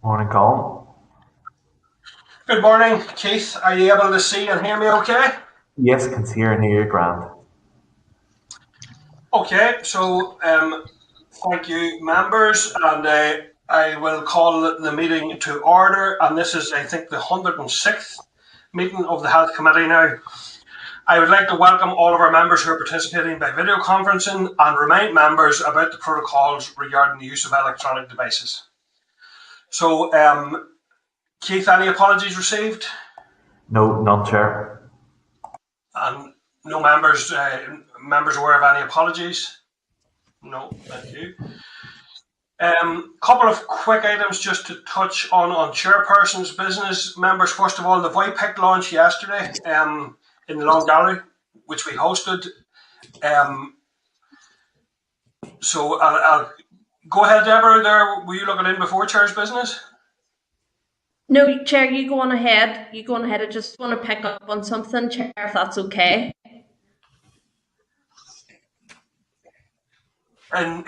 Morning, Colin. Good morning, Keith. Are you able to see and hear me okay? Yes, can see and hear you grand. Okay, thank you, members, and I will call the meeting to order. And this is, I think, the 106th meeting of the Health Committee now. I would like to welcome all of our members who are participating by video conferencing and remind members about the protocols regarding the use of electronic devices. Keith, any apologies received? No, none, Chair. And no members aware of any apologies? No, thank you. Couple of quick items just to touch on chairperson's business. Members, first of all, the VoIPIC launch yesterday in the Long Gallery, which we hosted. I'll go ahead, Deborah. There, were you looking in before chair's business? No, Chair, you go on ahead. You go on ahead. I just want to pick up on something, Chair, if that's okay. No,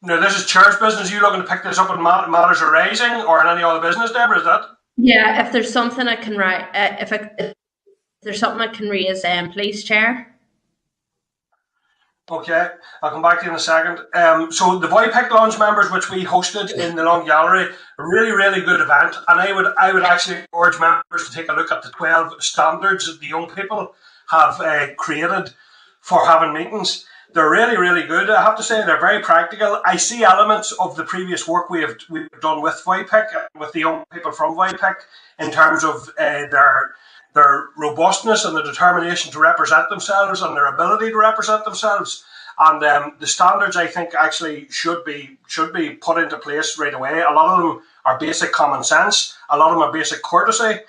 this is chair's business. Are you looking to pick this up in matters of raising or in any other business, Deborah? Is that? Yeah, if there's something I can write, if there's something I can raise, please, Chair. Okay, I'll come back to you in a second. So the VoIPIC launch, members, which we hosted in the Long Gallery, a really, really good event, and I would actually urge members to take a look at the 12 standards that the young people have created for having meetings. They're really, really good. I have to say they're very practical. I see elements of the previous work we've done with VoIPIC, with the young people from VoIPIC, in terms of their robustness and the determination to represent themselves and their ability to represent themselves. And the standards, I think, actually should be put into place right away. A lot of them are basic common sense. A lot of them are basic courtesy.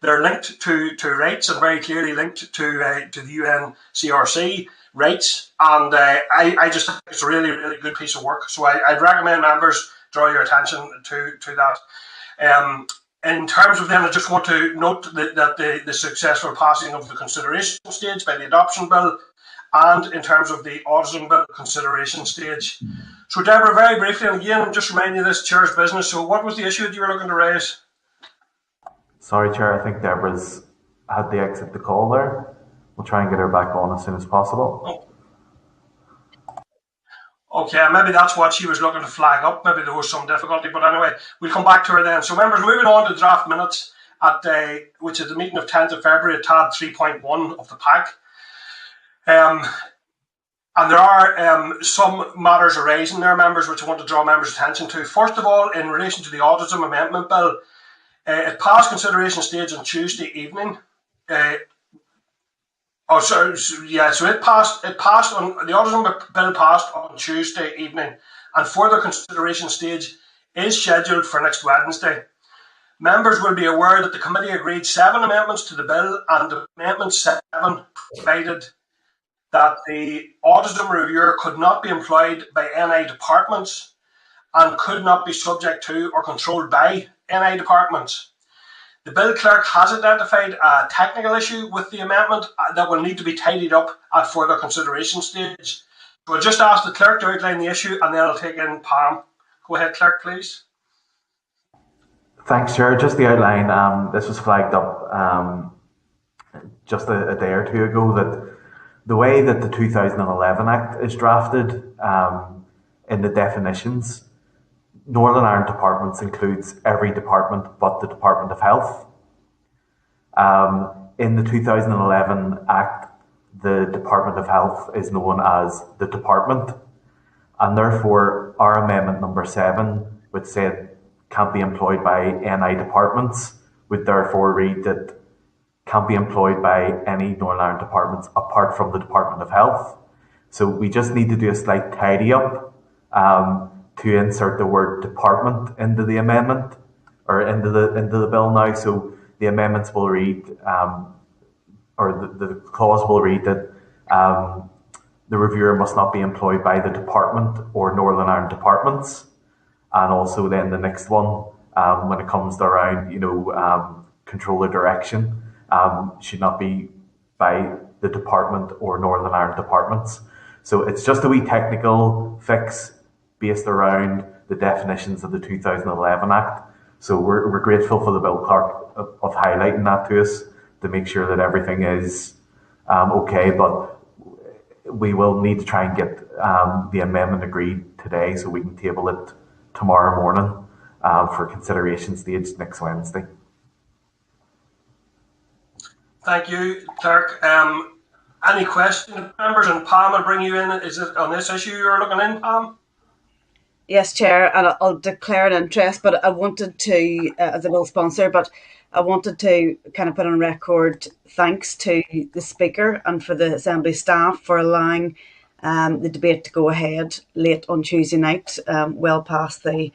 They're linked to rights and very clearly linked to the UNCRC rights. And I just think it's a really, really good piece of work. So I'd recommend members draw your attention to that. In terms of them, I just want to note that the successful passing of the consideration stage by the adoption bill, and in terms of the autism bill consideration stage. So, Deborah, very briefly, and again, I'm just reminding you this chair's business. So, what was the issue that you were looking to raise? Sorry, Chair, I think Deborah's had to exit the call there. We'll try and get her back on as soon as possible. Oh. Okay, maybe that's what she was looking to flag up. Maybe there was some difficulty, but anyway, we'll come back to her then. So, members, moving on to draft minutes which is the meeting of 10th of February at tab 3.1 of the pack. And there are some matters arising there, members, which I want to draw members' attention to. First of all, in relation to the Autism Amendment Bill, it passed consideration stage on Tuesday evening. So it passed on the Autism Bill passed on Tuesday evening, and further consideration stage is scheduled for next Wednesday. Members will be aware that the committee agreed 7 amendments to the bill, and Amendment 7 provided that the autism reviewer could not be employed by NI departments and could not be subject to or controlled by NI departments. The bill clerk has identified a technical issue with the amendment that will need to be tidied up at further consideration stage. So I'll just ask the clerk to outline the issue, and then I'll take in Pam. Go ahead, clerk, please. Thanks, Chair. Just the outline, this was flagged up just a day or two ago, that the way that the 2011 Act is drafted in the definitions, Northern Ireland Departments includes every department but the Department of Health. In the 2011 Act, the Department of Health is known as the Department, and therefore our amendment number 7, which said can't be employed by NI departments, would therefore read that can't be employed by any Northern Ireland departments apart from the Department of Health. So we just need to do a slight tidy up to insert the word department into the amendment, or into the bill now. So the amendments will read, or the clause will read that the reviewer must not be employed by the department or Northern Ireland departments. And also then the next one, when it comes to around, controller direction, should not be by the department or Northern Ireland departments. So it's just a wee technical fix based around the definitions of the 2011 Act. So we're grateful for the Bill Clerk of highlighting that to us to make sure that everything is okay. But we will need to try and get the amendment agreed today so we can table it tomorrow morning for consideration stage next Wednesday. Thank you, Clerk. Any questions, members? And Pam, I'll bring you in. Is it on this issue you're looking in, Pam? Yes, Chair, and I'll declare an interest, but I wanted to, as a bill sponsor, but I wanted to kind of put on record thanks to the Speaker and for the Assembly staff for allowing the debate to go ahead late on Tuesday night, well past the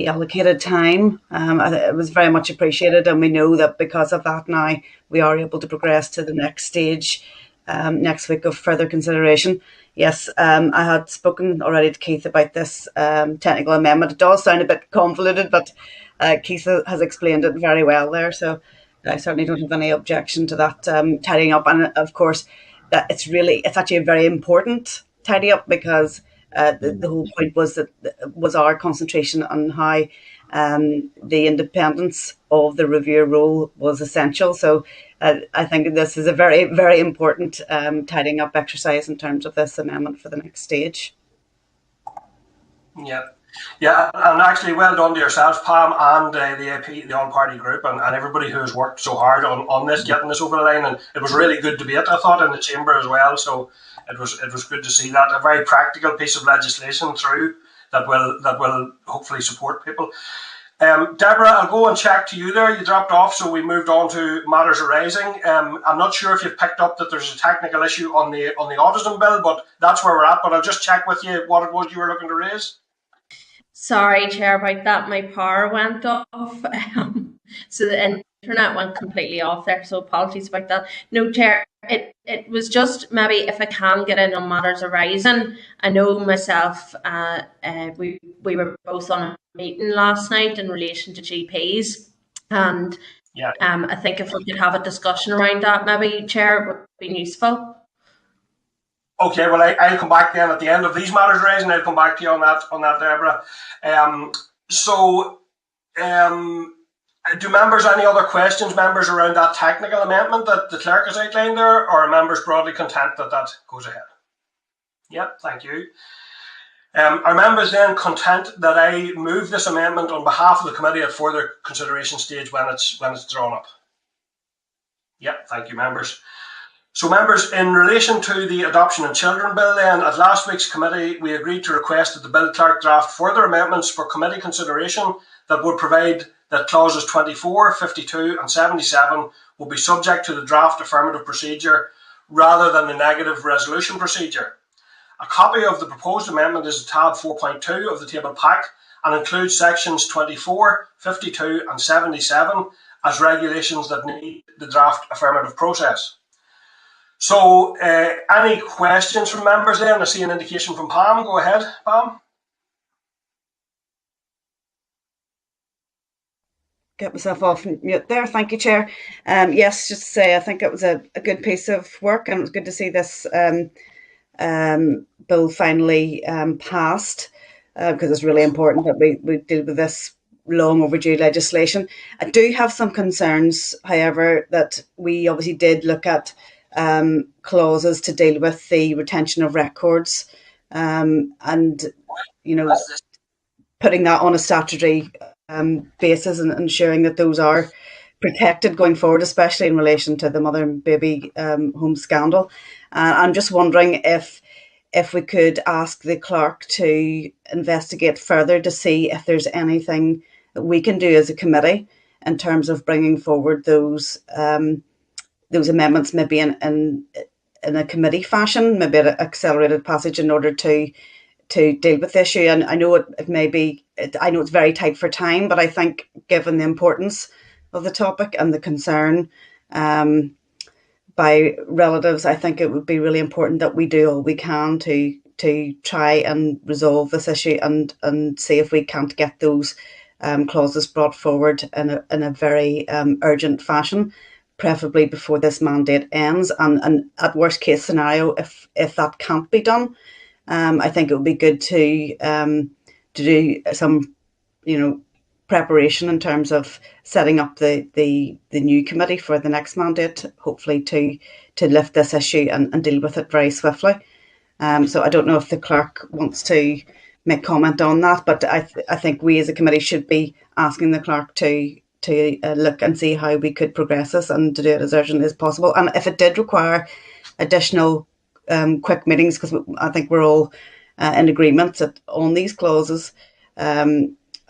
allocated time. It was very much appreciated, and we know that because of that now we are able to progress to the next stage next week of further consideration. Yes, I had spoken already to Keith about this technical amendment. It does sound a bit convoluted, but Keith has explained it very well there, so I certainly don't have any objection to that tidying up. And of course, that it's actually a very important tidy up, because the whole point was our concentration on how the independence of the review role was essential. So I think this is a very, very important tidying up exercise in terms of this amendment for the next stage. Yeah, and actually well done to yourself, Pam, and the AP, the all-party group, and everybody who has worked so hard on this, getting this over the line. And it was really good debate, I thought, in the chamber as well. So it was good to see that, a very practical piece of legislation through that will hopefully support people. Deborah, I'll go and check to you there. You dropped off, so we moved on to matters arising. I'm not sure if you've picked up that there's a technical issue on the autism bill, but that's where we're at. But I'll just check with you what it was you were looking to raise. Sorry, Chair, about that. My power went off. So the internet went completely off there. So apologies about that. No, Chair, it was just maybe if I can get in on matters arising. I know myself, we were both on a meeting last night in relation to GPs. And I think if we could have a discussion around that, maybe, Chair, would be useful. Okay, well, I'll come back then at the end of these matters raising. I'll come back to you on that, Deborah. Do members any other questions, members, around that technical amendment that the clerk has outlined there, or are members broadly content that goes ahead? Yep, thank you. Are members then content that I move this amendment on behalf of the committee at further consideration stage when it's drawn up? Yep, thank you, members. So, members, in relation to the Adoption and Children Bill then, at last week's committee, we agreed to request that the Bill Clerk draft further amendments for committee consideration that would provide that clauses 24, 52 and 77 will be subject to the draft affirmative procedure rather than the negative resolution procedure. A copy of the proposed amendment is tab 4.2 of the table pack and includes sections 24, 52 and 77 as regulations that need the draft affirmative process. So, any questions from members then? I see an indication from Pam. Go ahead, Pam. Get myself off mute there. Thank you, Chair. Yes, just to say, I think it was a good piece of work, and it was good to see this bill finally passed, because it's really important that we deal with this long overdue legislation. I do have some concerns, however, that we obviously did look at clauses to deal with the retention of records, and putting that on a statutory basis and ensuring that those are protected going forward, especially in relation to the mother and baby home scandal. I'm just wondering if we could ask the clerk to investigate further to see if there's anything that we can do as a committee in terms of bringing forward those amendments, maybe in a committee fashion, maybe an accelerated passage in order to deal with the issue. And I know it may be, I know it's very tight for time, but I think given the importance of the topic and the concern by relatives, I think it would be really important that we do all we can to try and resolve this issue and see if we can't get those clauses brought forward in a very urgent fashion, preferably before this mandate ends. And at worst case scenario, if that can't be done, I think it would be good to do some, preparation in terms of setting up the new committee for the next mandate, hopefully to lift this issue and deal with it very swiftly. So I don't know if the clerk wants to make comment on that, but I think we as a committee should be asking the clerk to look and see how we could progress this and to do it as urgently as possible. And if it did require additional quick meetings, because I think we're all in agreement on these clauses,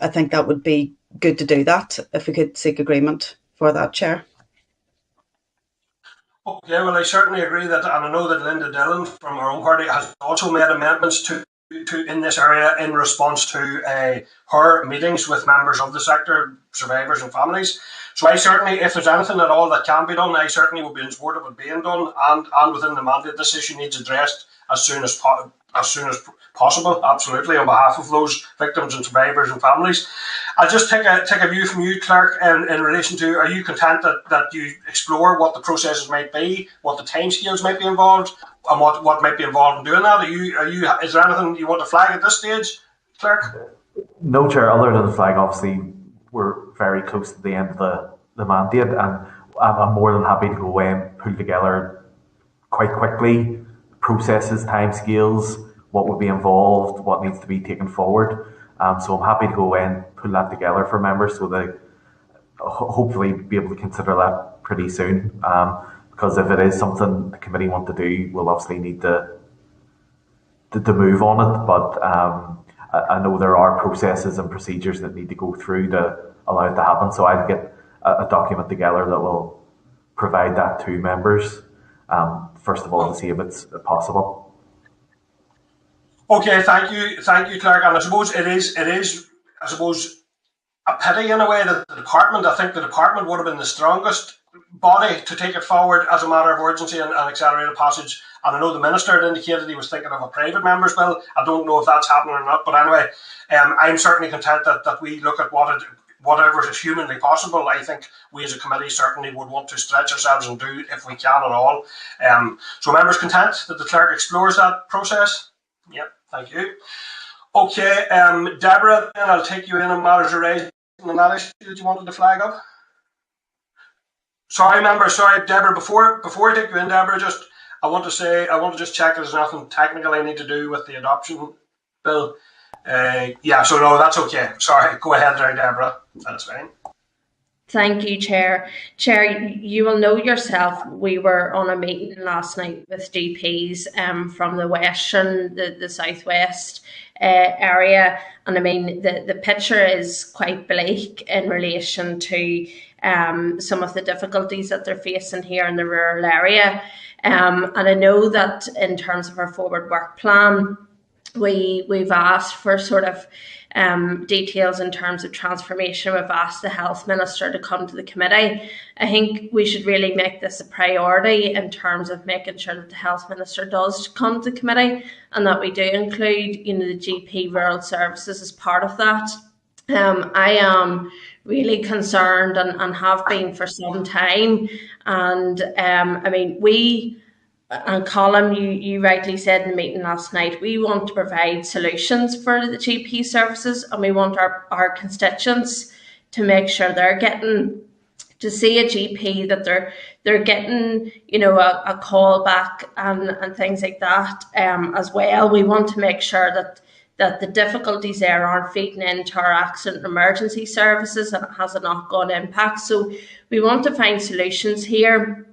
I think that would be good to do that if we could seek agreement for that, Chair. Okay, well, I certainly agree that, and I know that Linda Dillon from our own party has also made amendments to in this area in response to her meetings with members of the sector, survivors and families. So I certainly, if there's anything at all that can be done, I certainly will be in support of it being done, and within the mandate, this issue needs addressed as soon as possible, absolutely, on behalf of those victims and survivors and families. I'll just take a view from you, Clerk, in relation to, are you content that you explore what the processes might be, what the timescales might be involved, and what might be involved in doing that? Is there anything you want to flag at this stage, Clerk? No, Chair, other than the flag, obviously, we're very close to the end of the mandate, and I'm more than happy to go away and pull together quite quickly processes, timescales, what would be involved, what needs to be taken forward. So I'm happy to go away and pull that together for members so they hopefully be able to consider that pretty soon. Because if it is something the committee want to do, we'll obviously need to move on it. But I know there are processes and procedures that need to go through to allow it to happen. So I'll get a document together that will provide that to members, first of all, to see if it's possible. Okay, thank you, Clerk. And I suppose it is, I suppose, a pity in a way that I think the department would have been the strongest body to take it forward as a matter of urgency and accelerated passage. And I know the Minister had indicated he was thinking of a private member's bill. I don't know if that's happening or not, but anyway, I'm certainly content that we look at whatever is humanly possible. I think we as a committee certainly would want to stretch ourselves and do if we can at all. So members content that the clerk explores that process? Yep, thank you. Okay, Deborah, then I'll take you in on matters raised on that issue that you wanted to flag up. Sorry, Deborah, before I take you in, Deborah, I want to just check there's nothing technical I need to do with the adoption bill. So no, that's okay. Sorry, go ahead there, Deborah. That's fine. Thank you, Chair. Chair, you will know yourself, we were on a meeting last night with GPs from the western, the southwest area, and I mean the picture is quite bleak in relation to some of the difficulties that they're facing here in the rural area. And I know that in terms of our forward work plan, we've asked for sort of details in terms of transformation. We've asked the Health Minister to come to the committee. I think we should really make this a priority in terms of making sure that the Health Minister does come to the committee and that we do include, the GP rural services as part of that. I am really concerned and have been for some time. And and Colin, you rightly said in the meeting last night, we want to provide solutions for the GP services, and we want our constituents to make sure they're getting to see a GP, that they're getting, a call back and things like that as well. We want to make sure that the difficulties there aren't feeding into our accident and emergency services and it has a knock-on impact. So we want to find solutions here.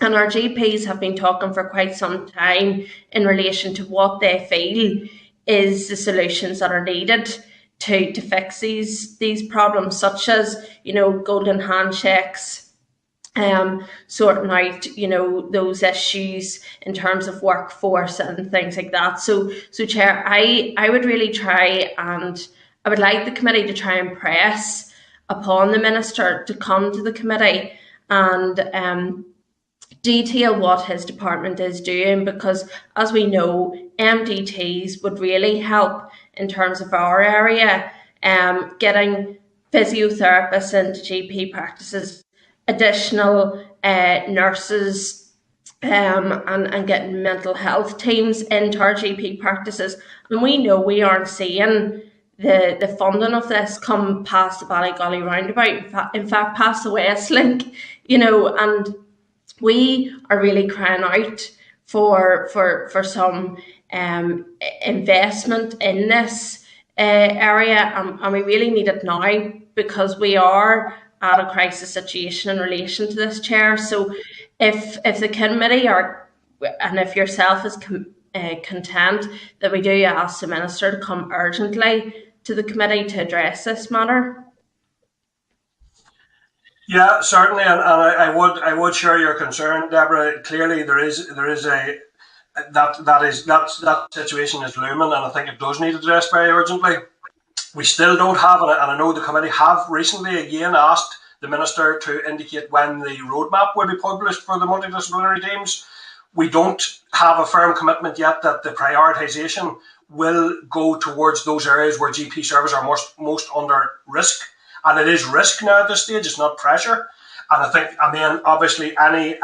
And our GPs have been talking for quite some time in relation to what they feel is the solutions that are needed to fix these problems, such as, golden handshakes, sorting out, those issues in terms of workforce and things like that. So Chair, I would really try, and I would like the committee to try and press upon the Minister to come to the committee and detail what his department is doing, because as we know, MDTs would really help in terms of our area, getting physiotherapists into GP practices, additional nurses, and getting mental health teams into our GP practices. And we know we aren't seeing the funding of this come past the Ballygolly roundabout, in fact past the West Link, and we are really crying out for some investment in this area, and we really need it now, because we are at a crisis situation in relation to this, Chair. So if the committee and if yourself is content, that we do ask the Minister to come urgently to the committee to address this matter. Yeah, certainly, and I would share your concern, Deborah. Clearly, that situation is looming, and I think it does need addressed very urgently. We still don't have, and I know the committee have recently again asked the Minister to indicate when the roadmap will be published for the multidisciplinary teams. We don't have a firm commitment yet that the prioritisation will go towards those areas where GP services are most under risk. And it is risk now at this stage, it's not pressure. And then obviously any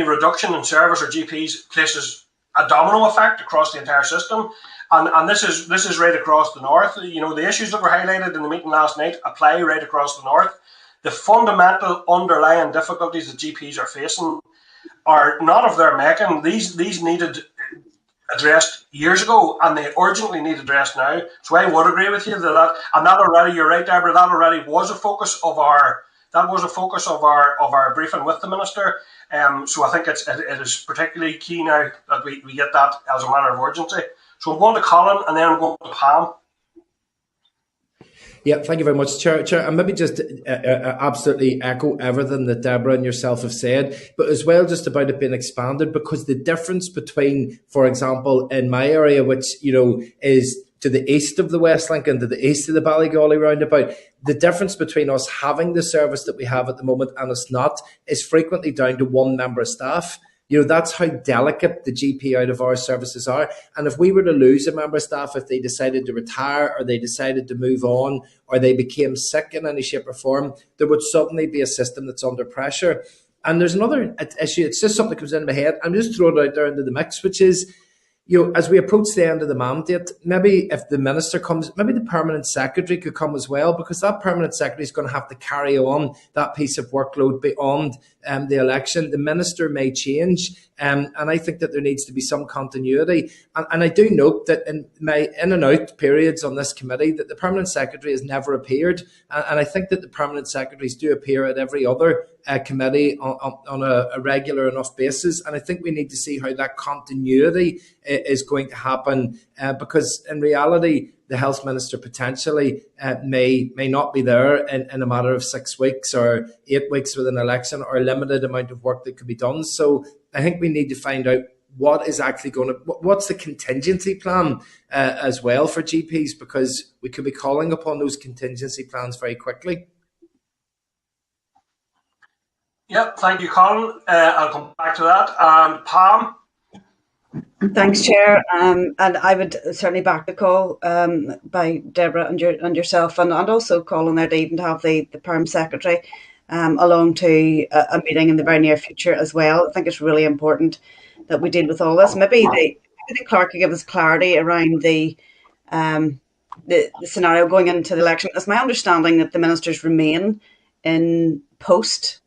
reduction in service or GPs places a domino effect across the entire system. And this is right across the north. The issues that were highlighted in the meeting last night apply right across the north. The fundamental underlying difficulties that GPs are facing are not of their making. These needed addressed years ago, and they urgently need addressed now. So I would agree with you that already, you're right, Deborah, that already was a focus of our briefing with the Minister. So I think it is particularly key now that we get that as a matter of urgency. So I'm going to Colin, and then I'm going to Pam. Yeah, thank you very much, Chair. And maybe just absolutely echo everything that Deborah and yourself have said, but as well just about it being expanded, because the difference between, for example, in my area, which, is to the east of the West Link and to the east of the Ballygolly roundabout, the difference between us having the service that we have at the moment and us not is frequently down to one member of staff. That's how delicate the GP out of our services are. And if we were to lose a member of staff, if they decided to retire or they decided to move on or they became sick in any shape or form, there would suddenly be a system that's under pressure. And there's another issue. It's just something that comes into my head. I'm just throwing it out there into the mix, which is, as we approach the end of the mandate, maybe if the Minister comes, maybe the Permanent Secretary could come as well, because that Permanent Secretary is going to have to carry on that piece of workload beyond the election. The Minister may change, and I think that there needs to be some continuity. And I do note that in my in and out periods on this committee, that the Permanent Secretary has never appeared. And I think that the Permanent Secretaries do appear at every other committee on a regular enough basis. And I think we need to see how that continuity is going to happen, because in reality, the Health Minister potentially may not be there in a matter of 6 weeks or 8 weeks with an election, or a limited amount of work that could be done. So I think we need to find out what is actually what's the contingency plan as well for GPs, because we could be calling upon those contingency plans very quickly. Yep, thank you, Colin. I'll come back to that. Pam? Thanks, Chair. And I would certainly back the call by Deborah and yourself, and also calling there to even have the Perm Secretary along to a meeting in the very near future as well. I think it's really important that we deal with all this. Maybe the clerk could give us clarity around the scenario going into the election. It's my understanding that the ministers remain in post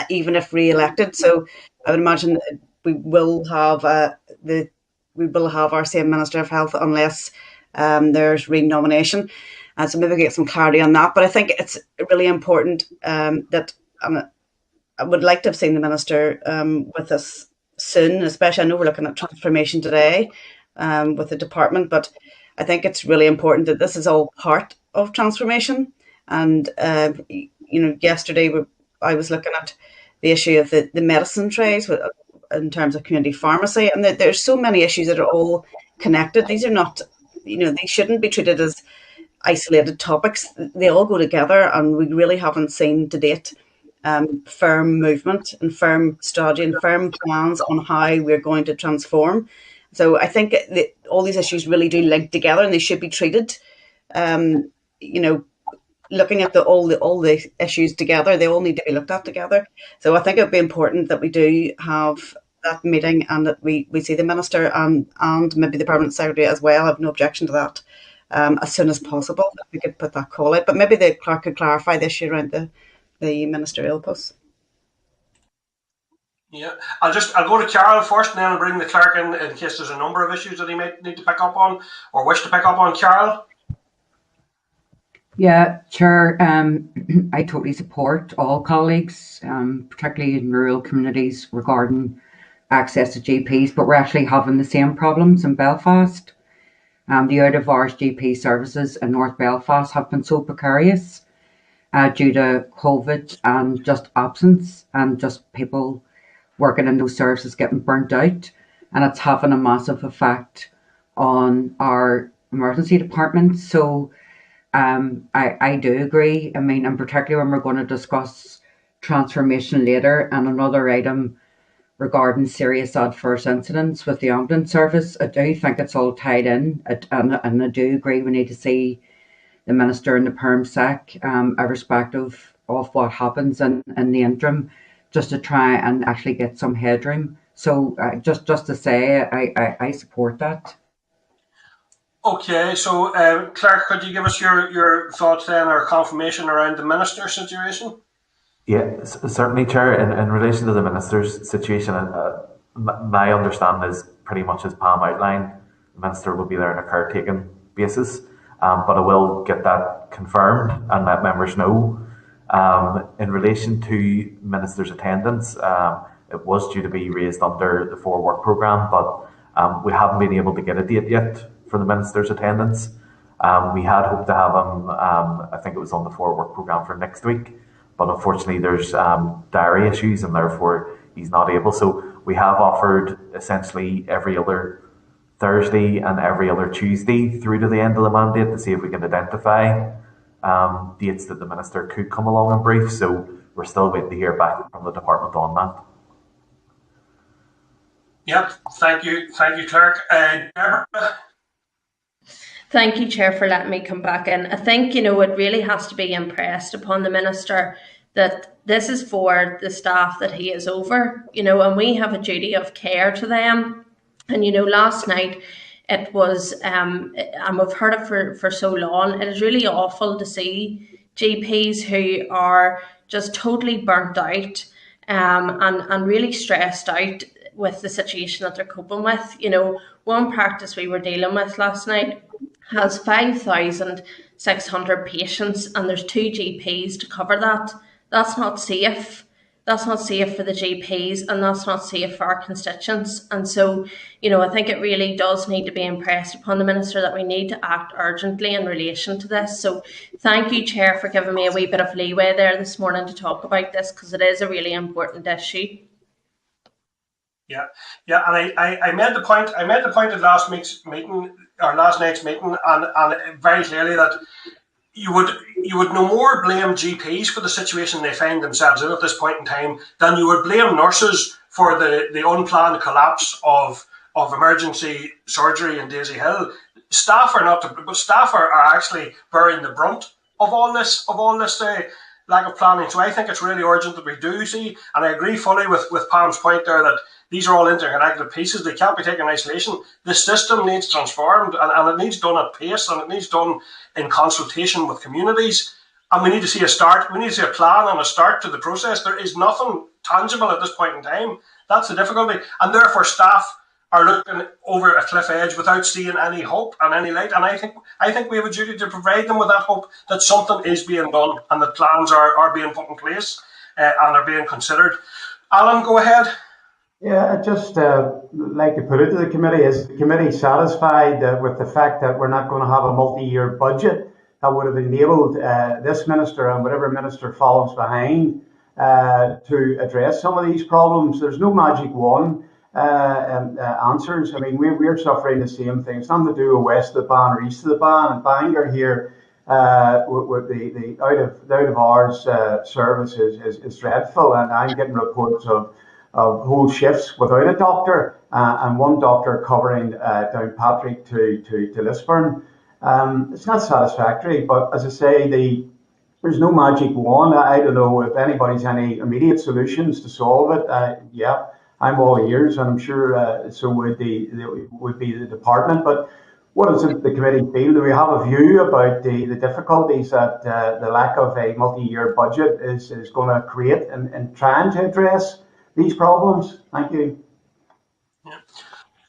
even if re-elected. So I would imagine we will have our same Minister of Health unless there's re-nomination. So maybe get some clarity on that. But I think it's really important that I would like to have seen the Minister with us soon, especially I know we're looking at transformation today with the department, but I think it's really important that this is all part of transformation. And, yesterday I was looking at the issue of the medicine trays in terms of community pharmacy, and there's so many issues that are all connected. These are not, they shouldn't be treated as isolated topics. They all go together, and we really haven't seen to date firm movement and firm strategy and firm plans on how we're going to transform. So I think that all these issues really do link together, and they should be treated, looking at all the issues together. They all need to be looked at together. So I think it would be important that we do have that meeting, and that we see the Minister and maybe the Permanent Secretary as well. I have no objection to that as soon as possible, if we could put that call out. But maybe the clerk could clarify the issue around the ministerial posts. Yeah, I'll go to Carol first, and then I'll bring the clerk in case there's a number of issues that he might need to pick up on or wish to pick up on. Carol? Yeah, Chair, I totally support all colleagues, particularly in rural communities, regarding access to GPs, but we're actually having the same problems in Belfast. The out-of-hours GP services in North Belfast have been so precarious due to COVID and just absence and just people working in those services getting burnt out. And it's having a massive effect on our emergency department. So I do agree. I mean, in particular when we're going to discuss transformation later and another item regarding serious adverse incidents with the ambulance service, I do think it's all tied in, and I do agree we need to see the Minister and the Perm Sec, irrespective of what happens in the interim, just to try and actually get some headroom. So just to say, I support that. Okay, so Clerk, could you give us your thoughts then, or confirmation around the Minister situation? Yeah, certainly, Chair. In relation to the Minister's situation, my understanding is pretty much as Pam outlined. The Minister will be there on a caretaking basis, but I will get that confirmed and let members know. In relation to Minister's attendance, it was due to be raised under the 4 work programme, but we haven't been able to get a date yet for the Minister's attendance. We had hoped to have him, I think it was on the 4 work programme for next week, but unfortunately there's diary issues and therefore he's not able. So we have offered essentially every other Thursday and every other Tuesday through to the end of the mandate to see if we can identify dates that the Minister could come along and brief. So we're still waiting to hear back from the department on that. Yep, thank you, Clerk. Deborah? Thank you, Chair, for letting me come back in. I think, it really has to be impressed upon the Minister that this is for the staff that he is over, and we have a duty of care to them. And, last night it was, and we've heard it for so long, it is really awful to see GPs who are just totally burnt out and really stressed out with the situation that they're coping with. One practice we were dealing with last night has 5,600 patients and there's 2 GPs to cover that. That's not safe. That's not safe for the GPs and that's not safe for our constituents. And so, I think it really does need to be impressed upon the Minister that we need to act urgently in relation to this. So thank you, Chair, for giving me a wee bit of leeway there this morning to talk about this, because it is a really important issue. Yeah, and I made the point at last night's meeting, and very clearly that you would no more blame GPs for the situation they find themselves in at this point in time than you would blame nurses for the unplanned collapse of emergency surgery in Daisy Hill. Staff are actually bearing the brunt of all this lack of planning. So I think it's really urgent that we do see, and I agree fully with Pam's point there that these are all interconnected pieces. They can't be taken in isolation. The system needs transformed, and it needs done at pace, and it needs done in consultation with communities. And we need to see a start. We need to see a plan and a start to the process. There is nothing tangible at this point in time. That's the difficulty. And therefore, staff are looking over a cliff edge without seeing any hope and any light. And I think we have a duty to provide them with that hope that something is being done and that plans are being put in place and are being considered. Alan, go ahead. Yeah, I'd just like to put it to the committee. Is the committee satisfied with the fact that we're not going to have a multi-year budget that would have enabled this minister and whatever minister follows behind to address some of these problems? There's no magic wand answers. I mean, we're suffering the same thing. It's nothing to do with west of the Ban or east of the Ban. And Bangor here, with the out of hours service is dreadful, and I'm getting reports of whole shifts without a doctor and one doctor covering down Patrick to Lisburn. It's not satisfactory, but as I say, there's no magic wand. I don't know if anybody's any immediate solutions to solve it. Yeah, I'm all ears, and I'm sure so would be the department. But what does the committee feel? Do we have a view about the difficulties that the lack of a multi-year budget is going to create in trying to address these problems? Thank you. Yeah.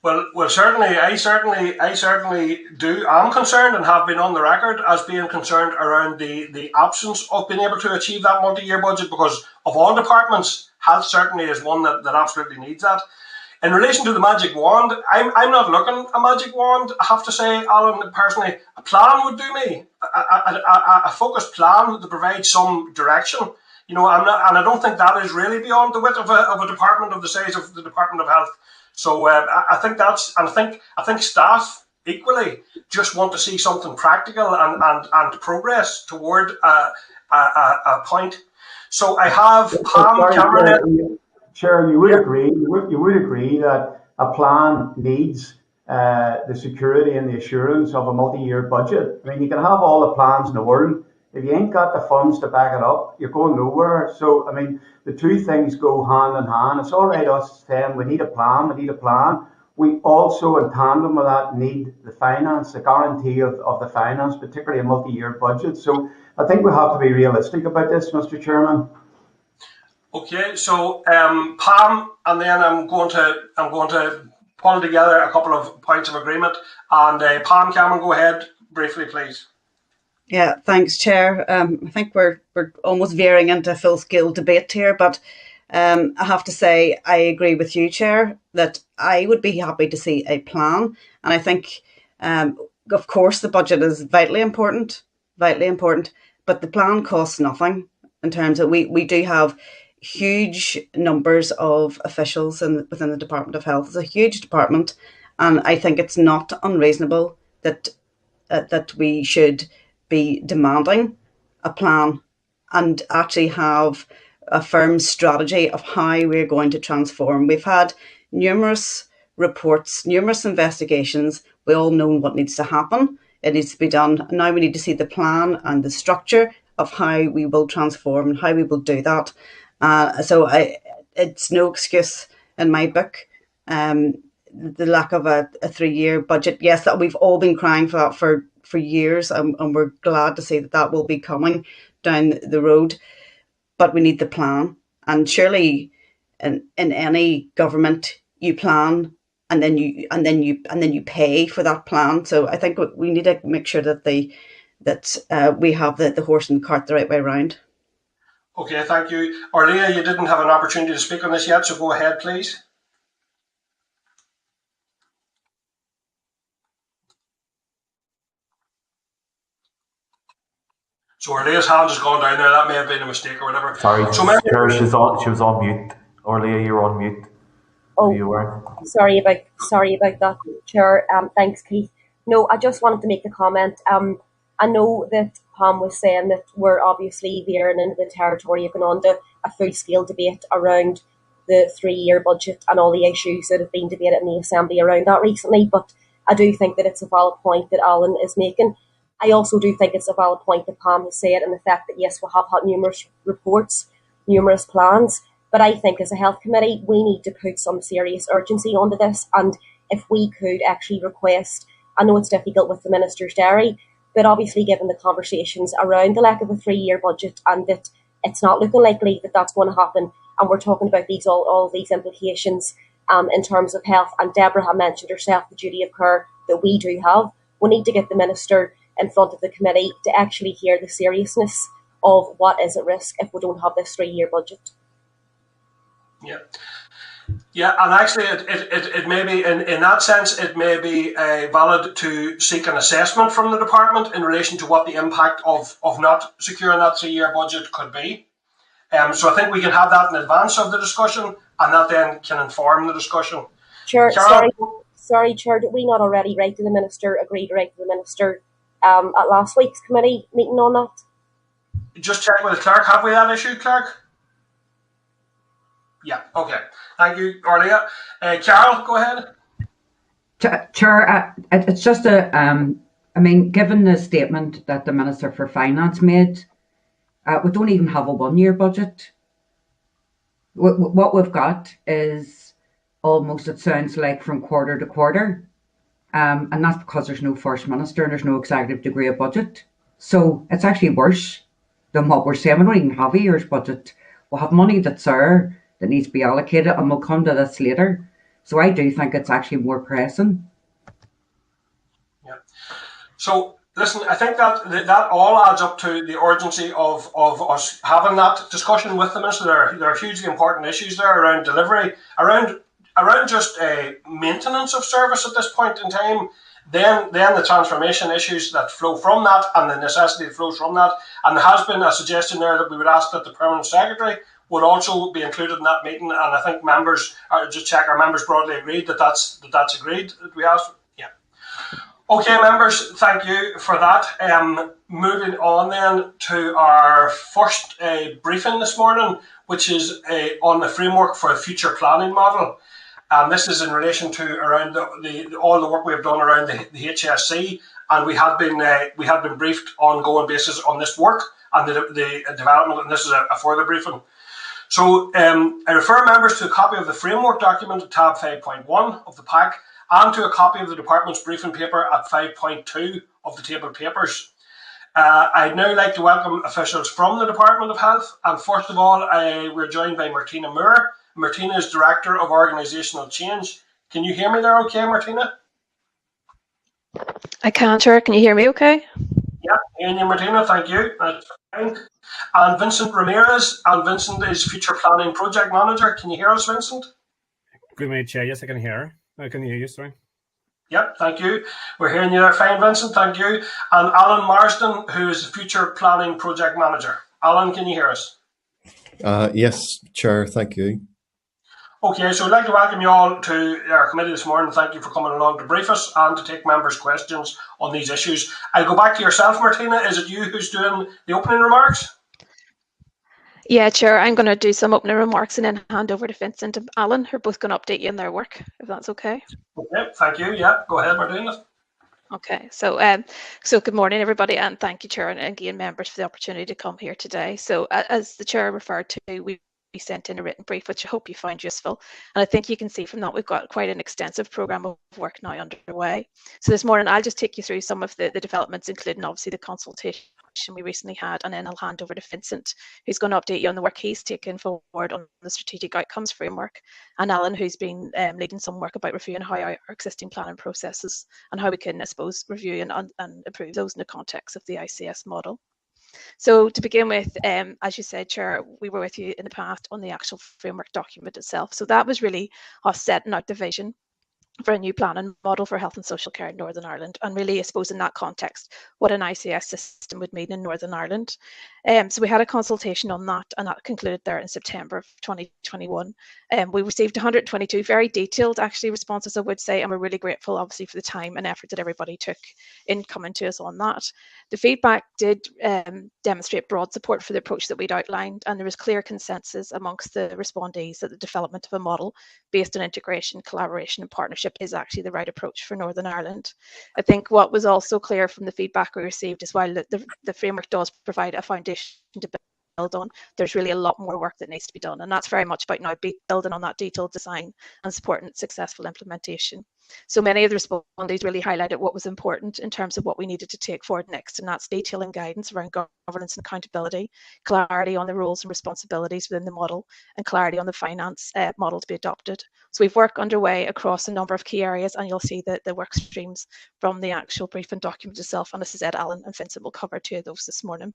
Well, certainly, I certainly do. I'm concerned and have been on the record as being concerned around the absence of being able to achieve that multi-year budget, because of all departments, health certainly is one that absolutely needs that. In relation to the magic wand, I'm not looking a magic wand. I have to say, Alan, personally, a plan would do me. A focused plan that provides some direction. You know, I don't think that is really beyond the wit of a department of the size of the Department of Health. So I think I think staff equally just want to see something practical and progress toward a point. So I have Pam Cameron. Chair, you would agree. You would agree that a plan needs the security and the assurance of a multi-year budget. I mean, you can have all the plans in the world. If you ain't got the funds to back it up, you're going nowhere. So, I mean, the two things go hand in hand. It's all right us saying we need a plan, we need a plan. We also, in tandem with that, need the finance, the guarantee of the finance, particularly a multi-year budget. So I think we have to be realistic about this, Mr. Chairman. Okay, so Pam, and then I'm going to pull together a couple of points of agreement. And Pam Cameron, go ahead briefly, please. Yeah, thanks, Chair. I think we're almost veering into full-scale debate here, but I have to say I agree with you, Chair, that I would be happy to see a plan. And I think, of course, the budget is vitally important, but the plan costs nothing in terms of we do have huge numbers of officials within the Department of Health. It's a huge department, and I think it's not unreasonable that we should be demanding a plan and actually have a firm strategy of how we're going to transform. We've had numerous reports, numerous investigations. We all know what needs to happen. It needs to be done. Now we need to see the plan and the structure of how we will transform and how we will do that. So it's no excuse in my book. The lack of a 3-year budget. Yes, that we've all been crying for that for years, and we're glad to see that will be coming down the road. But we need the plan, and surely in any government you plan and then you pay for that plan. So I think we need to make sure that we have the horse and the cart the right way around. Okay, thank you. Orlia, you didn't have an opportunity to speak on this yet, so go ahead, please. So Orlia's hand has gone down there. That may have been a mistake or whatever. Sorry, so she was on mute. Orlia, you're on mute. Oh, you were. Sorry about that, Chair. Thanks, Keith. No, I just wanted to make a comment. I know that Pam was saying that we're obviously veering into the territory of going on to a full-scale debate around the 3-year budget and all the issues that have been debated in the Assembly around that recently. But I do think that it's a valid point that Alan is making. I also do think it's a valid point that Pam has said, and the fact that, yes, we have had numerous reports, numerous plans, but I think as a health committee, we need to put some serious urgency onto this. And if we could actually request, I know it's difficult with the Minister's Diary, but obviously given the conversations around the lack of a 3-year budget and that it's not looking likely that that's going to happen, and we're talking about all these implications in terms of health, and Deborah had mentioned herself the duty of care that we do have, we need to get the Minister in front of the committee to actually hear the seriousness of what is at risk if we don't have this 3-year budget. Yeah, and actually it may be, in that sense, it may be valid to seek an assessment from the department in relation to what the impact of not securing that 3-year budget could be. So I think we can have that in advance of the discussion, and that then can inform the discussion. Sure, sorry, Chair, did we not already agree to the Minister at last week's committee meeting on that? Just check with the clerk. Have we that issue, clerk? Yeah, okay. Thank you, Orlia. Carol, go ahead. Chair, it's just given the statement that the Minister for Finance made, we don't even have a 1-year budget. What we've got is almost, it sounds like, from quarter to quarter. And that's because there's no First Minister and there's no executive degree of budget. So it's actually worse than what we're saying. We don't even have a year's budget. We'll have money that's there that needs to be allocated, and we'll come to this later. So I do think it's actually more pressing. Yeah. So listen, I think that all adds up to the urgency of us having that discussion with the Minister. There are hugely important issues there around delivery, around just maintenance of service at this point in time. Then the transformation issues that flow from that, and the necessity that flows from that. And there has been a suggestion there that we would ask that the Permanent Secretary would also be included in that meeting. And I think members, just check, our members broadly agreed that's agreed that we asked. Yeah. Okay, members, thank you for that. Moving on then to our first briefing this morning, which is on the framework for a future planning model. This is in relation to around all the work we have done around the HSC, and we have been briefed on ongoing basis on this work and the development, and this is a further briefing. So I refer members to a copy of the framework document at tab 5.1 of the pack, and to a copy of the department's briefing paper at 5.2 of the table papers. I'd now like to welcome officials from the Department of Health, and first of all, we're joined by Martina Moore. Martina is Director of Organisational Change. Can you hear me there okay, Martina? I can, Chair. Can you hear me okay? Yeah, hearing you, Martina, thank you. That's fine. And Vincent Ramirez, and Vincent is Future Planning Project Manager. Can you hear us, Vincent? Good morning, Chair. Yes, I can hear. I can hear you, sorry. Yep, thank you. We're hearing you there fine, Vincent, thank you. And Alan Marsden, who is the Future Planning Project Manager. Alan, can you hear us? Yes, Chair, thank you. Okay, so I'd like to welcome you all to our committee this morning. Thank you for coming along to brief us and to take members' questions on these issues. I'll go back to yourself, Martina. Is it you who's doing the opening remarks? Yeah, Chair, I'm going to do some opening remarks and then hand over to Vincent and Alan, who are both going to update you on their work, if that's okay. Okay, thank you. Yeah, go ahead, Martina. Okay, so good morning, everybody, and thank you, Chair, and again, members, for the opportunity to come here today. So as the Chair referred to, we sent in a written brief, which I hope you find useful. And I think you can see from that we've got quite an extensive programme of work now underway. So this morning, I'll just take you through some of the developments, including obviously the consultation we recently had, and then I'll hand over to Vincent, who's going to update you on the work he's taken forward on the strategic outcomes framework, and Alan, who's been leading some work about reviewing how our existing planning processes and how we can, I suppose, review and improve those in the context of the ICS model. So to begin with, as you said, Chair, we were with you in the past on the actual framework document itself. So that was really us setting out the vision for a new planning model for health and social care in Northern Ireland, and really, I suppose, in that context, what an ICS system would mean in Northern Ireland. So we had a consultation on that, and that concluded there in September of 2021. We received 122 very detailed, actually, responses, I would say, and we're really grateful, obviously, for the time and effort that everybody took in coming to us on that. The feedback did demonstrate broad support for the approach that we'd outlined, and there was clear consensus amongst the respondees that the development of a model based on integration, collaboration, and partnership is actually the right approach for Northern Ireland. I think what was also clear from the feedback we received is while the framework does provide a foundation to build on, there's really a lot more work that needs to be done, and that's very much about now building on that detailed design and supporting successful implementation. So many of the respondees really highlighted what was important in terms of what we needed to take forward next, and that's detail and guidance around governance and accountability, clarity on the roles and responsibilities within the model, and clarity on the finance model to be adopted. So we've work underway across a number of key areas, and you'll see the work streams from the actual briefing document itself, and as I said, Alan and Vincent will cover two of those this morning.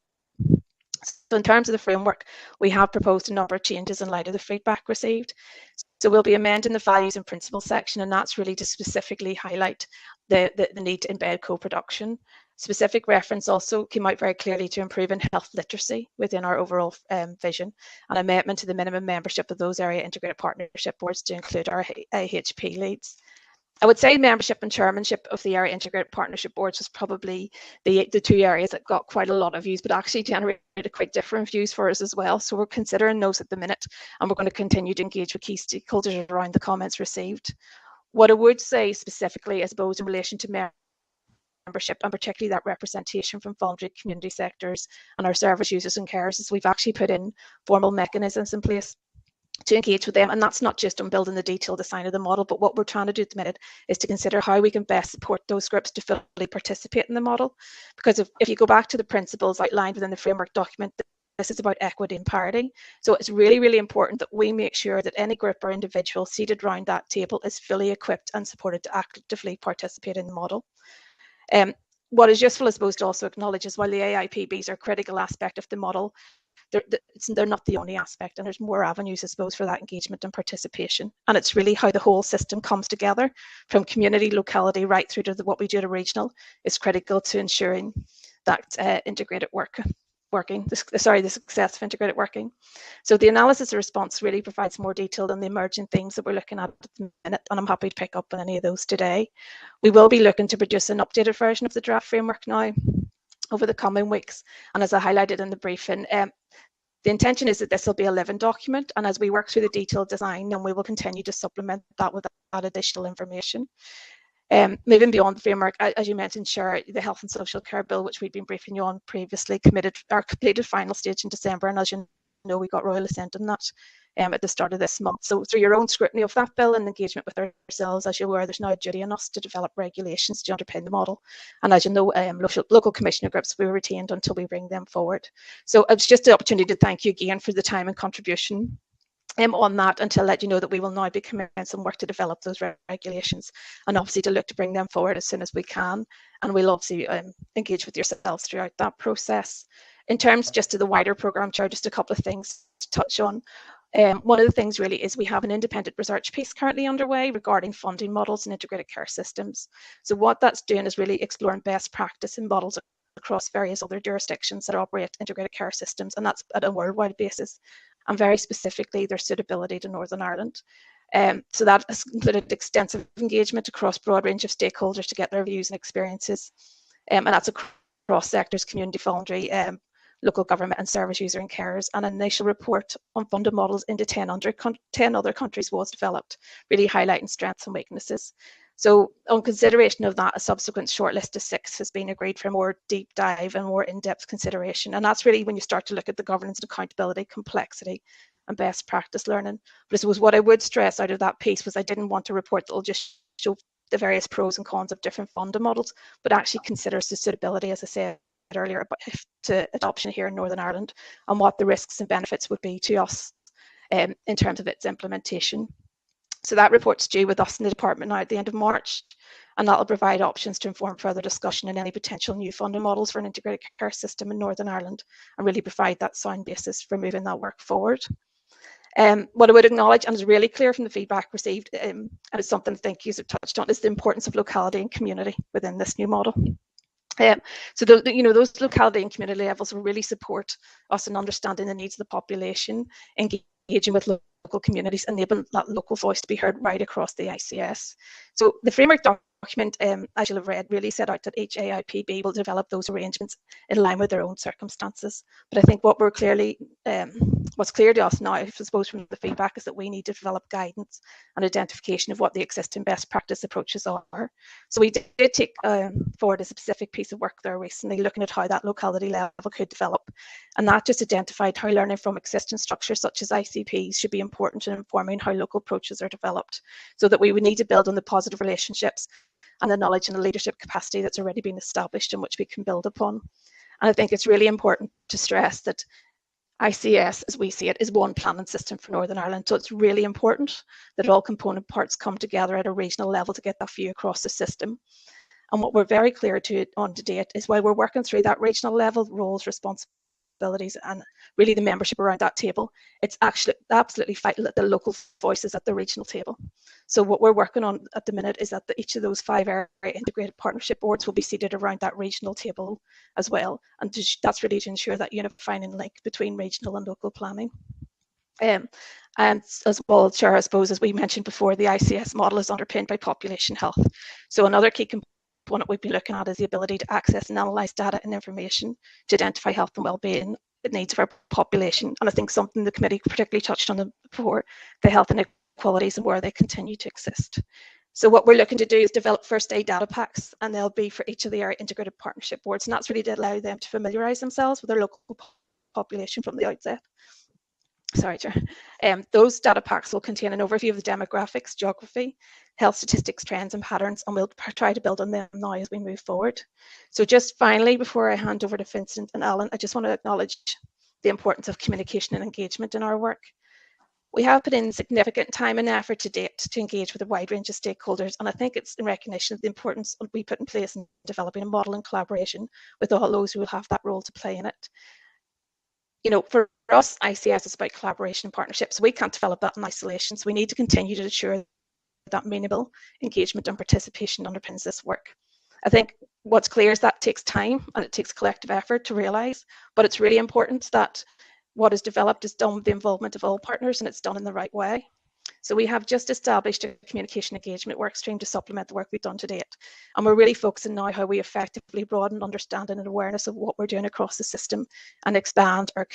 So in terms of the framework, we have proposed a number of changes in light of the feedback received. So we'll be amending the values and principles section, and that's really to specifically highlight the need to embed co-production. Specific reference also came out very clearly to improving health literacy within our overall vision, and amendment to the minimum membership of those area integrated partnership boards to include our AHP leads. I would say membership and chairmanship of the area integrated partnership boards was probably the two areas that got quite a lot of views, but actually generated quite different views for us as well. So we're considering those at the minute, and we're going to continue to engage with key stakeholders around the comments received. What I would say specifically, I suppose, in relation to membership, and particularly that representation from voluntary community sectors and our service users and carers, is we've actually put in formal mechanisms in place to engage with them. And that's not just on building the detailed design of the model, but what we're trying to do at the minute is to consider how we can best support those groups to fully participate in the model. Because if you go back to the principles outlined within the framework document, this is about equity and parity. So it's really, really important that we make sure that any group or individual seated around that table is fully equipped and supported to actively participate in the model. What is useful, I suppose, to also acknowledge is while the AIPBs are a critical aspect of the model, they're not the only aspect, and there's more avenues, I suppose, for that engagement and participation. And it's really how the whole system comes together, from community, locality, right through to what we do at a regional, is critical to ensuring that integrated the success of integrated working. So the analysis response really provides more detail on the emerging themes that we're looking at the minute, and I'm happy to pick up on any of those today. We will be looking to produce an updated version of the draft framework now over the coming weeks, and as I highlighted in the briefing, the intention is that this will be a living document, and as we work through the detailed design, then we will continue to supplement that with that additional information. Moving beyond the framework, as you mentioned, Chair, the Health and Social Care Bill, which we've been briefing you on previously, completed final stage in December, and as you know, we got royal assent on that at the start of this month. So through your own scrutiny of that bill and engagement with ourselves, as you're aware, there's now a duty on us to develop regulations to underpin the model. And as you know, local commissioner groups will be retained until we bring them forward. So it's just an opportunity to thank you again for the time and contribution on that, and to let you know that we will now be commencing work to develop those regulations, and obviously to look to bring them forward as soon as we can. And we'll obviously engage with yourselves throughout that process. In terms just of the wider programme, Chair, just a couple of things to touch on. One of the things really is we have an independent research piece currently underway regarding funding models and integrated care systems. So what that's doing is really exploring best practice and models across various other jurisdictions that operate integrated care systems, and that's at a worldwide basis, and very specifically their suitability to Northern Ireland. So that has included extensive engagement across a broad range of stakeholders to get their views and experiences, and that's across sectors, community, voluntary, local government and service user and carers. And an initial report on funded models into 10 other countries was developed, really highlighting strengths and weaknesses. So on consideration of that, a subsequent shortlist of 6 has been agreed for a more deep dive and more in-depth consideration. And that's really when you start to look at the governance and accountability, complexity and best practice learning. But I suppose what I would stress out of that piece was I didn't want a report that will just show the various pros and cons of different funding models, but actually considers the suitability, as I said earlier, to adoption here in Northern Ireland, and what the risks and benefits would be to us in terms of its implementation. So that report's due with us in the department now at the end of March, and that'll provide options to inform further discussion in any potential new funding models for an integrated care system in Northern Ireland, and really provide that sound basis for moving that work forward. What I would acknowledge, and is really clear from the feedback received, and it's something I think you have touched on, is the importance of locality and community within this new model. So those locality and community levels will really support us in understanding the needs of the population, engaging with local communities, enabling that local voice to be heard right across the ICS. So the framework document, as you'll have read, really set out that each AIPB will develop those arrangements in line with their own circumstances. But I think what's clear to us now, I suppose, from the feedback, is that we need to develop guidance and identification of what the existing best practice approaches are. So we did take forward a specific piece of work there recently, looking at how that locality level could develop. And that just identified how learning from existing structures such as ICPs should be important in informing how local approaches are developed, so that we would need to build on the positive relationships and the knowledge and the leadership capacity that's already been established and which we can build upon. And I think it's really important to stress that ICS, as we see it, is one planning system for Northern Ireland. So it's really important that all component parts come together at a regional level to get that view across the system. And what we're very clear on to date is while we're working through that regional level, roles, responsibilities, and really the membership around that table, it's actually absolutely vital that the local voice is at the regional table. So what we're working on at the minute is that each of those 5 area integrated partnership boards will be seated around that regional table as well. And that's really to ensure that unifying link between regional and local planning. And as well, Chair, I suppose, as we mentioned before, the ICS model is underpinned by population health. So another key component we've been looking at is the ability to access and analyse data and information to identify health and wellbeing needs of our population. And I think something the committee particularly touched on before, the health inequalities and where they continue to exist. So what we're looking to do is develop first aid data packs, and they'll be for each of the area integrated partnership boards. And that's really to allow them to familiarise themselves with their local population from the outset. Sorry, Chair. Those data packs will contain an overview of the demographics, geography, health statistics, trends and patterns, and we'll try to build on them now as we move forward. So just finally, before I hand over to Vincent and Alan, I just want to acknowledge the importance of communication and engagement in our work. We have put in significant time and effort to date to engage with a wide range of stakeholders, and I think it's in recognition of the importance we put in place in developing a model in collaboration with all those who will have that role to play in it. You know, for us, ICS is about collaboration and partnerships. We can't develop that in isolation, so we need to continue to ensure that meaningful engagement and participation underpins this work. I think what's clear is that it takes time and it takes collective effort to realise, but it's really important that what is developed is done with the involvement of all partners and it's done in the right way. So we have just established a communication engagement workstream to supplement the work we've done to date. And we're really focusing now how we effectively broaden understanding and awareness of what we're doing across the system and expand our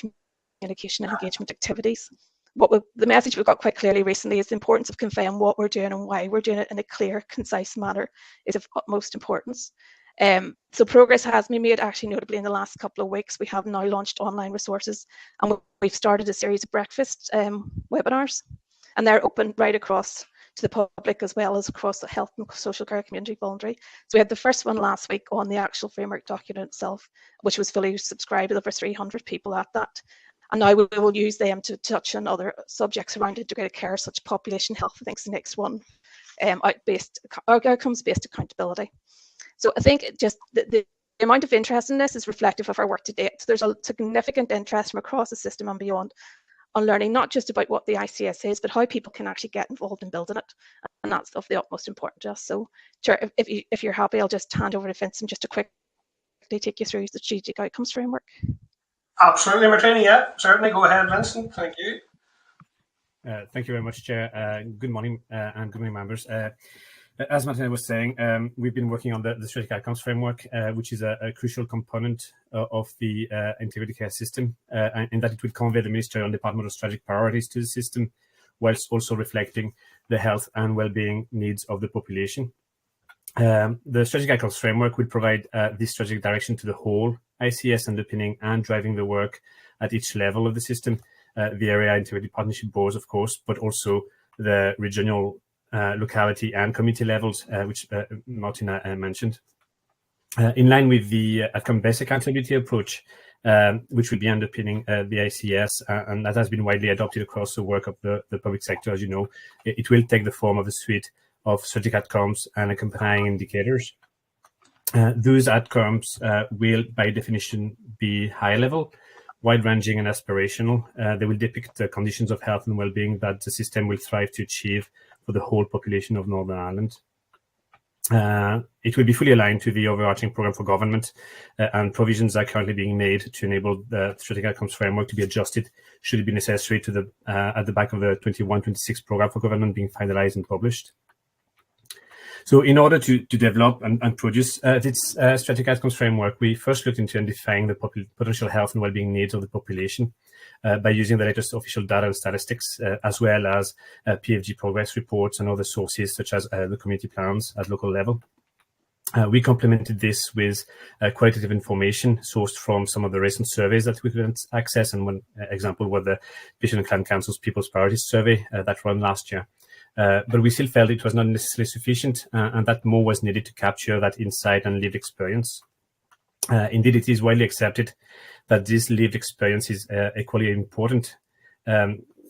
communication and engagement activities. The message we've got quite clearly recently is the importance of conveying what we're doing and why we're doing it in a clear, concise manner is of utmost importance. So progress has been made, actually notably in the last couple of weeks. We have now launched online resources and we've started a series of breakfast webinars. And they're open right across to the public as well as across the health and social care community voluntary. So we had the first one last week on the actual framework document itself, which was fully subscribed with over 300 people at that. And now we will use them to touch on other subjects around integrated care, such as population health. I think is the next one, outcomes-based accountability. So I think just the amount of interest in this is reflective of our work to date. So there's a significant interest from across the system and beyond on learning not just about what the ICS is, but how people can actually get involved in building it. And that's of the utmost importance to us. So, Chair, if you're happy, I'll just hand over to Vincent just to quickly take you through the strategic outcomes framework. Absolutely, Martina. Yeah, certainly. Go ahead, Vincent. Thank you. Thank you very much, Chair. Good morning and good morning, members. As Martina was saying, we've been working on the strategic outcomes framework, which is a crucial component of the integrated care system, in that it will convey the ministerial and departmental strategic priorities to the system, whilst also reflecting the health and well-being needs of the population. The strategic outcomes framework will provide this strategic direction to the whole ICS, underpinning and driving the work at each level of the system, the area integrated partnership boards, of course, but also the regional, locality and community levels, which Martina mentioned. In line with the outcome-based accountability approach, which will be underpinning the ICS, and that has been widely adopted across the work of the public sector, as you know, it will take the form of a suite of strategic outcomes and accompanying indicators. Those outcomes will, by definition, be high level, wide-ranging and aspirational. They will depict the conditions of health and well-being that the system will thrive to achieve for the whole population of Northern Ireland. It will be fully aligned to the overarching programme for government, and provisions are currently being made to enable the strategic outcomes framework to be adjusted should it be necessary to the at the back of the 21-26 programme for government being finalised and published. So in order to develop and produce this strategic outcomes framework, we first looked into identifying the potential health and well-being needs of the population by using the latest official data and statistics, as well as PFG progress reports and other sources such as the community plans at local level. We complemented this with qualitative information sourced from some of the recent surveys that we could access, and one example was the Patient and Client Council's People's Priorities Survey that ran last year. But we still felt it was not necessarily sufficient, and that more was needed to capture that insight and lived experience. Indeed, it is widely accepted that this lived experience is equally important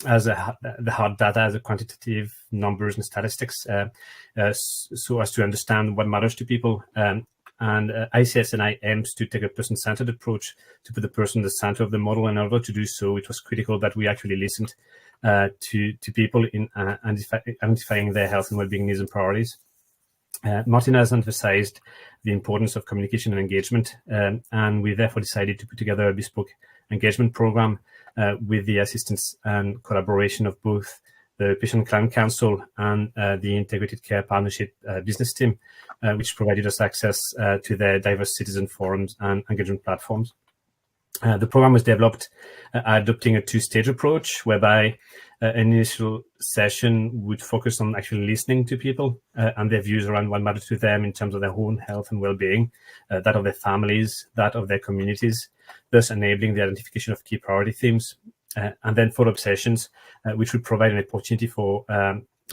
as the hard data, as the quantitative numbers and statistics, so as to understand what matters to people. And ICS and I aims to take a person-centered approach to put the person in the center of the model. In order to do so, it was critical that we actually listened to people in identifying their health and well-being needs and priorities. Martina has emphasized the importance of communication and engagement, and we therefore decided to put together a bespoke engagement program with the assistance and collaboration of both the Patient and Client Council and the Integrated Care Partnership business team, which provided us access to their diverse citizen forums and engagement platforms. The program was developed adopting a two-stage approach, whereby an initial session would focus on actually listening to people and their views around what matters to them in terms of their own health and well-being, that of their families, that of their communities, thus enabling the identification of key priority themes. and then follow-up sessions, which would provide an opportunity for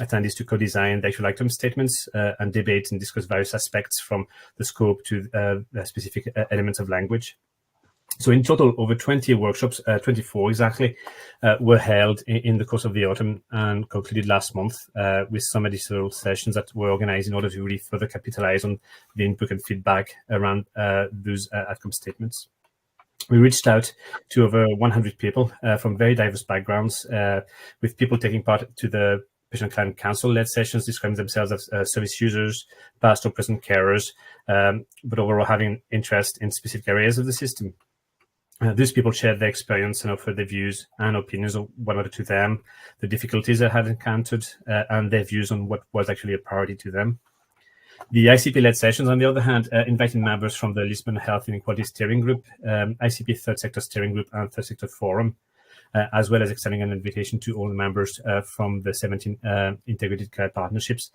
attendees to co-design the actual item statements and debate and discuss various aspects from the scope to the specific elements of language. So in total, over 20 workshops, 24 exactly, were held in the course of the autumn and concluded last month with some additional sessions that were organized in order to really further capitalize on the input and feedback around those outcome statements. We reached out to over 100 people from very diverse backgrounds, with people taking part to the Patient Client Council-led sessions describing themselves as service users, past or present carers, but overall having interest in specific areas of the system. These people shared their experience and offered their views and opinions on what mattered to them, the difficulties they had encountered, and their views on what was actually a priority to them. The ICP-led sessions, on the other hand, invited members from the Lisbon Health Inequality Steering Group, ICP Third Sector Steering Group, and Third Sector Forum, as well as extending an invitation to all the members from the 17 integrated care partnerships.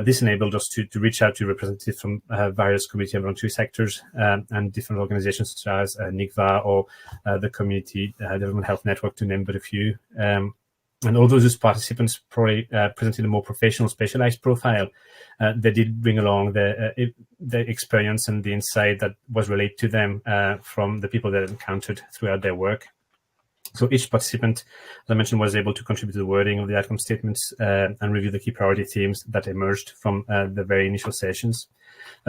This enabled us to reach out to representatives from various community and voluntary sectors and different organizations such as NICVA or the Community Development Health Network, to name but a few. And although those participants probably presented a more professional, specialized profile, they did bring along the experience and the insight that was related to them from the people they encountered throughout their work. So each participant, as I mentioned, was able to contribute to the wording of the outcome statements and review the key priority themes that emerged from the very initial sessions.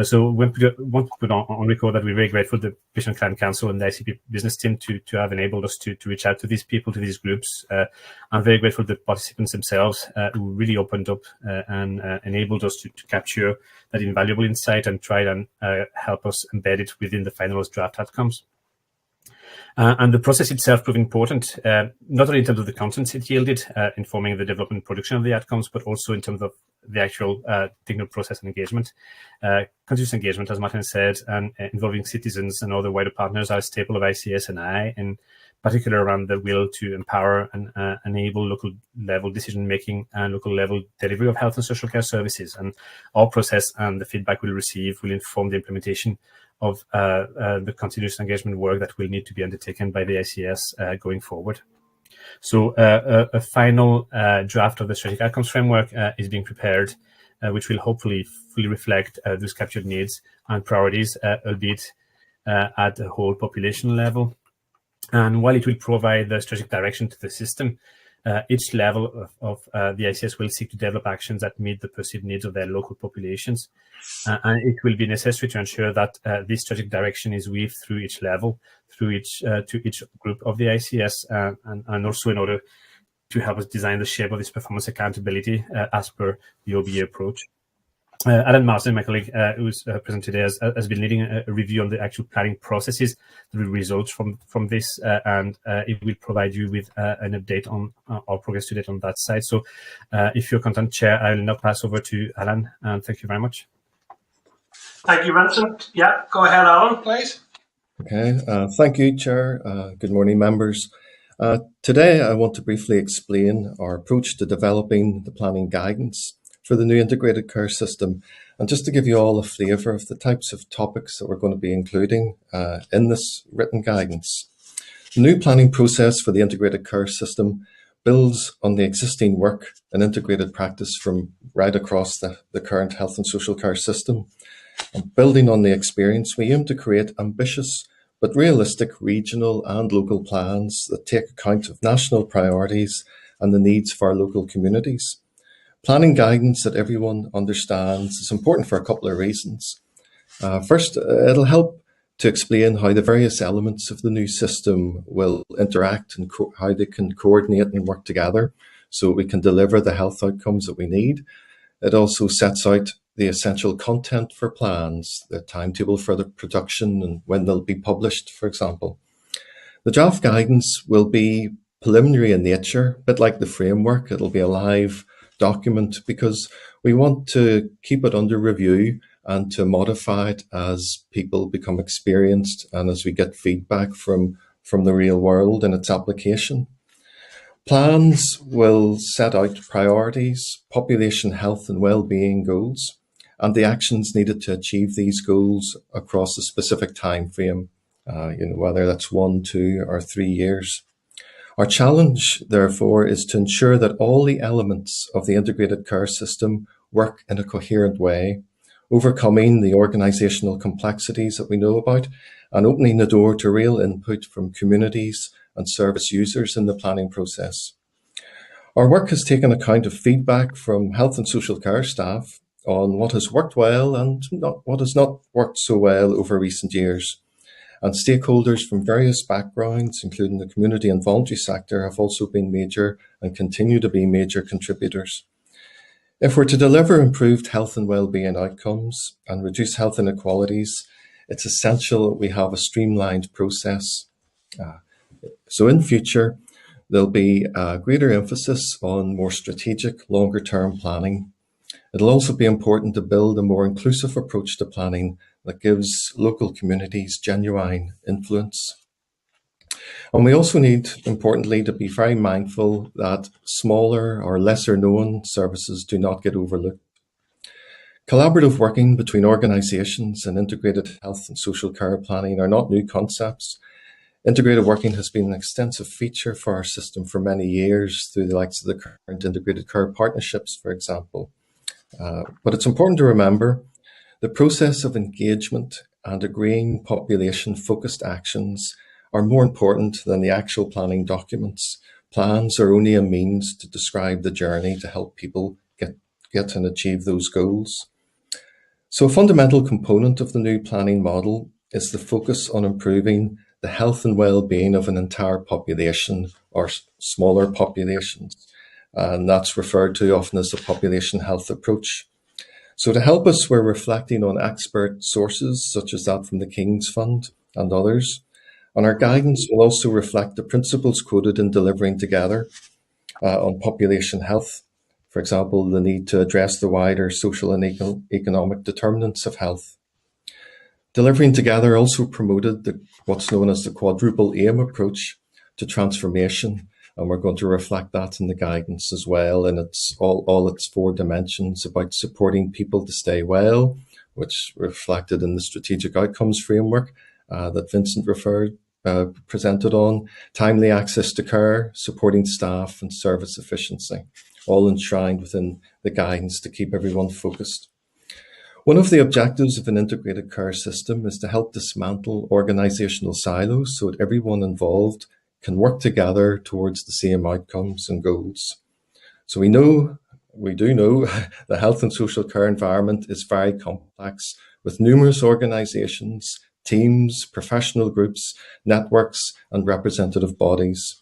So we want to put on record that we're very grateful to the Patient Client Council and the ICP business team to have enabled us to reach out to these people, to these groups. I'm very grateful to the participants themselves who really opened up and enabled us to capture that invaluable insight and try and help us embed it within the finalized draft outcomes. And the process itself proved important, not only in terms of the contents it yielded, informing the development and production of the outcomes, but also in terms of the actual technical process and engagement. Continuous engagement, as Martin said, and involving citizens and other wider partners are a staple of ICS and I, in particular around the will to empower and enable local level decision-making and local level delivery of health and social care services. And our process and the feedback we'll receive will inform the implementation of the continuous engagement work that will need to be undertaken by the ICS going forward. So a final draft of the strategic outcomes framework is being prepared, which will hopefully fully reflect those captured needs and priorities, albeit at the whole population level. And while it will provide the strategic direction to the system, each level of the ICS will seek to develop actions that meet the perceived needs of their local populations. And it will be necessary to ensure that this strategic direction is weaved through each level, through each to each group of the ICS, and also in order to help us design the shape of this performance accountability as per the OBE approach. Alan Marsden, my colleague who's present today, has been leading a review on the actual planning processes that will result from this, and it will provide you with an update on our progress to date on that side. So if you're content, Chair, I will now pass over to Alan, and thank you very much. Thank you, Vincent. Yeah, go ahead, Alan, please. Okay, thank you, Chair. Good morning, members. Today, I want to briefly explain our approach to developing the planning guidance for the new integrated care system, and just to give you all a flavour of the types of topics that we're going to be including in this written guidance. The new planning process for the integrated care system builds on the existing work and integrated practice from right across the current health and social care system. And building on the experience, we aim to create ambitious but realistic regional and local plans that take account of national priorities and the needs of our local communities. Planning guidance that everyone understands is important for a couple of reasons. First, it'll help to explain how the various elements of the new system will interact and how they can coordinate and work together so we can deliver the health outcomes that we need. It also sets out the essential content for plans, the timetable for the production and when they'll be published, for example. The draft guidance will be preliminary in nature, a bit like the framework. It'll be a live document because we want to keep it under review and to modify it as people become experienced and as we get feedback from the real world in its application. Plans will set out priorities, population health and well-being goals, and the actions needed to achieve these goals across a specific time frame, whether that's 1, 2, or 3 years. Our challenge, therefore, is to ensure that all the elements of the integrated care system work in a coherent way, overcoming the organisational complexities that we know about and opening the door to real input from communities and service users in the planning process. Our work has taken account of feedback from health and social care staff on what has worked well and what has not worked so well over recent years. And stakeholders from various backgrounds, including the community and voluntary sector, have also been major and continue to be major contributors. If we're to deliver improved health and well-being outcomes and reduce health inequalities, it's essential that we have a streamlined process. So in future, there'll be a greater emphasis on more strategic, longer-term planning. It'll also be important to build a more inclusive approach to planning that gives local communities genuine influence. And we also need, importantly, to be very mindful that smaller or lesser known services do not get overlooked. Collaborative working between organisations and integrated health and social care planning are not new concepts. Integrated working has been an extensive feature for our system for many years through the likes of the current integrated care partnerships, for example. But it's important to remember the process of engagement and agreeing population-focused actions are more important than the actual planning documents. Plans are only a means to describe the journey to help people get and achieve those goals. So a fundamental component of the new planning model is the focus on improving the health and well-being of an entire population or smaller populations. And that's referred to often as the population health approach. So to help us, we're reflecting on expert sources such as that from the King's Fund and others. And our guidance will also reflect the principles quoted in Delivering Together on population health. For example, the need to address the wider social and economic determinants of health. Delivering Together also promoted what's known as the quadruple aim approach to transformation. And we're going to reflect that in the guidance as well. And it's all its 4 dimensions about supporting people to stay well, which reflected in the strategic outcomes framework that Vincent presented on, timely access to care, supporting staff and service efficiency, all enshrined within the guidance to keep everyone focused. One of the objectives of an integrated care system is to help dismantle organisational silos so that everyone involved can work together towards the same outcomes and goals. So we do know the health and social care environment is very complex with numerous organisations, teams, professional groups, networks and representative bodies.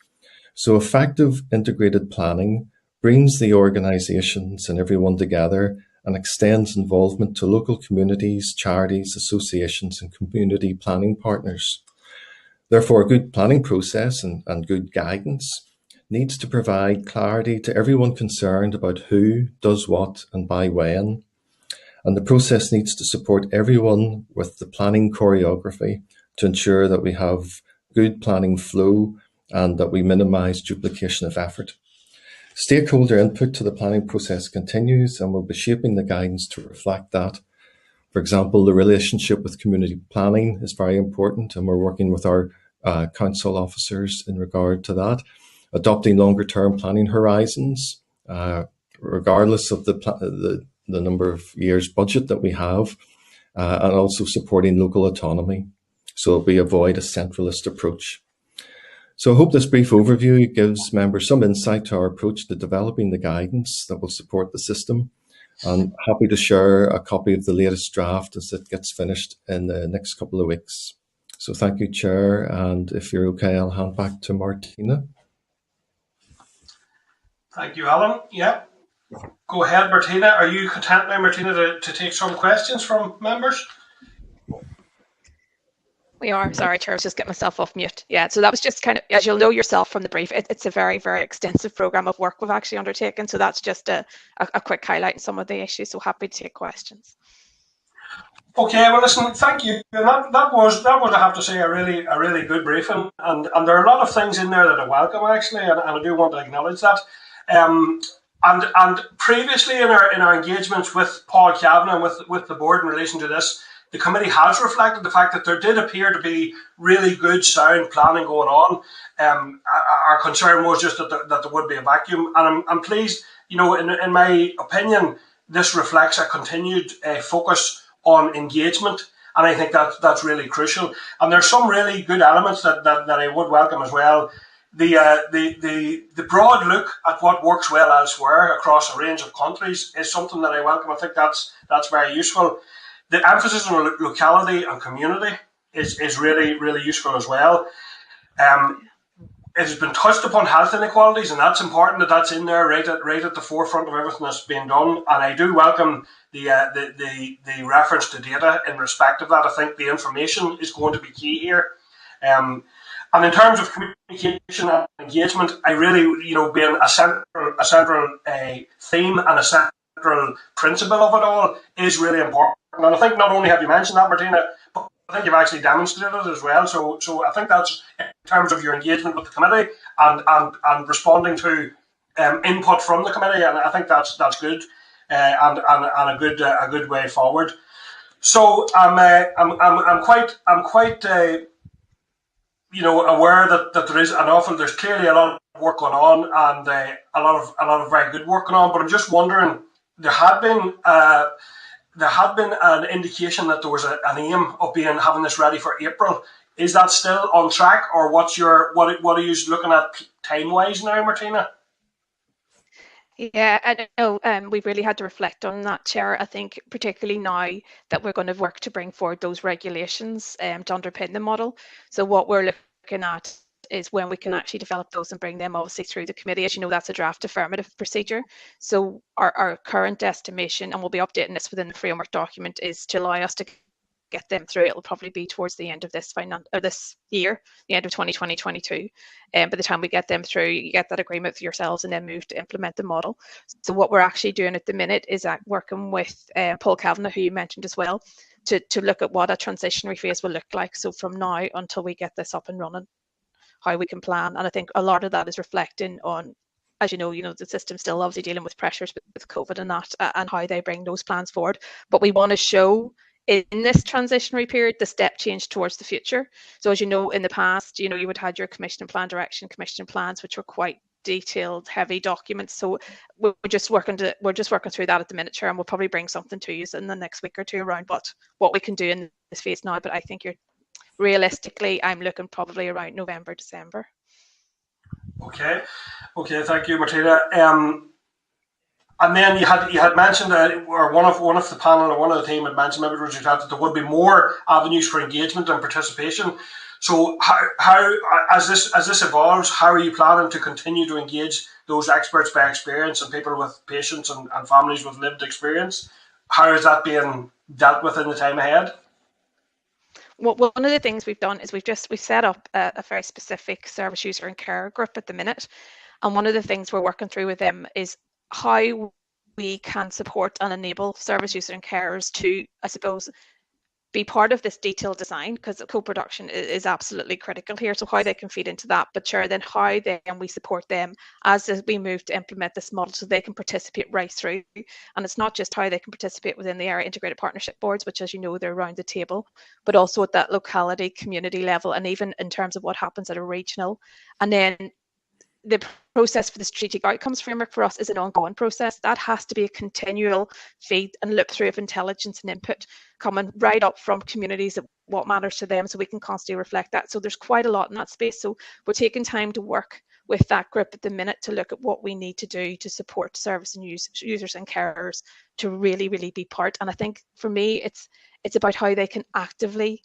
So effective integrated planning brings the organisations and everyone together and extends involvement to local communities, charities, associations and community planning partners. Therefore, a good planning process and good guidance needs to provide clarity to everyone concerned about who does what and by when. And the process needs to support everyone with the planning choreography to ensure that we have good planning flow and that we minimise duplication of effort. Stakeholder input to the planning process continues and we'll be shaping the guidance to reflect that. For example, the relationship with community planning is very important and we're working with our council officers in regard to that. Adopting longer term planning horizons, regardless of the number of years budget that we have, and also supporting local autonomy so that we avoid a centralist approach. So I hope this brief overview gives members some insight to our approach to developing the guidance that will support the system. I'm happy to share a copy of the latest draft as it gets finished in the next couple of weeks. So thank you, Chair, and if you're okay, I'll hand back to Martina. Thank you, Alan. Yeah. Go ahead, Martina. Are you content now, Martina, to take some questions from members? We are. Sorry, Chair, I was just getting myself off mute. Yeah, so that was just kind of, as you'll know yourself from the brief, it's a very, very extensive programme of work we've actually undertaken. So that's just a quick highlight in some of the issues. So happy to take questions. Okay, well, listen, thank you. That was, I have to say, a really good briefing, and there are a lot of things in there that I welcome actually, and I do want to acknowledge that. And previously in our engagements with Paul Kavanagh and with the board in relation to this, the committee has reflected the fact that there did appear to be really good, sound planning going on. Our concern was just that there would be a vacuum, and I'm pleased. In my opinion, this reflects a continued focus on engagement, and I think that's really crucial. And there's some really good elements that I would welcome as well. The broad look at what works well elsewhere across a range of countries is something that I welcome. I think that's very useful. The emphasis on locality and community is really, really useful as well. It has been touched upon health inequalities, and that's important that that's in there right at the forefront of everything that's being done. And I do welcome the reference to data in respect of that. I think the information is going to be key here. And in terms of communication and engagement, I really, being a central theme and a central principle of it all is really important. And I think not only have you mentioned that, Martina, but I think you've actually demonstrated it as well. So I think that's in terms of your engagement with the committee and responding to input from the committee, and I think that's good and a good way forward. So I'm quite aware that there's clearly a lot of work going on and a lot of very good work going on. But I'm just wondering, there had been an indication that there was an aim of having this ready for April. Is that still on track, or what are you looking at time wise now, Martina? Yeah, I know we've really had to reflect on that, Chair. I think particularly now that we're going to work to bring forward those regulations to underpin the model. So what we're looking at is when we can actually develop those and bring them obviously through the committee. As you know, that's a draft affirmative procedure. So our current estimation, and we'll be updating this within the framework document, is to allow us to get them through. It'll probably be towards the end of this year, the end of 2020-22. By the time we get them through, you get that agreement with yourselves and then move to implement the model. So what we're actually doing at the minute is working with Paul Kavanagh, who you mentioned as well, to look at what a transitionary phase will look like. So from now until we get this up and running, how we can plan. And I think a lot of that is reflecting on, as you know, the system's still obviously dealing with pressures with COVID and that, and how they bring those plans forward. But we want to show in this transitionary period the step change towards the future. So as you know, in the past, you would have had your commission and plan direction, commission and plans, which were quite detailed, heavy documents. So we're just working through that at the minute, Chair, and we'll probably bring something to you in the next week or two around what we can do in this phase now. But I think realistically, I'm looking probably around November, December. Okay, thank you, Martina. And then you had mentioned or one of the panel or one of the team had mentioned, maybe Richard, that there would be more avenues for engagement and participation. So how as this evolves, how are you planning to continue to engage those experts by experience and people with patients and families with lived experience? How is that being dealt with in the time ahead? Well, one of the things we've done is we've set up a very specific service user and care group at the minute, and one of the things we're working through with them is how we can support and enable service users and carers to, I suppose, be part of this detailed design, because co-production is absolutely critical here. So how they can feed into that, but sure, then how then we support them as we move to implement this model so they can participate right through. And it's not just how they can participate within the area integrated partnership boards, which, as you know, they're around the table, but also at that locality, community level, and even in terms of what happens at a regional. And then the process for the strategic outcomes framework for us is an ongoing process. That has to be a continual feed and loop through of intelligence and input coming right up from communities, what matters to them, so we can constantly reflect that. So there's quite a lot in that space. So we're taking time to work with that group at the minute to look at what we need to do to support service and users and carers to really, really be part. And I think for me, it's about how they can actively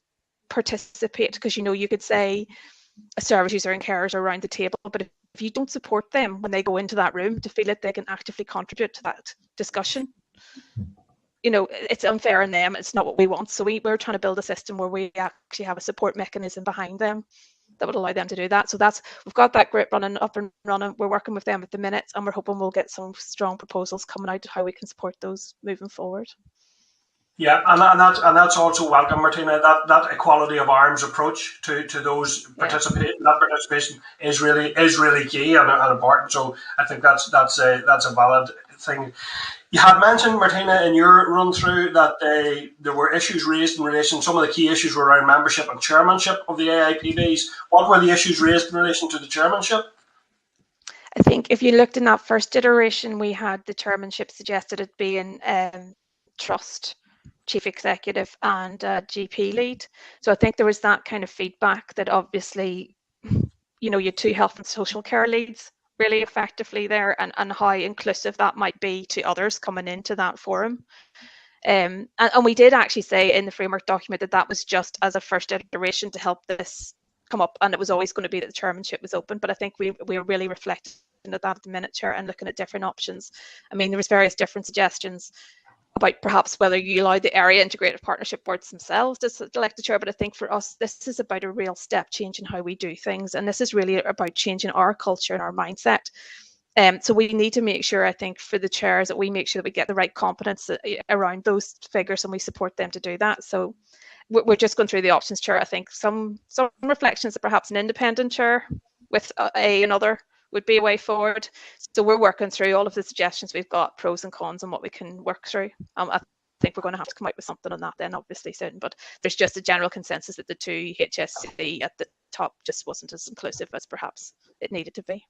participate, because you could say a service user and carers are around the table, but if you don't support them when they go into that room to feel that they can actively contribute to that discussion, it's unfair on them. It's not what we want. So we're trying to build a system where we actually have a support mechanism behind them that would allow them to do that. So we've got that group up and running. We're working with them at the minute, and we're hoping we'll get some strong proposals coming out to how we can support those moving forward. Yeah, and that's also welcome, Martina. That equality of arms approach to those participation, that participation is really key and important. So I think that's a valid thing. You had mentioned, Martina, in your run through that there were issues raised in relation. Some of the key issues were around membership and chairmanship of the AIPBs. What were the issues raised in relation to the chairmanship? I think if you looked in that first iteration, we had the chairmanship suggested it being trust, chief executive, and GP lead. So I think there was that kind of feedback that obviously, you know, your 2 health and social care leads really effectively there, and how inclusive that might be to others coming into that forum. And we did actually say in the framework document that that was just as a first iteration to help this come up, and it was always going to be that the chairmanship was open. But I think we are really reflecting at that at the minute, Chair, and looking at different options. I mean, there was various different suggestions about perhaps whether you allow the area integrated partnership boards themselves to elect the chair, but I think for us this is about a real step change in how we do things, and this is really about changing our culture and our mindset. So we need to make sure, I think, for the chairs, that we make sure that we get the right competence around those figures, and we support them to do that. So we're just going through the options, Chair. I think some reflections that perhaps an independent chair with another would be a way forward. So we're working through all of the suggestions we've got, pros and cons, and what we can work through. I think we're going to have to come out with something on that then, obviously, soon. But there's just a general consensus that the 2 HSC at the top just wasn't as inclusive as perhaps it needed to be.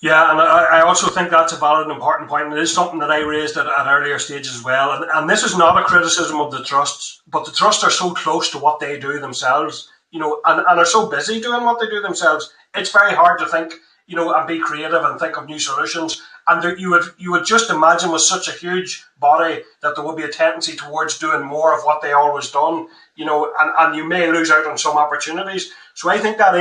Yeah, and I also think that's a valid and important point. And it is something that I raised at earlier stages as well. And this is not a criticism of the trusts, but the trusts are so close to what they do themselves, you know, and are so busy doing what they do themselves. It's very hard to think, you know, and be creative and think of new solutions. And there, you would just imagine with such a huge body that there would be a tendency towards doing more of what they always done, you know, and you may lose out on some opportunities. So I think that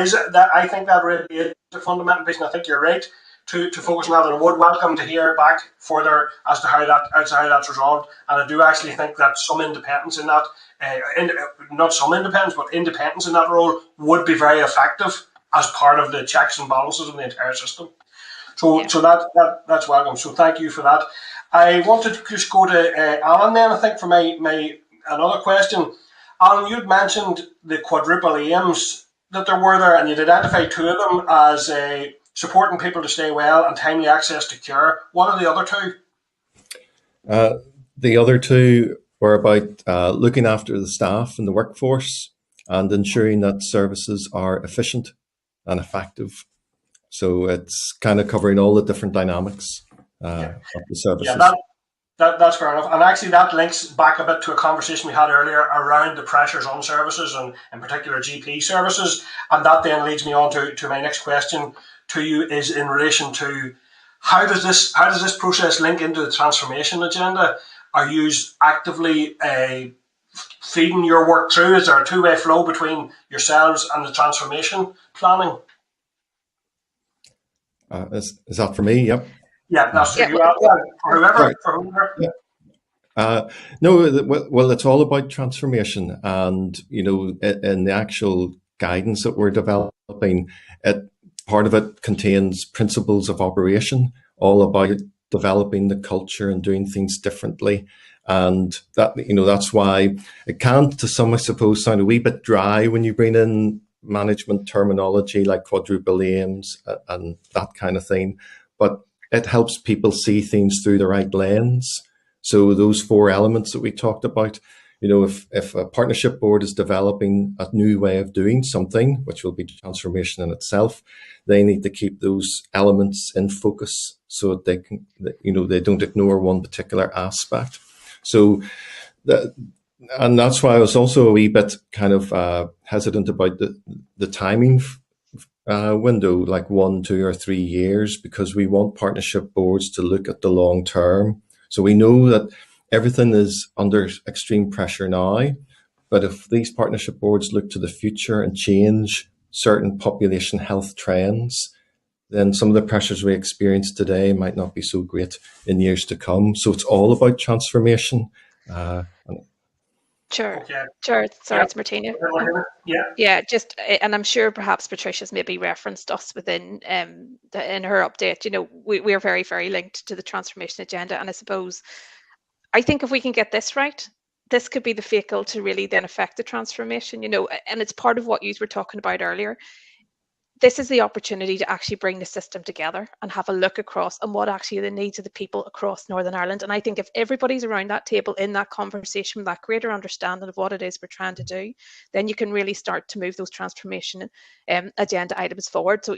really is the fundamental piece, and I think you're right to focus on that, and I would welcome to hear back further as to how that's resolved. And I do actually think that some independence in that, not some independence, but independence in that role would be very effective as part of the checks and balances of the entire system. So that's welcome. So thank you for that. I wanted to just go to Alan then, I think, for my another question. Alan, you'd mentioned the quadruple aims that there were there, and you'd identified 2 of them as supporting people to stay well and timely access to care. What are the other 2? The other 2 were about looking after the staff and the workforce and ensuring that services are efficient and effective. So it's kind of covering all the different dynamics of the services. Yeah, that's fair enough. And actually that links back a bit to a conversation we had earlier around the pressures on services, and in particular GP services. And that then leads me on to my next question to you, is in relation to how does this process link into the transformation agenda? Are you actively feeding your work through? Is there a 2-way flow between yourselves and the transformation planning? Is that for me? Yep. Yeah, that's for you. For whoever. Yeah. No, well, it's all about transformation, and you know, in the actual guidance that we're developing, part of it contains principles of operation, all about developing the culture and doing things differently. And that, you know, that's why it can, to some, I suppose, sound a wee bit dry when you bring in management terminology like quadruple aims and that kind of thing. But it helps people see things through the right lens. So those 4 elements that we talked about, you know, if a partnership board is developing a new way of doing something, which will be transformation in itself, they need to keep those elements in focus so that they can, you know, they don't ignore one particular aspect. So and that's why I was also a wee bit kind of hesitant about the timing window, like 1, 2, or 3 years, because we want partnership boards to look at the long term. So we know that everything is under extreme pressure now, but if these partnership boards look to the future and change certain population health trends, then some of the pressures we experience today might not be so great in years to come. So it's all about transformation. Sure. Okay. Sure. Sorry, it's Martina. Yeah, just, and I'm sure perhaps Patricia's maybe referenced us within in her update. You know, we are very, very linked to the transformation agenda, and I suppose, I think if we can get this right, this could be the vehicle to really then affect the transformation. You know, and it's part of what you were talking about earlier. this is the opportunity to actually bring the system together and have a look across and what actually are the needs of the people across Northern Ireland. And I think if everybody's around that table in that conversation with that greater understanding of what it is we're trying to do, then you can really start to move those transformation agenda items forward. So,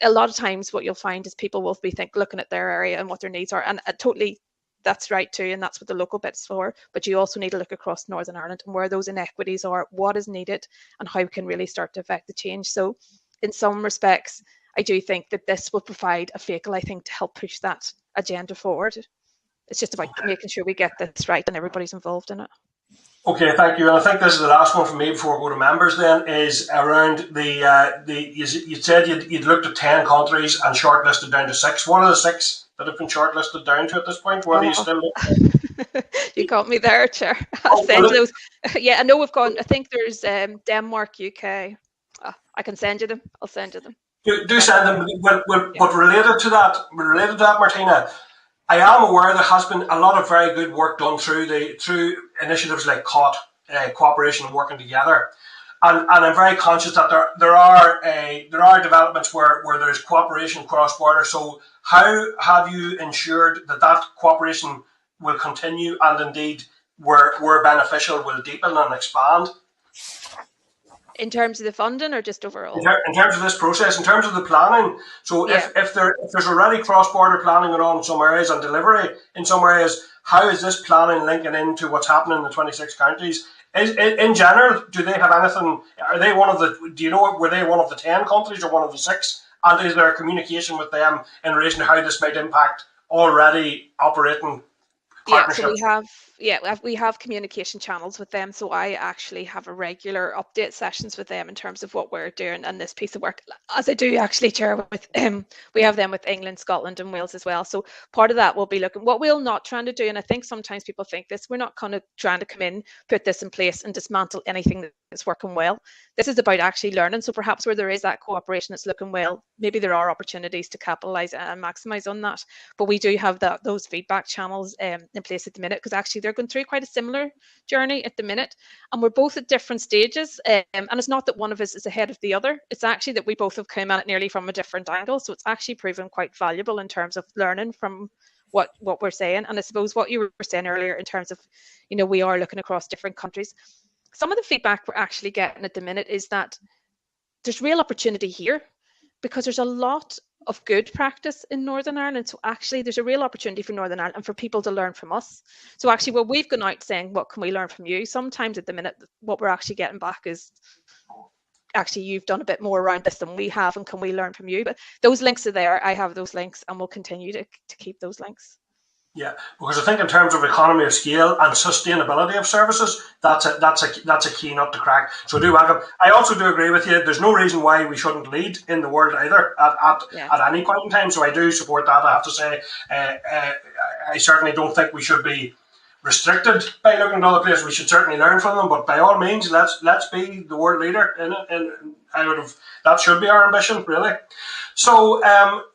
a lot of times what you'll find is people will be looking at their area and what their needs are, and totally that's right too, and that's what the local bit's for. But you also need to look across Northern Ireland and where those inequities are, what is needed, and how we can really start to affect the change. So in some respects, I do think that this will provide a vehicle, I think, to help push that agenda forward. It's just about making sure we get this right and everybody's involved in it. Okay, thank you. And I think this is the last one for me before we go to members then, is around you said you'd looked at 10 countries and shortlisted down to 6. What are the 6 that have been shortlisted down to at this point? What are you still You got me there, Chair. I'll send you those. Yeah, I know we've gone, I think there's Denmark, UK. I can send you them. I'll send you them. Do send them. But related to that, Martina, I am aware there has been a lot of very good work done through initiatives like COT, cooperation and working together, and I'm very conscious that there are developments where there's cooperation cross border. So how have you ensured that cooperation will continue and indeed where beneficial will deepen and expand? In terms of the funding or just overall? In terms of this process, in terms of the planning. So if there's already cross-border planning going on in some areas and delivery in some areas, how is this planning linking into what's happening in the 26 counties? In general, do they have anything? Are they one of the? Do you know? Were they one of the 10 countries or one of the 6? And is there a communication with them in relation to how this might impact already operating partnerships? Yeah, so we have communication channels with them. So I actually have a regular update sessions with them in terms of what we're doing and this piece of work, as I do actually, Chair, with we have them with England, Scotland and Wales as well. So part of that will be looking what we're not trying to do, and I think sometimes people think this, we're not kind of trying to come in, put this in place and dismantle anything that's working well. This is about actually learning. So perhaps where there is that cooperation that's looking well, maybe there are opportunities to capitalise and maximise on that. But we do have those feedback channels in place at the minute, because actually they're going through quite a similar journey at the minute, and we're both at different stages. And it's not that one of us is ahead of the other. It's actually that we both have come at it nearly from a different angle. So it's actually proven quite valuable in terms of learning from what we're saying. And I suppose what you were saying earlier in terms of, we are looking across different countries. Some of the feedback we're actually getting at the minute is that there's real opportunity here, because there's a lot of good practice in Northern Ireland. So actually there's a real opportunity for Northern Ireland and for people to learn from us. So actually when we've gone out saying, what can we learn from you? Sometimes at the minute, what we're actually getting back is, actually you've done a bit more around this than we have, and can we learn from you? But those links are there. I have those links and we'll continue to keep those links. Yeah, because I think in terms of economy of scale and sustainability of services, that's a key nut to crack. So I do welcome. I also do agree with you. There's no reason why we shouldn't lead in the world either at any point in time. So I do support that. I have to say, I certainly don't think we should be restricted by looking at other places. We should certainly learn from them. But by all means, let's be the world leader in it. And that should be our ambition, really. So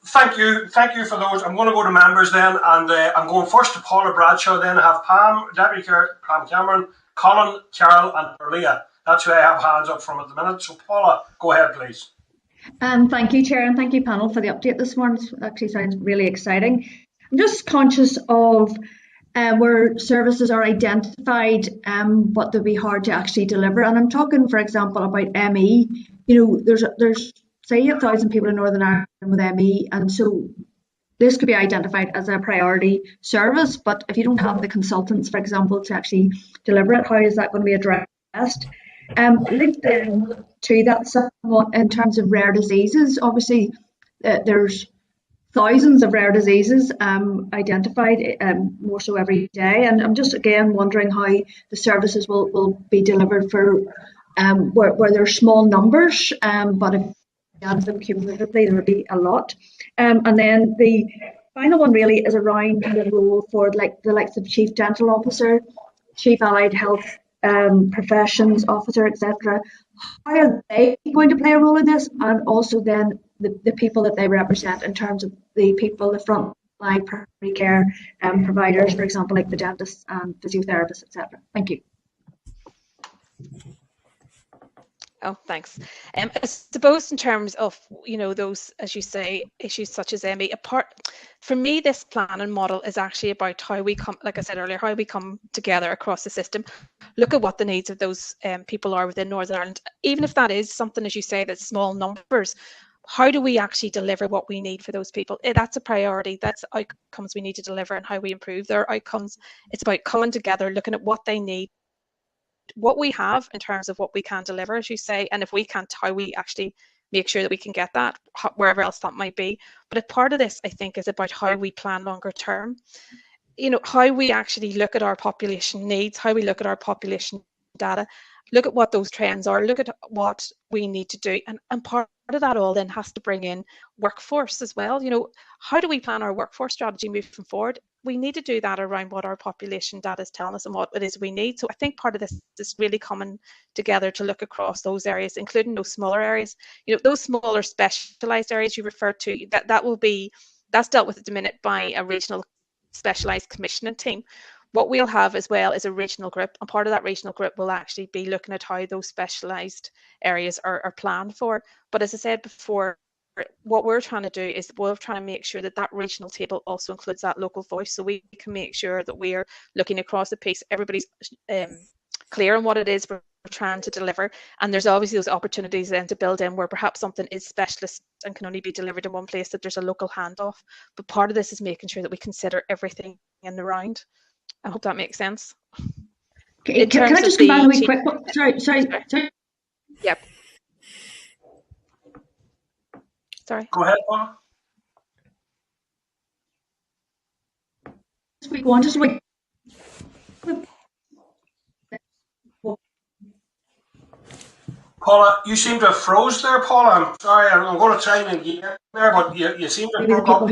thank you for those. I'm going to go to members then, and I'm going first to Paula Bradshaw. Then I have Pam, Deputy Chair, Pam Cameron, Colin, Carol, and Perlia. That's who I have hands up from at the minute. So Paula, go ahead, please. Thank you, Chair, and thank you, panel, for the update this morning. It actually sounds really exciting. I'm just conscious of where services are identified, but they'll be hard to actually deliver. And I'm talking, for example, about ME. There's say 8,000 people in Northern Ireland with ME, and so this could be identified as a priority service, but if you don't have the consultants, for example, to actually deliver it, how is that going to be addressed? Linked in to that somewhat in terms of rare diseases, obviously there's thousands of rare diseases identified, more so every day, and I'm just again wondering how the services will be delivered for where there's small numbers, but if add them cumulatively, there would be a lot. And then the final one really is around the role for the likes of Chief Dental Officer, Chief Allied Health Professions Officer, etc. How are they going to play a role in this? And also then the people that they represent in terms of the people, the front line primary care providers, for example, like the dentists and physiotherapists, etc. Thank you. Oh, thanks. I suppose in terms of, those, as you say, issues such as ME, for me, this planning model is actually about how we come, like I said earlier, how we come together across the system, look at what the needs of those people are within Northern Ireland, even if that is something, as you say, that's small numbers. How do we actually deliver what we need for those people? That's a priority. That's outcomes we need to deliver and how we improve their outcomes. It's about coming together, looking at what they need, what we have in terms of what we can deliver, as you say, and if we can't, how we actually make sure that we can get that wherever else that might be. But a part of this, I think, is about how we plan longer term. How we actually look at our population needs, how we look at our population data, look at what those trends are, look at what we need to do, and part of that all then has to bring in workforce as well. How do we plan our workforce strategy moving forward? We need to do that around what our population data is telling us and what it is we need. So I think part of this is really coming together to look across those areas, including those smaller areas. Those smaller specialised areas you referred to, that's dealt with at the minute by a regional specialised commissioning team. What we'll have as well is a regional group, and part of that regional group will actually be looking at how those specialised areas are planned for. But as I said before, what we're trying to do is we're trying to make sure that that regional table also includes that local voice, so we can make sure that we're looking across the piece, everybody's clear on what it is we're trying to deliver, and there's obviously those opportunities then to build in where perhaps something is specialist and can only be delivered in one place, that there's a local handoff. But part of this is making sure that we consider everything in the round. I hope that makes sense. Can I just come back really quick? Sorry. Yep. Sorry. Go ahead, Paula. Paula, you seem to have froze there, Paula. I'm sorry, I'm going to try and again there, but you seem to have broke up.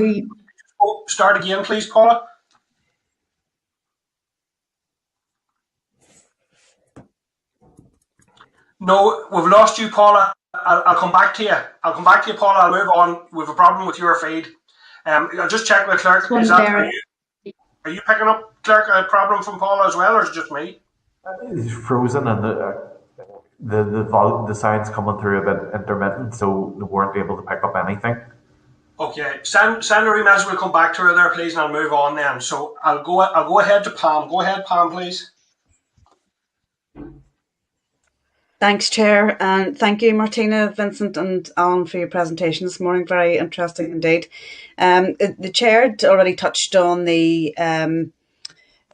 Start again, please, Paula. No, we've lost you, Paula. I'll come back to you. Paula. I'll move on. We have a problem with your feed. I'll just check with Clerk. Are you picking up, Clerk, a problem from Paula as well, or is it just me? It's frozen, and the sound's coming through a bit intermittent, so we weren't able to pick up anything. Okay, Sandra Remes will come back to her there, please, and I'll move on then. So I'll go ahead to Pam. Go ahead, Pam, please. Thanks, Chair, and thank you, Martina, Vincent and Alan, for your presentation this morning. Very interesting indeed. The Chair already touched on the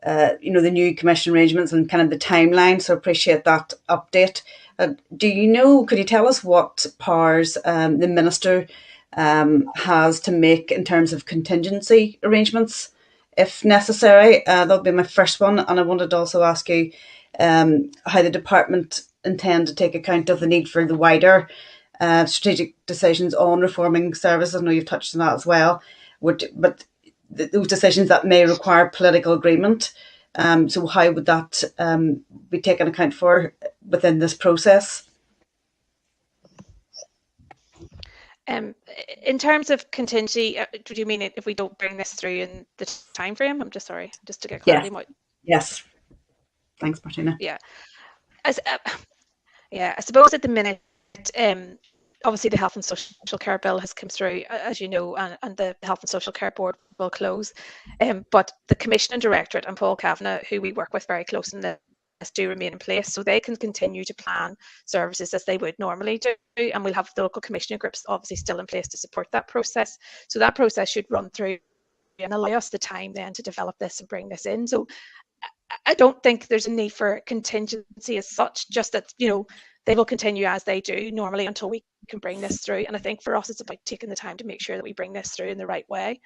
the new commission arrangements and kind of the timeline, so appreciate that update. Could you tell us what powers the Minister has to make in terms of contingency arrangements, if necessary? That'll be my first one, and I wanted to also ask you how the department intend to take account of the need for the wider strategic decisions on reforming services. I know you've touched on that as well, but those decisions that may require political agreement. So how would that be taken account for within this process? In terms of contingency, do you mean if we don't bring this through in the time frame? I'm just sorry, just to get clarity. Yes. Thanks, Martina. Yeah. I suppose at the minute, obviously the Health and Social Care Bill has come through, as you know, and the Health and Social Care Board will close. But the Commissioning Directorate and Paul Kavanagh, who we work with very close in this, do remain in place, so they can continue to plan services as they would normally do, and we'll have the local commissioning groups obviously still in place to support that process. So that process should run through and allow us the time then to develop this and bring this in. So I don't think there's a need for contingency as such, just that, they will continue as they do normally until we can bring this through. And I think for us, it's about taking the time to make sure that we bring this through in the right way.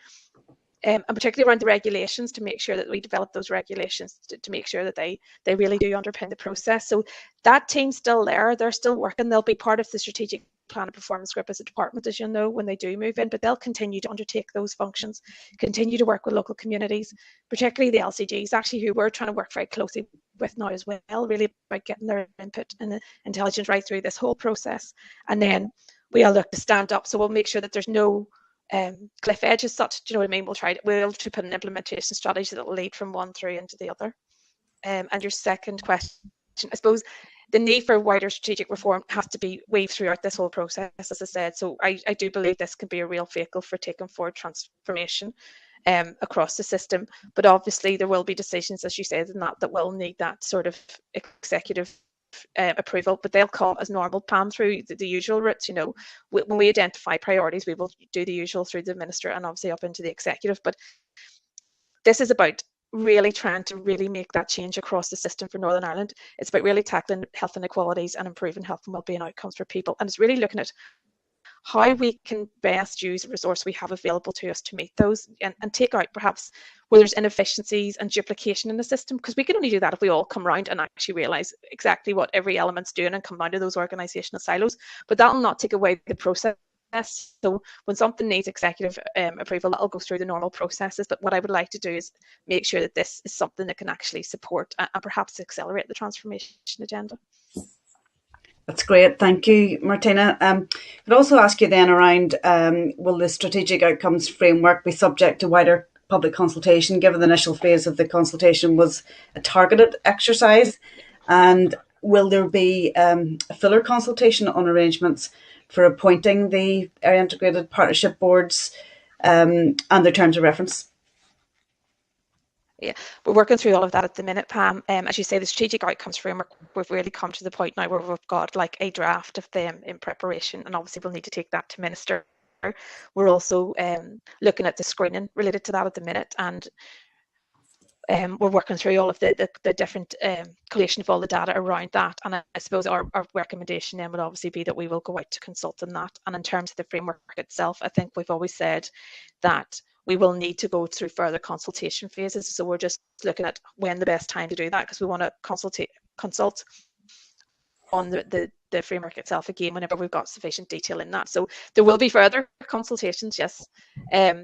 And particularly around the regulations, to make sure that we develop those regulations to make sure that they really do underpin the process. So that team's still there. They're still working. They'll be part of the strategic plan and performance group as a department, as you'll know, when they do move in, but they'll continue to undertake those functions, continue to work with local communities, particularly the LCGs, actually, who we're trying to work very closely with now as well, really about getting their input and intelligence right through this whole process. And then we'll look to stand up, so we'll make sure that there's no cliff edge as such. Do you know what I mean? We'll put an implementation strategy that will lead from one through into the other. And your second question, I suppose, the need for wider strategic reform has to be weaved throughout this whole process, as I said. So I do believe this can be a real vehicle for taking forward transformation across the system. But obviously there will be decisions, as you said, in that will need that sort of executive approval, but they'll come as normal, Pam, through the usual routes. When we identify priorities, we will do the usual through the minister and obviously up into the executive. But this is about really trying to really make that change across the system for Northern Ireland. It's about really tackling health inequalities and improving health and wellbeing outcomes for people. And it's really looking at how we can best use the resource we have available to us to meet those and take out perhaps where there's inefficiencies and duplication in the system, because we can only do that if we all come round and actually realise exactly what every element's doing and come down to those organisational silos. But that will not take away the process. So when something needs executive approval, that'll go through the normal processes. But what I would like to do is make sure that this is something that can actually support and perhaps accelerate the transformation agenda. That's great. Thank you, Martina. I'd also ask you then around, will the strategic outcomes framework be subject to wider public consultation, given the initial phase of the consultation was a targeted exercise? And will there be a fuller consultation on arrangements for appointing the area integrated partnership boards and their terms of reference? Yeah, we're working through all of that at the minute, Pam. As you say, the strategic outcomes framework, we've really come to the point now where we've got like a draft of them in preparation, and obviously we'll need to take that to Minister. We're also looking at the screening related to that at the minute, and we're working through all of the different collation of all the data around that. And I suppose our recommendation then would obviously be that we will go out to consult on that. And in terms of the framework itself, I think we've always said that we will need to go through further consultation phases. So we're just looking at when the best time to do that, because we want to consult on the framework itself again whenever we've got sufficient detail in that. So there will be further consultations, yes.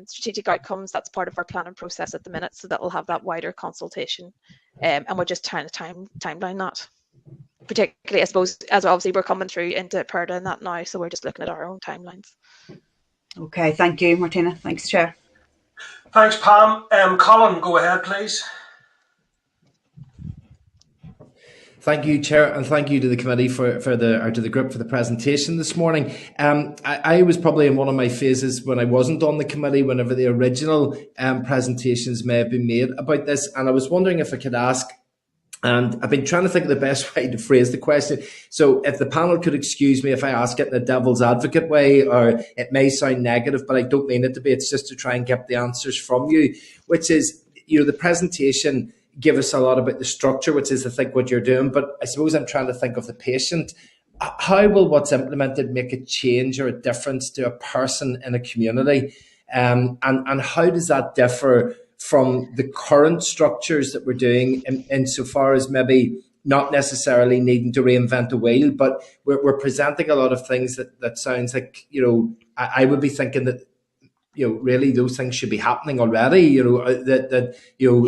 Strategic outcomes, that's part of our planning process at the minute, so that will have that wider consultation. And we're just trying to timeline that. Particularly, I suppose, as obviously we're coming through into PERDA and that now, so we're just looking at our own timelines. Okay, thank you, Martina. Thanks, Chair. Thanks, Pam. Colin, go ahead, please. Thank you, Chair, and thank you to the committee to the group for the presentation this morning. I was probably in one of my phases when I wasn't on the committee whenever the original presentations may have been made about this, and I was wondering if I could ask, and I've been trying to think of the best way to phrase the question. So if the panel could excuse me if I ask it in a devil's advocate way, or it may sound negative, but I don't mean it to be. It's just to try and get the answers from you, which is, the presentation give us a lot about the structure, which is, I think, what you're doing. But I suppose I'm trying to think of the patient. How will what's implemented make a change or a difference to a person in a community? And how does that differ from the current structures that we're doing insofar as maybe not necessarily needing to reinvent the wheel, but we're presenting a lot of things that sounds like, I would be thinking that, really those things should be happening already,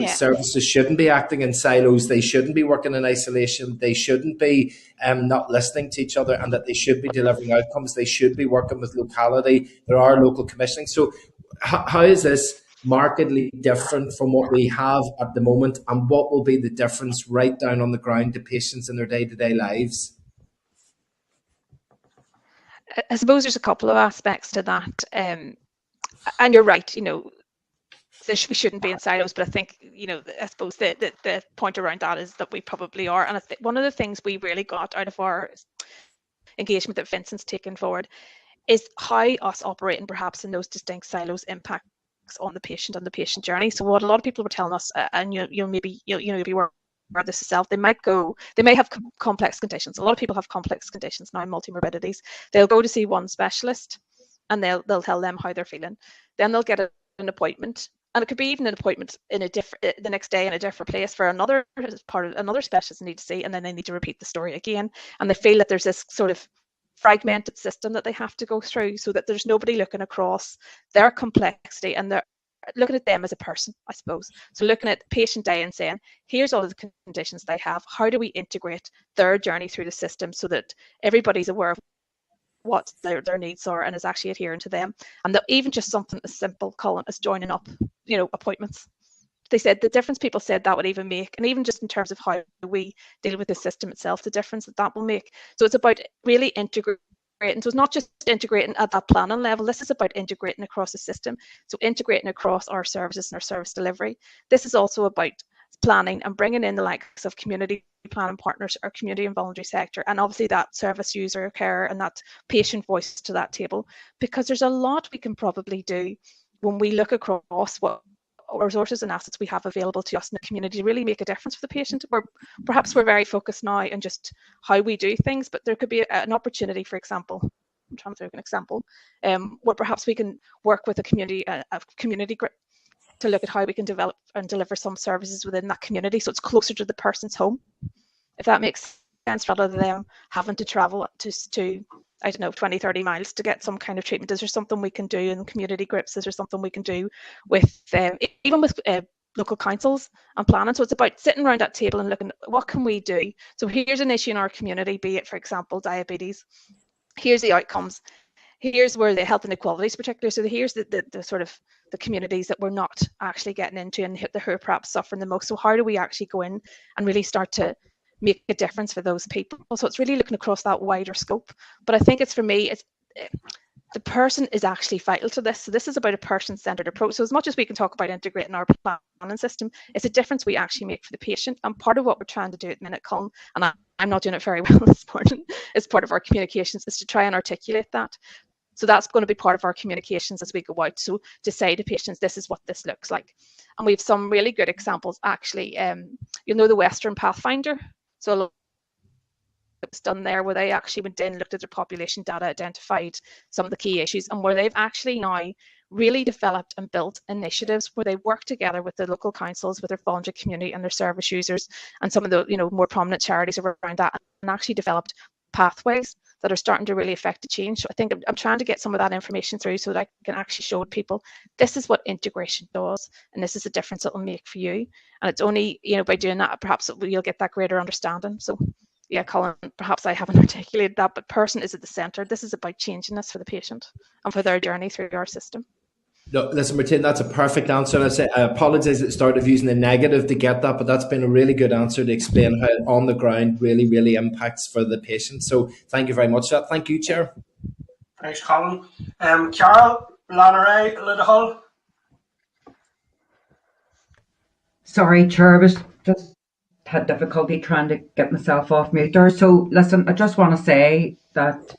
services shouldn't be acting in silos, they shouldn't be working in isolation, they shouldn't be not listening to each other, and that they should be delivering outcomes, they should be working with locality, there are local commissioning. So how is this markedly different from what we have at the moment, and what will be the difference right down on the ground to patients in their day-to-day lives? I suppose there's a couple of aspects to that, and you're right, we shouldn't be in silos, but I think, I suppose the point around that is that we probably are. And I think one of the things we really got out of our engagement that Vincent's taken forward is how us operating perhaps in those distinct silos impacts on the patient and the patient journey. So what a lot of people were telling us, and you'll be aware of this yourself, they may have complex conditions. A lot of people have complex conditions now, multimorbidities. They'll go to see one specialist and they'll tell them how they're feeling. Then they'll get an appointment, and it could be even an appointment in the next day in a different place for another specialist they need to see, and then they need to repeat the story again. And they feel that there's this sort of fragmented system that they have to go through, so that there's nobody looking across their complexity, and they're looking at them as a person, I suppose. So looking at patient day and saying, here's all of the conditions they have, how do we integrate their journey through the system so that everybody's aware of what their needs are and is actually adhering to them. And that even just something as simple, Colin, as joining up, appointments. they said the difference people said that would even make, and even just in terms of how we deal with the system itself, the difference that that will make. So it's about really integrating. So it's not just integrating at that planning level. This is about integrating across the system. So integrating across our services and our service delivery. This is also about planning and bringing in the likes of community planning partners, our community and voluntary sector, and obviously that service user care and that patient voice to that table, because there's a lot we can probably do when we look across what resources and assets we have available to us in the community to really make a difference for the patient. Or perhaps we're very focused now on just how we do things, but there could be an opportunity, for example, I'm trying to think of an example, where perhaps we can work with a community group to look at how we can develop and deliver some services within that community so it's closer to the person's home, if that makes sense, rather than them having to travel to I don't know, 20, 30 miles to get some kind of treatment. Is there something we can do in community groups? Is there something we can do with, even with local councils and planning? So it's about sitting around that table and looking, what can we do? So here's an issue in our community, be it, for example, diabetes. Here's the outcomes. Here's where the health inequalities particularly. So here's the sort of the communities that we're not actually getting into and who are perhaps suffering the most. So how do we actually go in and really start to make a difference for those people? So it's really looking across that wider scope. But I think it's, for me, it's the person is actually vital to this. So this is about a person-centered approach. So as much as we can talk about integrating our planning system, it's a difference we actually make for the patient. And part of what we're trying to do at the minute, Colin, and I'm not doing it very well this morning, as part of our communications, is to try and articulate that. So that's going to be part of our communications as we go out. So to say to patients, this is what this looks like. And we have some really good examples, actually. You know the Western Pathfinder? So it was done there where they actually went in, looked at their population data, identified some of the key issues, and where they've actually now really developed and built initiatives where they work together with the local councils, with their voluntary community and their service users and some of the more prominent charities around that, and actually developed pathways that are starting to really affect the change. So I think I'm trying to get some of that information through so that I can actually show people this is what integration does, and this is the difference it will make for you. And it's only by doing that perhaps you'll get that greater understanding. So yeah, Colin, perhaps I haven't articulated that, but person is at the centre. This is about changing this for the patient and for their journey through our system. No, listen, Martin, that's a perfect answer. I apologise at the start of using the negative to get that, but that's been a really good answer to explain how on the ground really, really impacts for the patient. So thank you very much for that. Thank you, Chair. Thanks, Colin. Carol, Lanneray, Liddell. Sorry, Chair, I was just had difficulty trying to get myself off mute there. So listen, I just want to say that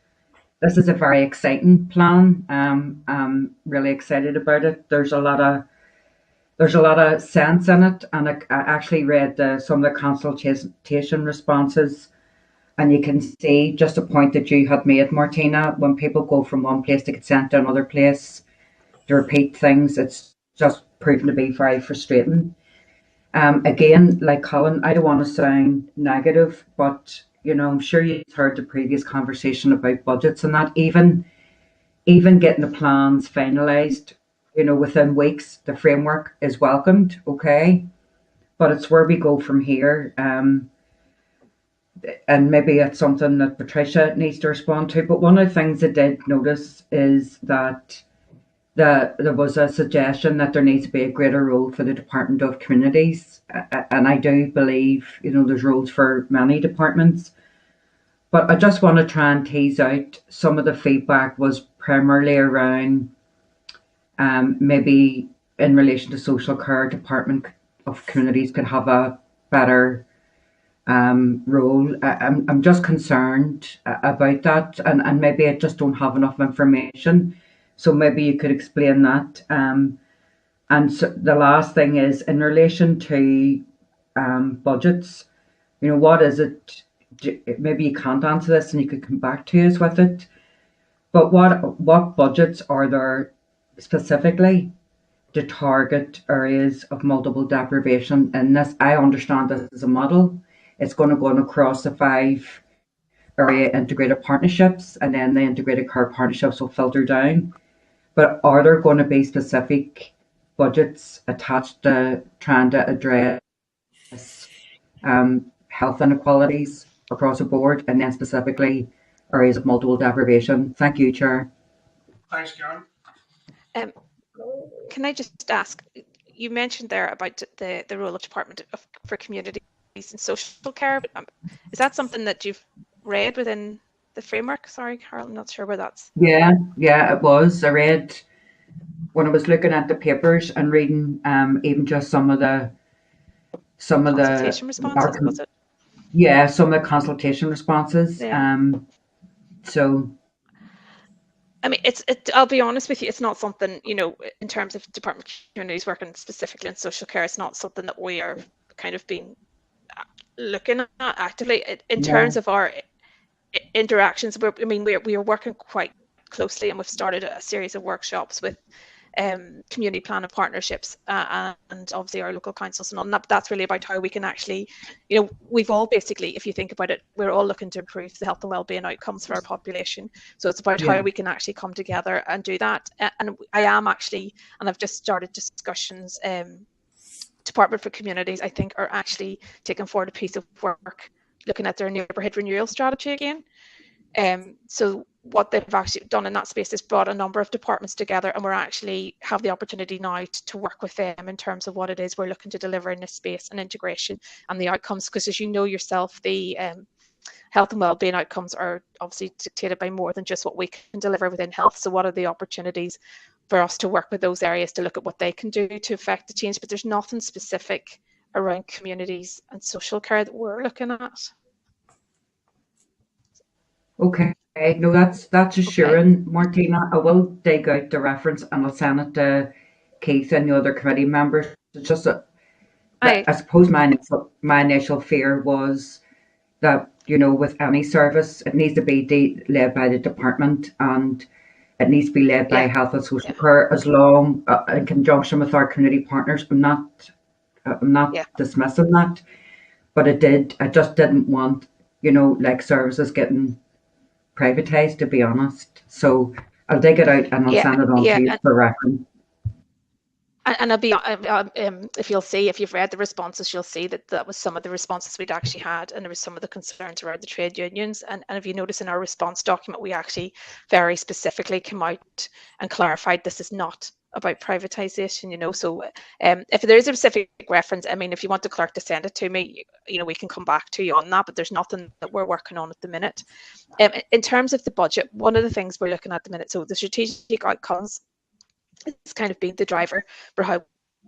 this is a very exciting plan. I'm really excited about it. There's a lot of sense in it, and I actually read some of the consultation responses, and you can see just a point that you had made, Martina. When people go from one place to get sent to another place to repeat things, it's just proven to be very frustrating. Again, like Colin, I don't want to sound negative, but I'm sure you've heard the previous conversation about budgets and that. Even getting the plans finalised, within weeks, the framework is welcomed, okay? But it's where we go from here. And maybe it's something that Patricia needs to respond to. But one of the things I did notice is that there was a suggestion that there needs to be a greater role for the Department of Communities. And I do believe, there's roles for many departments. But I just want to try and tease out some of the feedback was primarily around maybe in relation to social care, Department of Communities could have a better role. I'm just concerned about that, and maybe I just don't have enough information. So maybe you could explain that. And so the last thing is in relation to budgets. What is it? Maybe you can't answer this, and you could come back to us with it. But what budgets are there specifically to target areas of multiple deprivation? And this, I understand this is a model. It's going to go across the 5 area integrated partnerships, and then the integrated care partnerships will filter down. But are there going to be specific budgets attached to trying to address health inequalities across the board, and then specifically areas of multiple deprivation? Thank you, Chair. Thanks, Karen. Can I just ask, you mentioned there about the role of Department for Communities and Social Care. Is that something that you've read within the framework? Sorry, Carol, I'm not sure where that's. Yeah, it was. I read when I was looking at the papers and reading even just some of the Consultation responses, was it? Yeah, some of the consultation responses. Yeah. So I mean, I'll be honest with you, it's not something, in terms of Department of Communities working specifically in social care, it's not something that we are kind of been looking at actively. In terms of our interactions, we are working quite closely, and we've started a series of workshops with community plan and partnerships and obviously our local councils and all that. But that's really about how we can actually, we've all basically, if you think about it, we're all looking to improve the health and wellbeing outcomes for our population. So it's about how we can actually come together and do that. And I am actually, and I've just started discussions, Department for Communities, I think, are actually taking forward a piece of work looking at their neighbourhood renewal strategy again. So what they've actually done in that space is brought a number of departments together, and we're actually have the opportunity now to work with them in terms of what it is we're looking to deliver in this space and integration and the outcomes. Because as you know yourself, the health and wellbeing outcomes are obviously dictated by more than just what we can deliver within health. So what are the opportunities for us to work with those areas to look at what they can do to affect the change? But there's nothing specific around communities and social care that we're looking at. Okay, no, that's assuring, Martina. I will dig out the reference and I'll send it to Keith and the other committee members. It's just I suppose my initial fear was that, with any service, it needs to be led by the department, and it needs to be led by health and social care, as long in conjunction with our community partners. I'm not dismissing that, but I just didn't want, services getting privatized, to be honest. So I'll dig it out and I'll send it on to you for reference. And I'll be, if you've read the responses, you'll see that was some of the responses we'd actually had, and there was some of the concerns around the trade unions. And if you notice in our response document, we actually very specifically came out and clarified this is not about privatisation, So if there is a specific reference, if you want the clerk to send it to me, we can come back to you on that, but there's nothing that we're working on at the minute. In terms of the budget, one of the things we're looking at the minute, so the strategic outcomes, it's kind of been the driver for how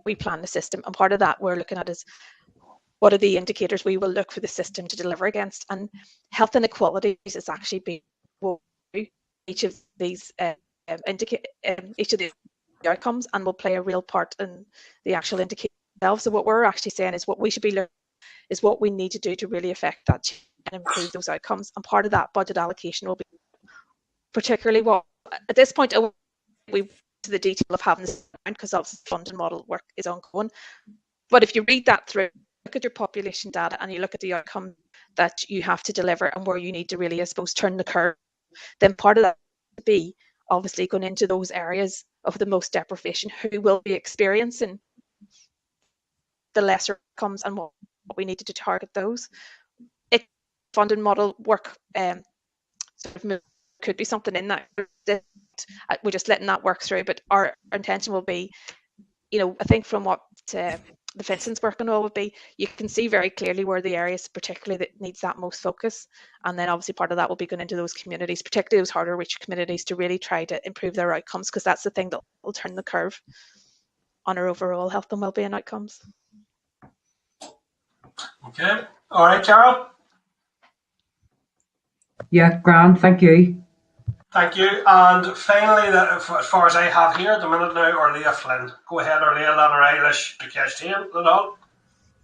we plan the system. And part of that we're looking at is what are the indicators we will look for the system to deliver against. And health inequalities is actually being each of these each of the outcomes, and will play a real part in the actual indicator themselves. So what we're actually saying is what we should be looking is what we need to do to really affect that and improve those outcomes. And part of that budget allocation will be particularly what at this point we to the detail of having this, because obviously funding model work is ongoing. But if you read that through, look at your population data and you look at the outcome that you have to deliver and where you need to really, I suppose, turn the curve, then part of that would be obviously going into those areas of the most deprivation who will be experiencing the lesser outcomes and what we needed to target those. It funding model work could be something in that. We're just letting that work through, but our intention will be, I think from what the Vincent's working on would be, you can see very clearly where the areas particularly that needs that most focus, and then obviously part of that will be going into those communities, particularly those harder reach communities, to really try to improve their outcomes, because that's the thing that will turn the curve on our overall health and wellbeing outcomes. Okay, all right, Carol. Yeah, grand, thank you. Thank you. And finally, as far as I have here at the minute now, Orlia Flynn. Go ahead, Orlia, Lana Eilish, Patricia,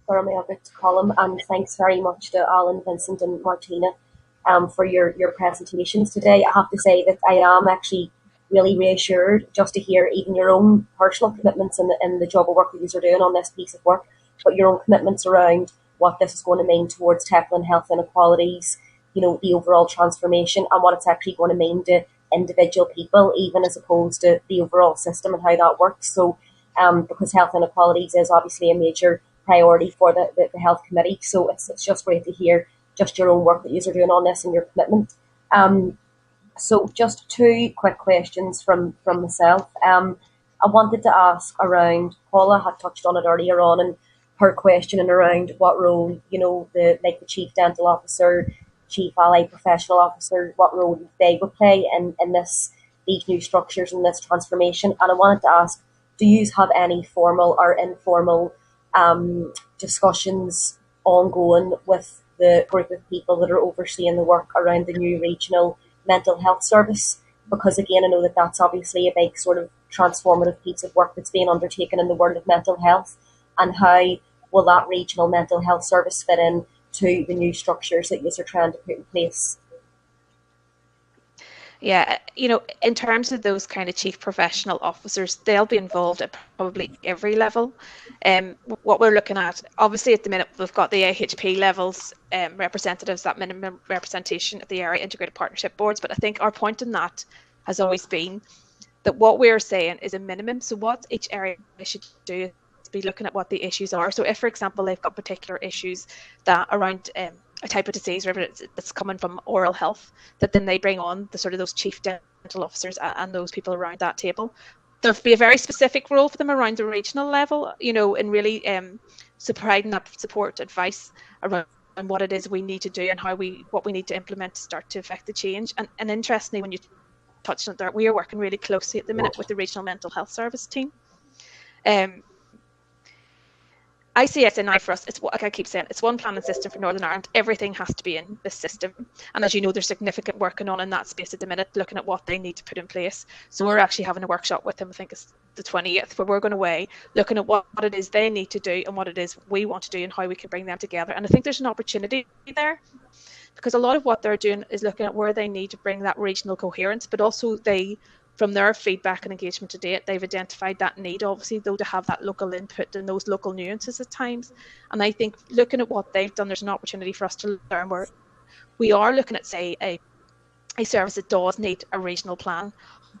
Thoroughly of it, Colin, and thanks very much to Alan, Vincent and Martina for your presentations today. I have to say that I am actually really reassured just to hear even your own personal commitments in the job of work that you are doing on this piece of work, but your own commitments around what this is going to mean towards tackling health inequalities, the overall transformation and what it's actually going to mean to individual people, even as opposed to the overall system and how that works. So because health inequalities is obviously a major priority for the health committee. So it's just great to hear just your own work that you are doing on this and your commitment. So just two quick questions from myself. I wanted to ask around, Paula had touched on it earlier on in her question and around what role, the chief dental officer, chief allied professional officer, what role they would play in these new structures and this transformation. And I wanted to ask, do you have any formal or informal discussions ongoing with the group of people that are overseeing the work around the new regional mental health service? Because again, I know that that's obviously a big sort of transformative piece of work that's being undertaken in the world of mental health. And how will that regional mental health service fit in to the new structures that you're trying to put in place? Yeah, in terms of those kind of chief professional officers, they'll be involved at probably every level. What we're looking at, obviously at the minute, we've got the AHP levels representatives, that minimum representation at the area integrated partnership boards. But I think our point in that has always been that what we're saying is a minimum. So what each area should do is be looking at what the issues are. So if, for example, they've got particular issues that around a type of disease, whatever that's coming from oral health, that then they bring on the sort of those chief dental officers and those people around that table. There'll be a very specific role for them around the regional level, in really providing that support, advice around what it is we need to do and what we need to implement to start to affect the change. And interestingly, when you touched on that, we are working really closely at the minute with the regional mental health service team. ICSNI for us, it's what, like I keep saying, it's one planning system for Northern Ireland. Everything has to be in this system. And as you know, there's significant work going on in that space at the minute, looking at what they need to put in place. So we're actually having a workshop with them, I think it's the 20th, where we're going away, looking at what it is they need to do and what it is we want to do and how we can bring them together. And I think there's an opportunity there, because a lot of what they're doing is looking at where they need to bring that regional coherence, but also from their feedback and engagement to date, they've identified that need, obviously, though, to have that local input and those local nuances at times. And I think looking at what they've done, there's an opportunity for us to learn where we are looking at, say, a service that does need a regional plan,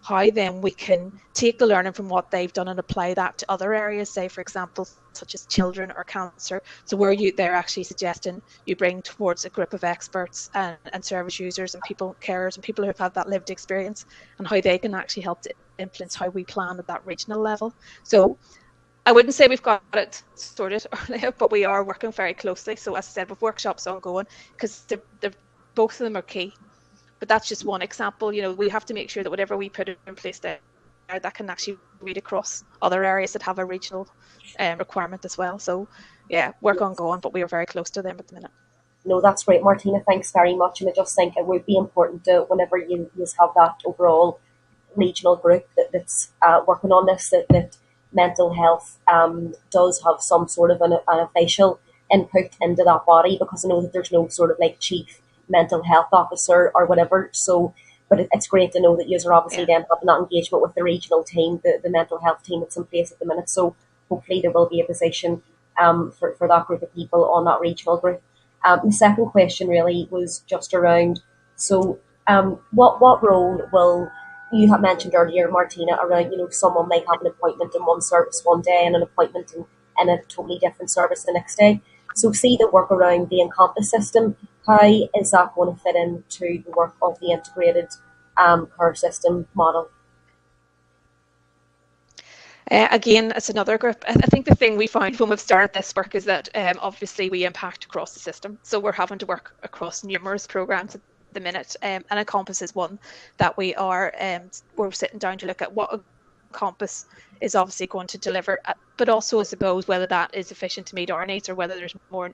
how then we can take the learning from what they've done and apply that to other areas, say, for example, such as children or cancer. So where they're actually suggesting you bring towards a group of experts and service users and carers and people who have had that lived experience, and how they can actually help to influence how we plan at that regional level. So I wouldn't say we've got it sorted, but we are working very closely. So as I said, with workshops ongoing, because both of them are key. But that's just one example. We have to make sure that whatever we put in place there, that can actually read across other areas that have a regional requirement as well. So yeah, work ongoing, but we are very close to them at the minute. No, that's great, Martina. Thanks very much. And I just think it would be important to, whenever you have that overall regional group that's working on this, that mental health does have some sort of an official input into that body, because I know that there's no sort of like chief mental health officer or whatever. So, but it's great to know that you are obviously then having that engagement with the regional team, the mental health team that's in place at the minute. So hopefully there will be a position for that group of people on that regional group. The second question really was just around, so what role will, you have mentioned earlier, Martina, around, someone might have an appointment in one service one day and an appointment in a totally different service the next day. So see the work around the Encompass system, how is that going to fit into the work of the integrated care system model? Again, it's another group. I think the thing we found when we've started this work is that obviously we impact across the system. So we're having to work across numerous programs at the minute, and Encompass is one that we're sitting down to look at what Encompass is obviously going to deliver, but also I suppose whether that is sufficient to meet our needs or whether there's more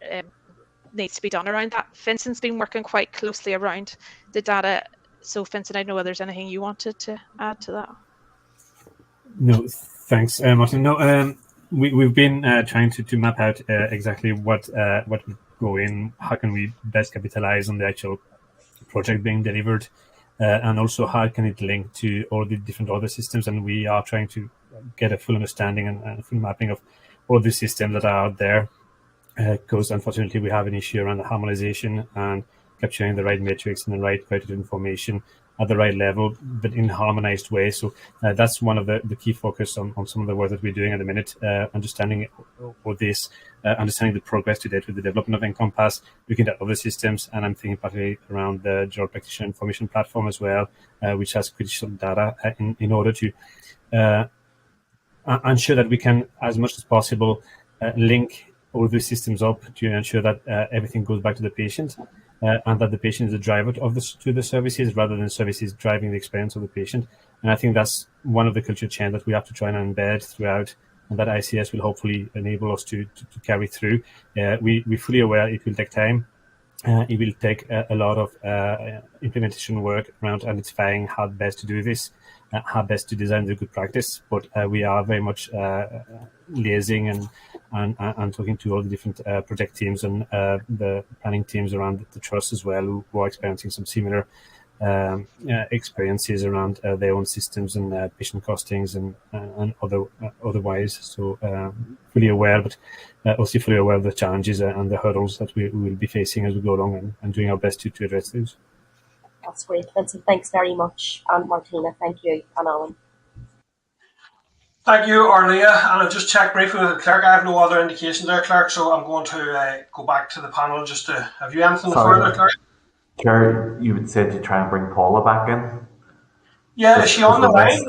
needs to be done around that. Vincent's been working quite closely around the data. So Vincent, I don't know whether there's anything you wanted to add to that. No, thanks, Martin. No, we've been trying to map out exactly what would go in, how can we best capitalize on the actual project being delivered, and also how can it link to all the different other systems. And we are trying to get a full understanding and full mapping of all the systems that are out there, because unfortunately we have an issue around the harmonization and capturing the right metrics and the right qualitative information at the right level, but in a harmonized way. So that's one of the key focus on some of the work that we're doing at the minute, understanding all this, understanding the progress to date with the development of Encompass, looking at other systems, and I'm thinking particularly around the general practitioner information platform as well, which has critical data in order to ensure that we can, as much as possible, link all the systems up to ensure that everything goes back to the patient, and that the patient is the driver of the services rather than services driving the experience of the patient. And I think that's one of the culture change that we have to try and embed throughout, and that ICS will hopefully enable us to carry through. We're fully aware it will take time. It will take a lot of implementation work around identifying how best to do this, how best to design the good practice. But we are very much liaising and talking to all the different project teams and the planning teams around the trust as well, who are experiencing some similar experiences around their own systems and patient costings and otherwise. So fully aware, but also fully aware of the challenges and the hurdles that we will be facing as we go along, and doing our best to address those. That's great, Vincent. Thanks very much. And Martina, thank you. And Alan. Thank you, Arlia. And I'll just check briefly with the clerk. I have no other indication there, clerk, so I'm going to go back to the panel just to have you anything further, clerk? Chair, you would say to try and bring Paula back in? Yeah, is she on the line?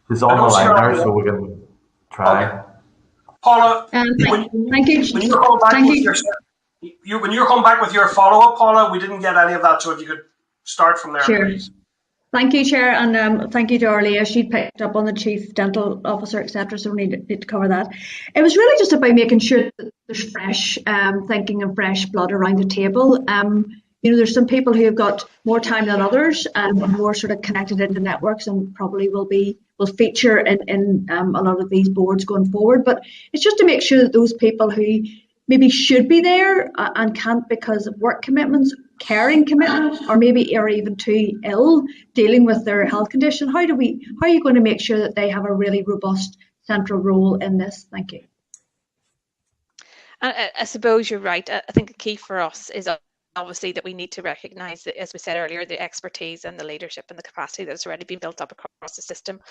She's on the line there, so we can try. Okay. Paula, thank you. When you come back with your follow-up, Paula, we didn't get any of that, so if you could start from there, sure. Please. Thank you, Chair, and thank you to Arlia. She picked up on the Chief Dental Officer, etc., so we need to cover that. It was really just about making sure that there's fresh thinking and fresh blood around the table. There's some people who have got more time than others and more sort of connected into networks and probably will feature in a lot of these boards going forward. But it's just to make sure that those people who maybe should be there and can't because of work commitments, caring commitments, or maybe are even too ill dealing with their health condition, how are you going to make sure that they have a really robust central role in this? Thank you. I suppose you're right. I think the key for us is obviously that we need to recognise that, as we said earlier, the expertise and the leadership and the capacity that's already been built up across the system.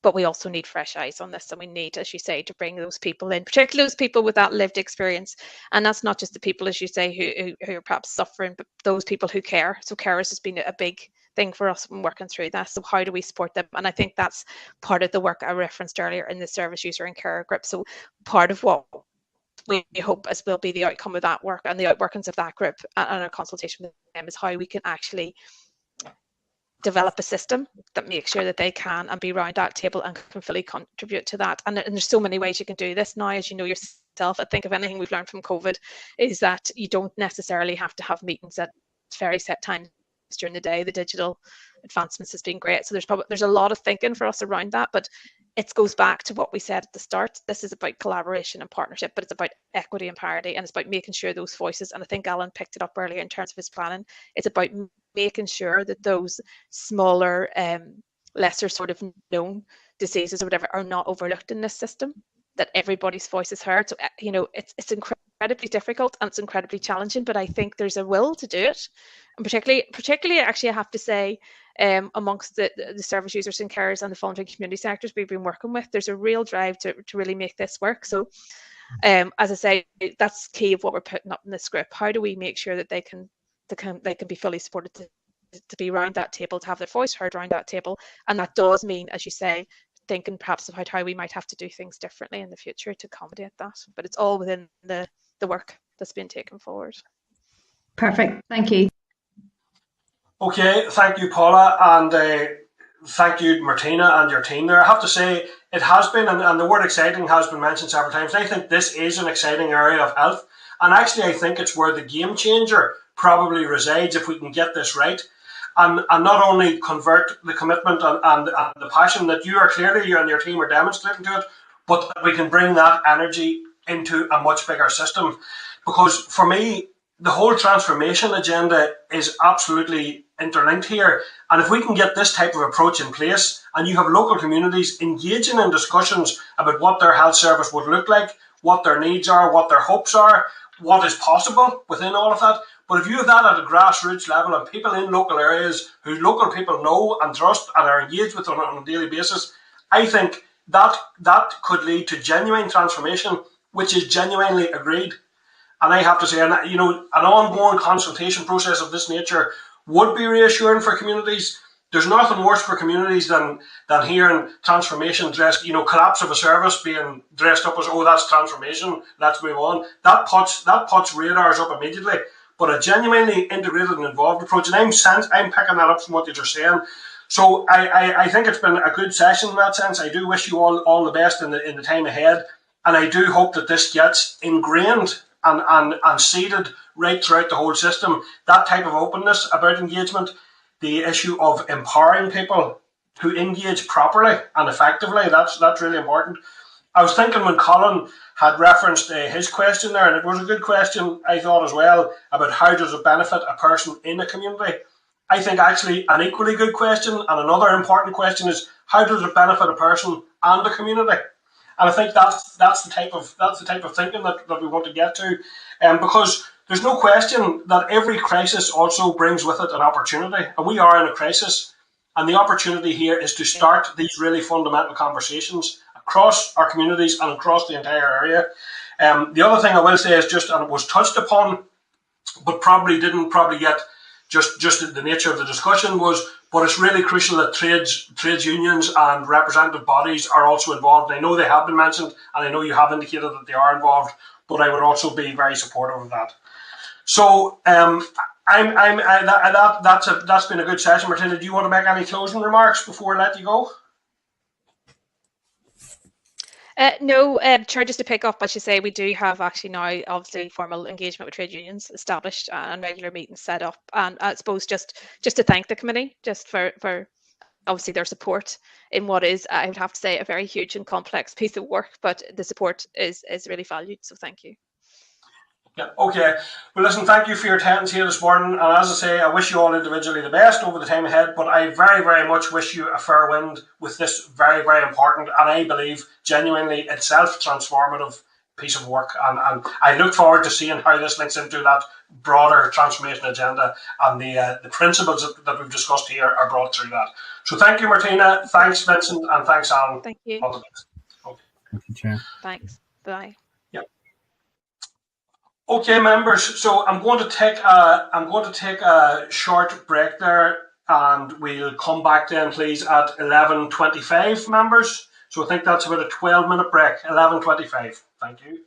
But we also need fresh eyes on this, and we need, as you say, to bring those people in, particularly those people with that lived experience. And that's not just the people, as you say, who are perhaps suffering, but those people who care. So carers has been a big thing for us when working through that. So how do we support them? And I think that's part of the work I referenced earlier in the service user and carer group. So part of what we hope as will be the outcome of that work and the outworkings of that group and our consultation with them is how we can actually develop a system that makes sure that they can and be around that table and can fully contribute to that. And there's so many ways you can do this now, as you know yourself. I think if anything we've learned from COVID is that you don't necessarily have to have meetings at very set times during the day. The digital advancements has been great. So there's a lot of thinking for us around that, but it goes back to what we said at the start. This is about collaboration and partnership, but it's about equity and parity, and it's about making sure those voices, and I think Alan picked it up earlier in terms of his planning, it's about making sure that those smaller, lesser sort of known diseases or whatever are not overlooked in this system, that everybody's voice is heard. So, it's incredibly difficult and it's incredibly challenging, but I think there's a will to do it. And particularly actually, I have to say, amongst the service users and carers and the voluntary community sectors we've been working with, there's a real drive to really make this work. So as I say, that's key of what we're putting up in this group. How do we make sure that they can be fully supported to be around that table, to have their voice heard around that table? And that does mean, as you say, thinking perhaps about how we might have to do things differently in the future to accommodate that. But it's all within the work that's been taken forward. Perfect. Thank you. Okay, thank you, Paula, and thank you, Martina, and your team there. I have to say, it has been, and the word exciting has been mentioned several times. I think this is an exciting area of health, and actually I think it's where the game changer probably resides if we can get this right. And not only convert the commitment and the passion that you and your team are demonstrating to it, but that we can bring that energy into a much bigger system. Because for me, the whole transformation agenda is absolutely interlinked here. And if we can get this type of approach in place, and you have local communities engaging in discussions about what their health service would look like, what their needs are, what their hopes are, what is possible within all of that. But if you have that at a grassroots level and people in local areas who local people know and trust and are engaged with on a daily basis, I think that could lead to genuine transformation, which is genuinely agreed. And I have to say, an ongoing consultation process of this nature would be reassuring for communities there's nothing worse for communities than hearing transformation dressed, collapse of a service being dressed up as, oh, that's transformation, let's move on. That puts radars up immediately. But a genuinely integrated and involved approach, and I'm picking that up from what you're saying. So I think it's been a good session in that sense. I do wish you all the best in the time ahead, and I do hope that this gets ingrained and seeded right throughout the whole system. That type of openness about engagement, the issue of empowering people to engage properly and effectively, that's really important. I was thinking when Colin had referenced his question there, and it was a good question, I thought, as well, about how does it benefit a person in a community. I think actually an equally good question and another important question is, how does it benefit a person and a community? And I think that's the type of thinking that we want to get to, because there's no question that every crisis also brings with it an opportunity, and we are in a crisis, and the opportunity here is to start these really fundamental conversations across our communities and across the entire area. The other thing I will say is just, and it was touched upon, but didn't get just the nature of the discussion but it's really crucial that trades unions and representative bodies are also involved. I know they have been mentioned, and I know you have indicated that they are involved, but I would also be very supportive of that. So that's been a good session. Martina, do you want to make any closing remarks before I let you go? No, Chair, just to pick up what you say, we do have actually now obviously formal engagement with trade unions established and regular meetings set up. And I suppose just to thank the committee just for obviously their support in what is, I would have to say, a very huge and complex piece of work, but the support is really valued. So thank you. Yeah, okay. Well, listen, thank you for your attendance here this morning. And as I say, I wish you all individually the best over the time ahead, but I very, very much wish you a fair wind with this very, very important, and I believe genuinely itself transformative piece of work. And I look forward to seeing how this links into that broader transformation agenda, and the principles that we've discussed here are brought through that. So thank you, Martina. Thanks, Vincent. And thanks, Alan. Thank you. All the best. Okay. Thank you, Chair. Thanks. Bye. Okay, members. So I'm going to take a short break there, and we'll come back then, please, at 11:25, members. So I think that's about a 12-minute break. 11:25. Thank you.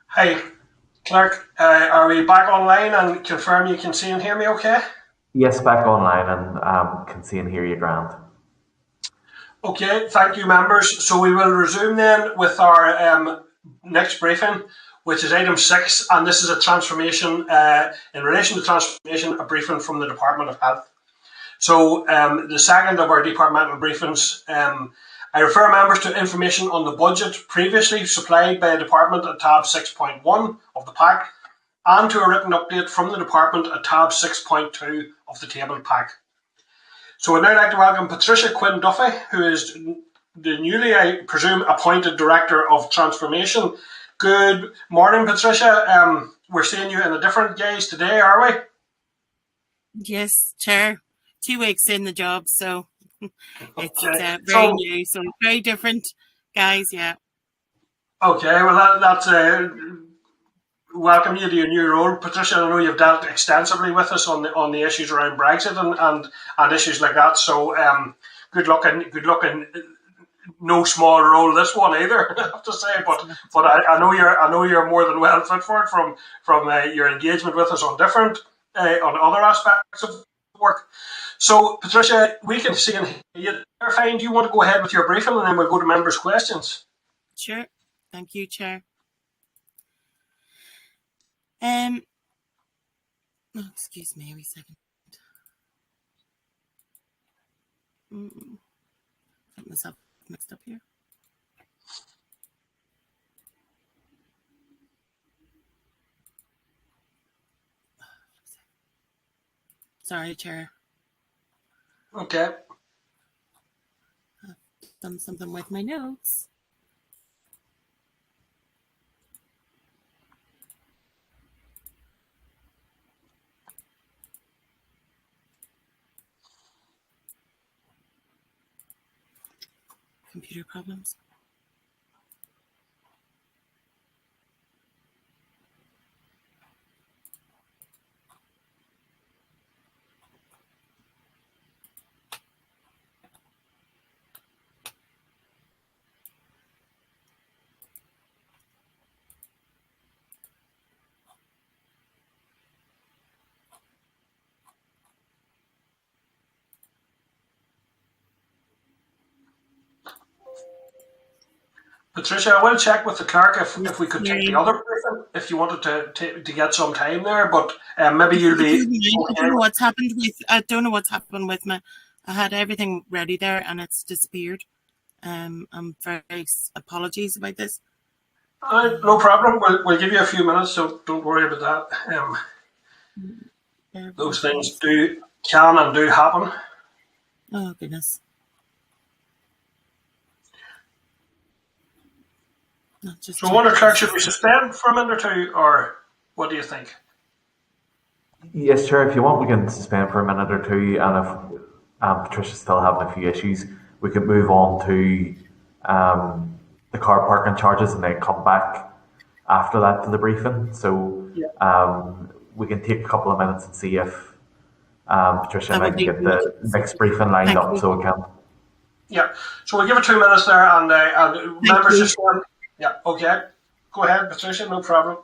Hi, Clerk. Are we back online and confirm you can see and hear me okay? Yes, back online and can see and hear you, grand. Okay, thank you, members. So we will resume then with our next briefing, which is item 6, and this is a transformation, in relation to transformation, a briefing from the Department of Health. So the second of our departmental briefings, I refer members to information on the budget previously supplied by a department at tab 6.1 of the pack, and to a written update from the department at tab 6.2 of the table pack. So I'd now like to welcome Patricia Quinn Duffy, who is the newly, I presume, appointed Director of Transformation. Good morning, Patricia. We're seeing you in a different guise today, are we? Yes, Chair. 2 weeks in the job, so it's very new, so very different, guys. Yeah. Okay, well that's welcome you to your new role, Patricia. I know you've dealt extensively with us on the issues around Brexit and issues like that. So good luck and no small role this one either, I have to say. But I know you're more than well fit for it from your engagement with us on different on other aspects of work. So Patricia, we can see and hear you. Fine. Do you want to go ahead with your briefing and then we'll go to members' questions? Sure. Thank you, Chair. Excuse me a wee second. Got myself mixed up here. Sorry, Chair. Okay. I've done something with my notes. Computer problems. Patricia, I will check with the clerk if we could take the other briefing if you wanted to get some time there, but maybe you'll be. I don't know what's happened with. I don't know what's happened with me. I had everything ready there and it's disappeared. I'm very apologies about this. No problem. We'll give you a few minutes, so don't worry about that. Those things can and do happen. Oh goodness. So, Wonder Clerk, should we suspend for a minute or two, or what do you think? Yes, sure. If you want, we can suspend for a minute or two, and if Patricia's still having a few issues, we can move on to the car parking charges and then come back after that to the briefing. So we can take a couple of minutes and see if Patricia and I can get the next briefing lined up so we can. Yeah, so we'll give it 2 minutes there, and members just want. Yeah, okay. Go ahead, Patricia, no problem.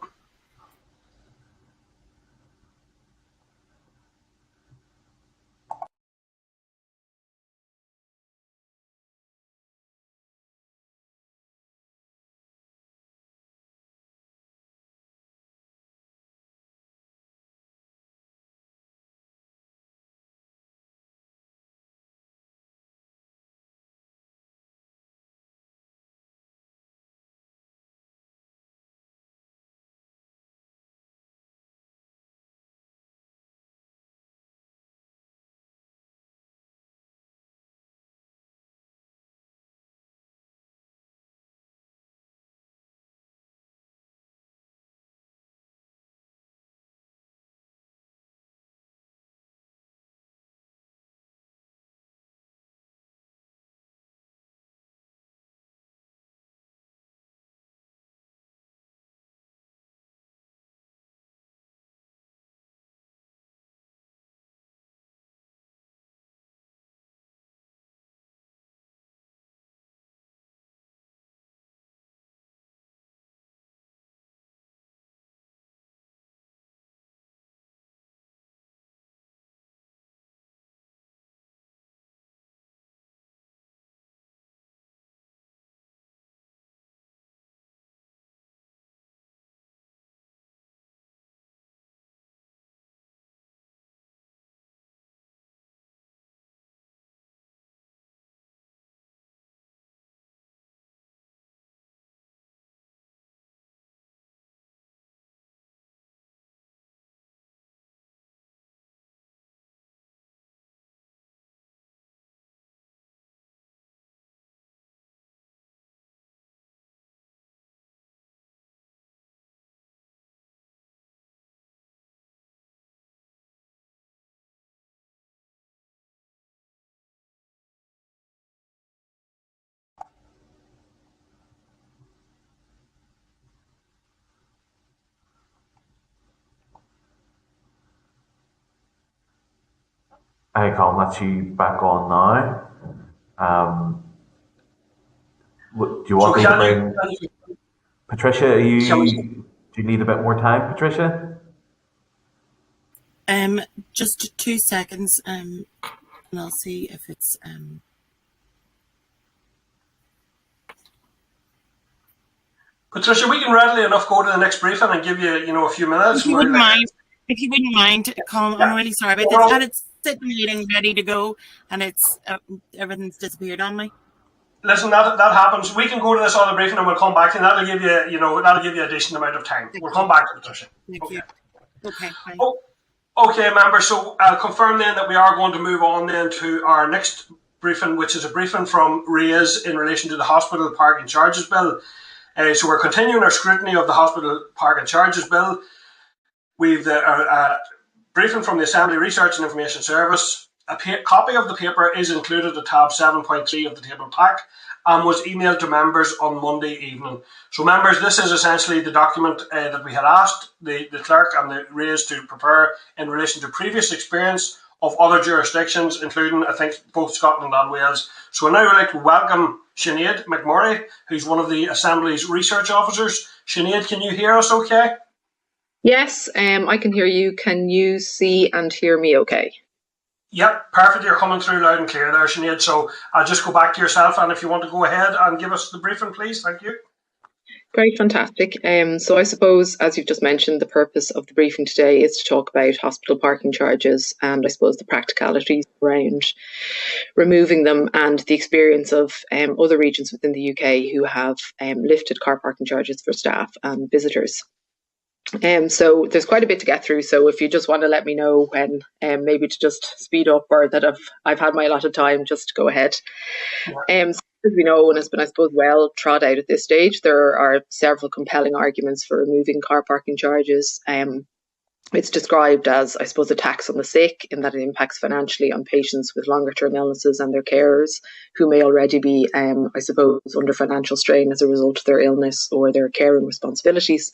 Hey, Colin, that's you back on now. Do you want me to bring Patricia? Do you need a bit more time, Patricia? Just 2 seconds, and I'll see if it's Patricia, we can readily enough go to the next briefing and give you, a few minutes. If you wouldn't mind, Colin, I'm really sorry about this. I had it sitting meeting ready to go, and it's everything's disappeared on me. Listen, that happens. We can go to this other briefing and we'll come back, and that'll give you a decent amount of time. We'll come back to Patricia. Thank you. Okay. Fine. Okay, members. So I'll confirm then that we are going to move on then to our next briefing, which is a briefing from RAISE in relation to the Hospital Parking Charges Bill. So we're continuing our scrutiny of the Hospital Parking Charges Bill. We've a briefing from the Assembly Research and Information Service. A copy of the paper is included at tab 7.3 of the table pack and was emailed to members on Monday evening. So members, this is essentially the document that we had asked the clerk and the RAISE to prepare in relation to previous experience of other jurisdictions, including, I think, both Scotland and Wales. So now I'd like to welcome Sinead McMurray, who's one of the Assembly's research officers. Sinead, can you hear us okay? Yes, I can hear you. Can you see and hear me okay? Yep, perfect. You're coming through loud and clear there, Sinead. So I'll just go back to yourself, and if you want to go ahead and give us the briefing, please. Thank you. Great, fantastic. So I suppose, as you've just mentioned, the purpose of the briefing today is to talk about hospital parking charges and I suppose the practicalities around removing them and the experience of other regions within the UK who have lifted car parking charges for staff and visitors. So there's quite a bit to get through. So if you just want to let me know when, maybe to just speed up, or that I've had my allotted time, just go ahead. So as we know, and has been, I suppose, well trod out at this stage, there are several compelling arguments for removing car parking charges. It's described as, I suppose, a tax on the sick, in that it impacts financially on patients with longer term illnesses and their carers who may already be, I suppose, under financial strain as a result of their illness or their caring responsibilities.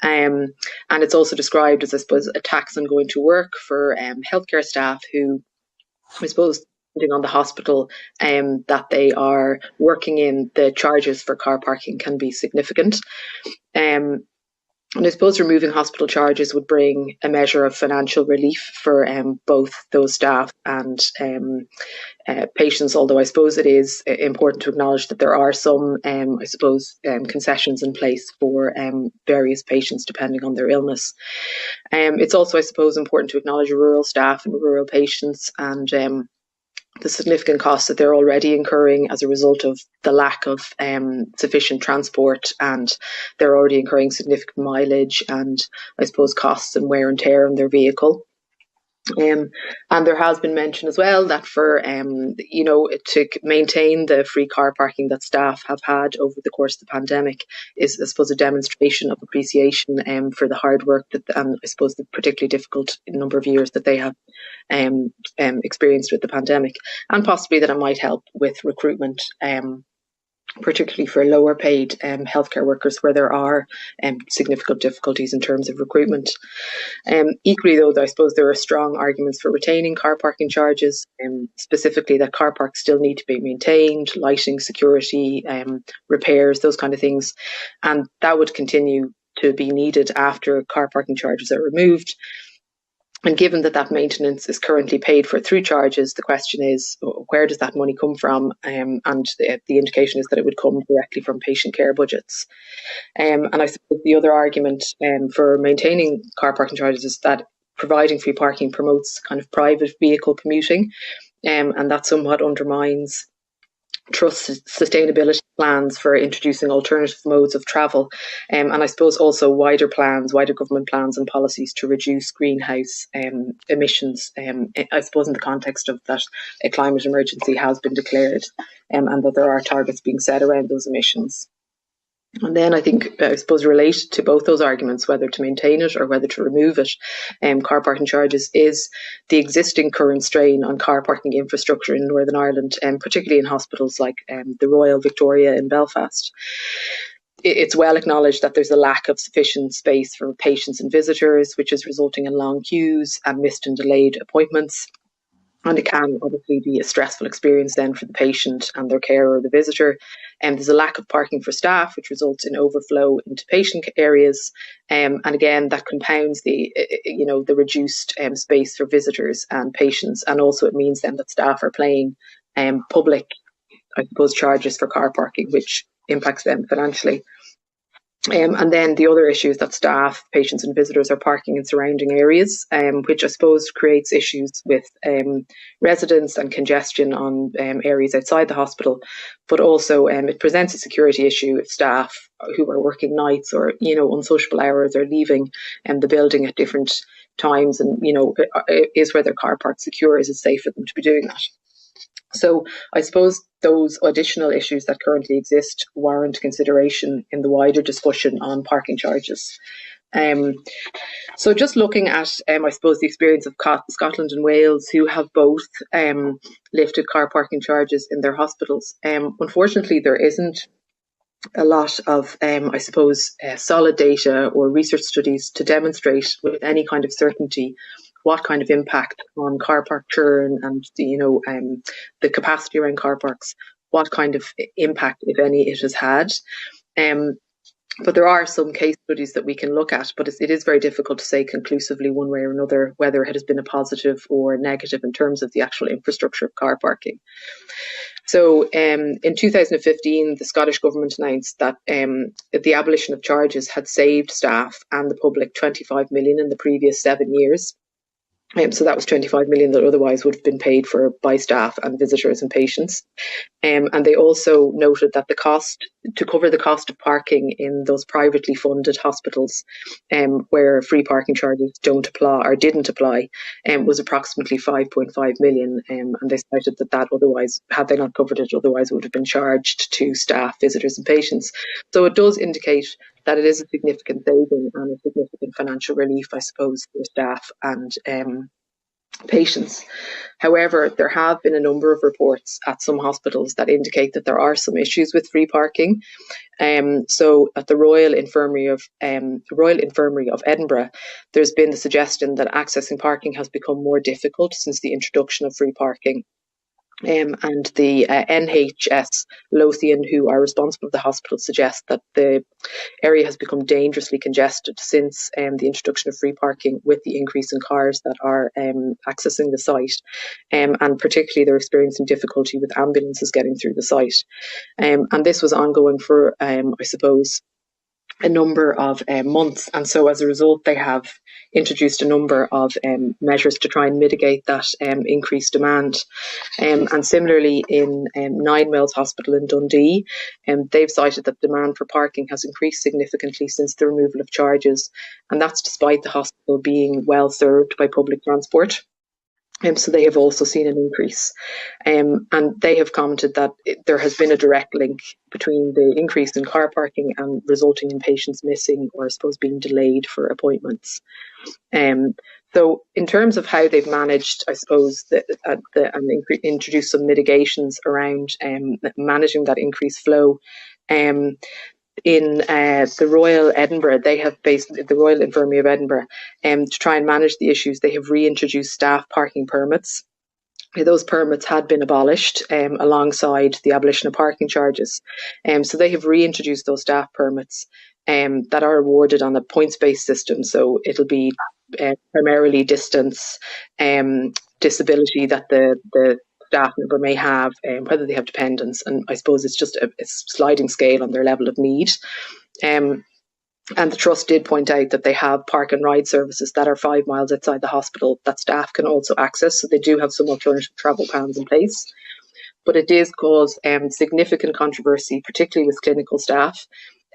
And it's also described as, I suppose, a tax on going to work for healthcare staff who, I suppose, depending on the hospital that they are working in, the charges for car parking can be significant. And I suppose removing hospital charges would bring a measure of financial relief for both those staff and patients, although I suppose it is important to acknowledge that there are some, concessions in place for various patients depending on their illness. It's also, I suppose, important to acknowledge rural staff and rural patients and the significant costs that they're already incurring as a result of the lack of sufficient transport, and they're already incurring significant mileage and, I suppose, costs and wear and tear on their vehicle. And there has been mention as well that for, to maintain the free car parking that staff have had over the course of the pandemic is, I suppose, a demonstration of appreciation for the hard work that, and I suppose, the particularly difficult number of years that they have experienced with the pandemic, and possibly that it might help with recruitment, particularly for lower paid healthcare workers where there are significant difficulties in terms of recruitment. Equally though, I suppose there are strong arguments for retaining car parking charges, specifically that car parks still need to be maintained, lighting, security, repairs, those kind of things, and that would continue to be needed after car parking charges are removed. And given that that maintenance is currently paid for through charges, the question is, where does that money come from? And the indication is that it would come directly from patient care budgets. And I suppose the other argument for maintaining car parking charges is that providing free parking promotes kind of private vehicle commuting, and that somewhat undermines trust sustainability plans for introducing alternative modes of travel, and I suppose also wider government plans and policies to reduce greenhouse emissions, I suppose in the context of that a climate emergency has been declared, and that there are targets being set around those emissions. And then I think, I suppose, related to both those arguments, whether to maintain it or whether to remove it, car parking charges, is the existing current strain on car parking infrastructure in Northern Ireland, particularly in hospitals like the Royal Victoria in Belfast. It's well acknowledged that there's a lack of sufficient space for patients and visitors, which is resulting in long queues and missed and delayed appointments. And it can obviously be a stressful experience then for the patient and their carer or the visitor. And there's a lack of parking for staff, which results in overflow into patient areas. And again, that compounds the reduced space for visitors and patients. And also it means then that staff are paying public, I suppose, charges for car parking, which impacts them financially. And then the other issue is that staff, patients and visitors are parking in surrounding areas, which I suppose creates issues with residents and congestion on areas outside the hospital. But also it presents a security issue if staff who are working nights or, unsociable hours are leaving the building at different times, and, is where their car park secure? Is it safe for them to be doing that? So I suppose those additional issues that currently exist warrant consideration in the wider discussion on parking charges. So just looking at, I suppose, the experience of Scotland and Wales, who have both lifted car parking charges in their hospitals. Unfortunately, there isn't a lot of, solid data or research studies to demonstrate with any kind of certainty what kind of impact on car park churn and the capacity around car parks, what kind of impact, if any, it has had. But there are some case studies that we can look at, but it is very difficult to say conclusively one way or another whether it has been a positive or negative in terms of the actual infrastructure of car parking. So in 2015, the Scottish Government announced that the abolition of charges had saved staff and the public 25 million in the previous 7 years. So that was 25 million that otherwise would have been paid for by staff and visitors and patients. And they also noted that the cost to cover the cost of parking in those privately funded hospitals where free parking charges don't apply or didn't apply was approximately 5.5 million. And they cited that otherwise, had they not covered it, otherwise would have been charged to staff, visitors and patients. So it does indicate that it is a significant saving and a significant financial relief, I suppose, for staff and patients. However, there have been a number of reports at some hospitals that indicate that there are some issues with free parking. So at the Royal Infirmary of Edinburgh, there's been the suggestion that accessing parking has become more difficult since the introduction of free parking. And the NHS Lothian, who are responsible for the hospital, suggest that the area has become dangerously congested since the introduction of free parking, with the increase in cars that are accessing the site. And particularly they're experiencing difficulty with ambulances getting through the site. And this was ongoing for, a number of months. And so as a result, they have introduced a number of measures to try and mitigate that increased demand. And similarly in Ninewells Hospital in Dundee, they've cited that demand for parking has increased significantly since the removal of charges. And that's despite the hospital being well served by public transport. So they have also seen an increase. And they have commented that there has been a direct link between the increase in car parking and resulting in patients missing or I suppose being delayed for appointments. So in terms of how they've managed, I suppose, and introduced some mitigations around managing that increased flow, in the Royal Edinburgh, they have basically the Royal Infirmary of Edinburgh, to try and manage the issues, they have reintroduced staff parking permits. Those permits had been abolished alongside the abolition of parking charges. So they have reintroduced those staff permits that are awarded on a points-based system. So it'll be primarily distance, disability that the staff member may have, whether they have dependents, and I suppose it's just a sliding scale on their level of need. And the Trust did point out that they have park and ride services that are 5 miles outside the hospital that staff can also access, so they do have some alternative travel plans in place. But it does cause significant controversy, particularly with clinical staff,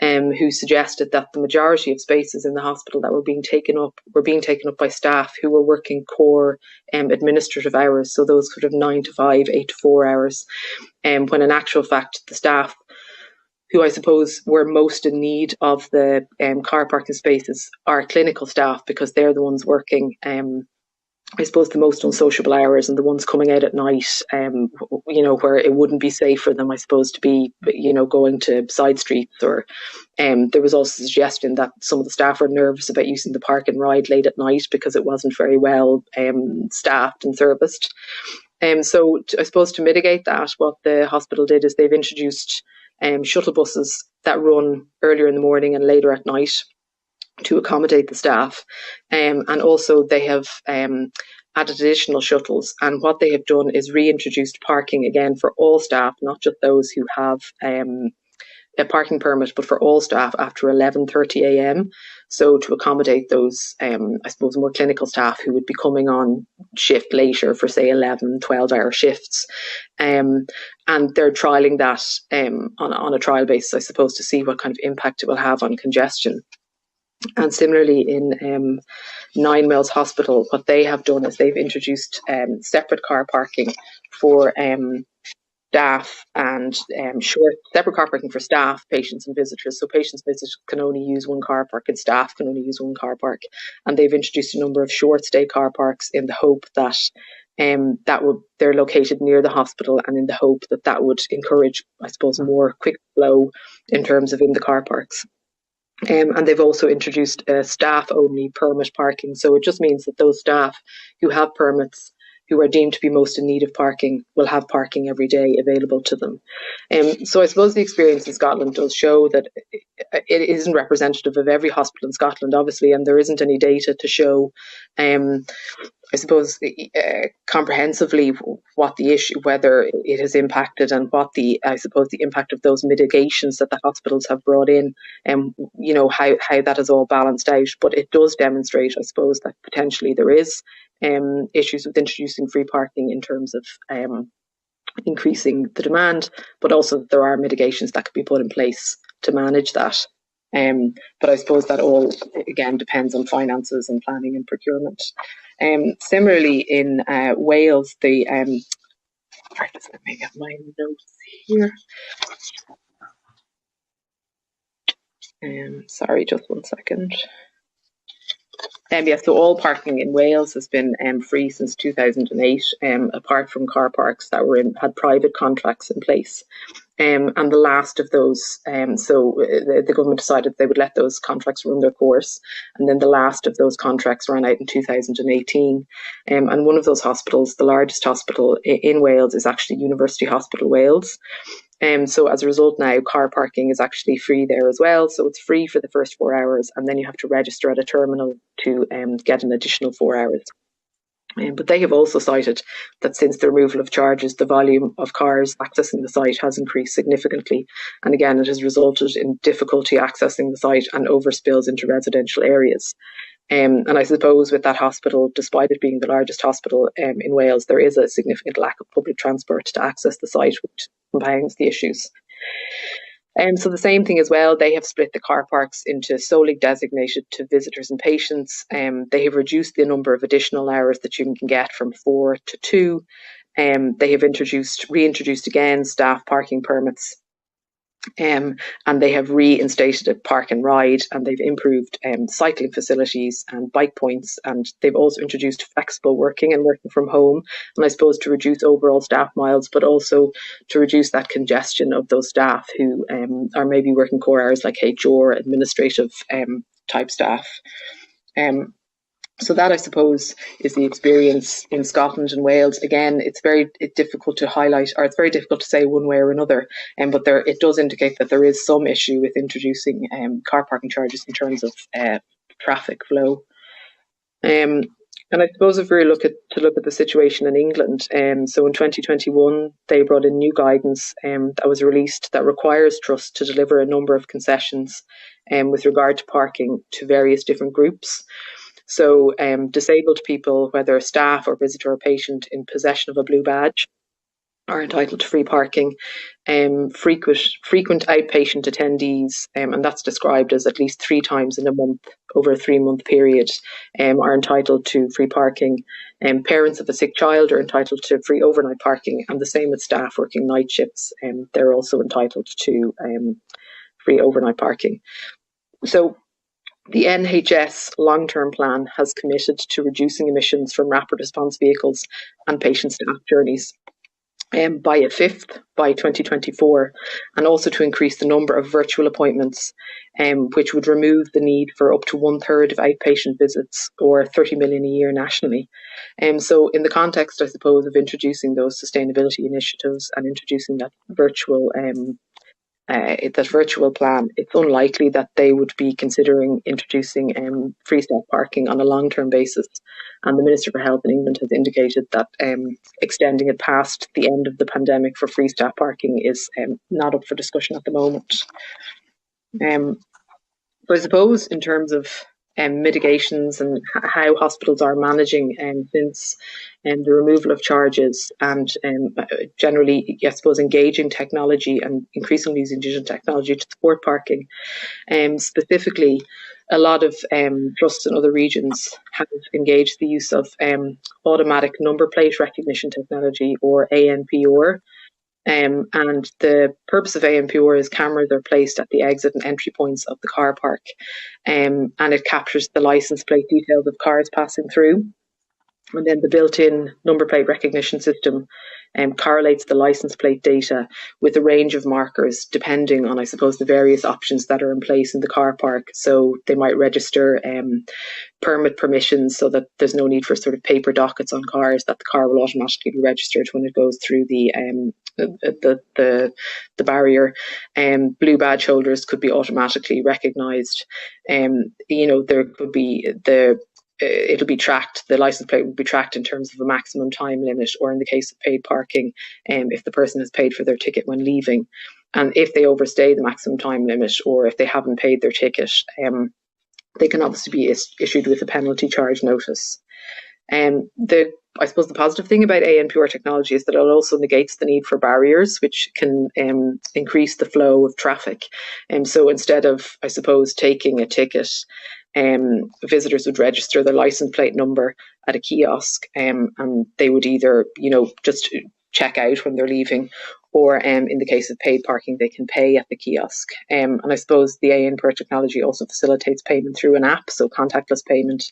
who suggested that the majority of spaces in the hospital that were being taken up by staff who were working core administrative hours, so those sort of 9 to 5, 8 to 4 hours, when in actual fact the staff who I suppose were most in need of the car parking spaces are clinical staff, because they're the ones working I suppose, the most unsociable hours and the ones coming out at night, where it wouldn't be safe for them, I suppose, to be, going to side streets. Or there was also a suggestion that some of the staff were nervous about using the park and ride late at night because it wasn't very well staffed and serviced. So I suppose to mitigate that, what the hospital did is they've introduced shuttle buses that run earlier in the morning and later at night to accommodate the staff. And also they have added additional shuttles. And what they have done is reintroduced parking again for all staff, not just those who have a parking permit, but for all staff after 11:30 a.m. So to accommodate those, I suppose, more clinical staff who would be coming on shift later for, say, 11, 12-hour shifts. And they're trialling that on a trial basis, I suppose, to see what kind of impact it will have on congestion. And similarly, in Nine Mills Hospital, what they have done is they've introduced separate car parking for staff and separate car parking for staff, patients and visitors. So patients and visitors can only use one car park and staff can only use one car park. And they've introduced a number of short stay car parks in the hope that they're located near the hospital, and in the hope that would encourage, I suppose, more quick flow in terms of in the car parks. And they've also introduced staff-only permit parking. So it just means that those staff who have permits, who are deemed to be most in need of parking, will have parking every day available to them. So I suppose the experience in Scotland does show that it isn't representative of every hospital in Scotland, obviously, and there isn't any data to show I suppose, comprehensively what the issue, whether it has impacted, and what the impact of those mitigations that the hospitals have brought in, and how that is all balanced out. But it does demonstrate, I suppose, that potentially there is issues with introducing free parking in terms of increasing the demand, but also that there are mitigations that could be put in place to manage that. But I suppose that all, again, depends on finances and planning and procurement. Similarly, in Wales, let me get my notes here. Sorry, just one second. So all parking in Wales has been free since 2008, apart from car parks that had private contracts in place. And the last of those, the government decided they would let those contracts run their course. And then the last of those contracts ran out in 2018. And one of those hospitals, the largest hospital in Wales, is actually University Hospital Wales. So as a result now, car parking is actually free there as well. So it's free for the first 4 hours, and then you have to register at a terminal to get an additional 4 hours. But they have also cited that since the removal of charges, the volume of cars accessing the site has increased significantly. And again, it has resulted in difficulty accessing the site and overspills into residential areas. And I suppose with that hospital, despite it being the largest hospital in Wales, there is a significant lack of public transport to access the site, which compounds the issues. So the same thing as well, they have split the car parks into solely designated to visitors and patients. They have reduced the number of additional hours that you can get from 4 to 2. They have reintroduced again staff parking permits. And they have reinstated a park and ride, and they've improved cycling facilities and bike points, and they've also introduced flexible working and working from home, and I suppose to reduce overall staff miles, but also to reduce that congestion of those staff who are maybe working core hours like HR, administrative type staff. So that, I suppose, is the experience in Scotland and Wales. Again, it's very difficult to highlight, or it's very difficult to say one way or another. But it does indicate that there is some issue with introducing car parking charges in terms of traffic flow. And I suppose if we look at the situation in England, so in 2021 they brought in new guidance that was released that requires trusts to deliver a number of concessions with regard to parking to various different groups. So disabled people, whether staff or visitor or patient in possession of a blue badge, are entitled to free parking. Frequent outpatient attendees, and that's described as at least 3 times in a month over a 3-month period, are entitled to free parking. Parents of a sick child are entitled to free overnight parking, and the same with staff working night shifts. They're also entitled to free overnight parking. So The NHS long-term plan has committed to reducing emissions from rapid response vehicles and patient staff journeys by a fifth by 2024, and also to increase the number of virtual appointments, which would remove the need for up to 1/3 of outpatient visits, or 30 million a year nationally. So in the context, I suppose, of introducing those sustainability initiatives and introducing that virtual plan, it's unlikely that they would be considering introducing free step parking on a long-term basis. And the Minister for Health in England has indicated that extending it past the end of the pandemic for free step parking is not up for discussion at the moment. So I suppose in terms of mitigations and how hospitals are managing since the removal of charges and generally, I suppose, engaging technology and increasingly using digital technology to support parking. Specifically, a lot of trusts in other regions have engaged the use of automatic number plate recognition technology, or ANPR. And the purpose of ANPR is cameras are placed at the exit and entry points of the car park, and it captures the license plate details of cars passing through. And then the built-in number plate recognition system correlates the license plate data with a range of markers depending on, I suppose, the various options that are in place in the car park. So they might register permit permissions so that there's no need for sort of paper dockets on cars, that the car will automatically be registered when it goes through the barrier. Blue badge holders could be automatically recognised. There could be it'll be tracked, the license plate will be tracked in terms of a maximum time limit, or in the case of paid parking, if the person has paid for their ticket when leaving. And if they overstay the maximum time limit, or if they haven't paid their ticket, they can obviously be issued with a penalty charge notice. I suppose the positive thing about ANPR technology is that it also negates the need for barriers, which can increase the flow of traffic. So instead of, I suppose, taking a ticket, visitors would register their license plate number at a kiosk, and they would either, just check out when they're leaving, or in the case of paid parking, they can pay at the kiosk. And I suppose the ANPR technology also facilitates payment through an app, so contactless payment,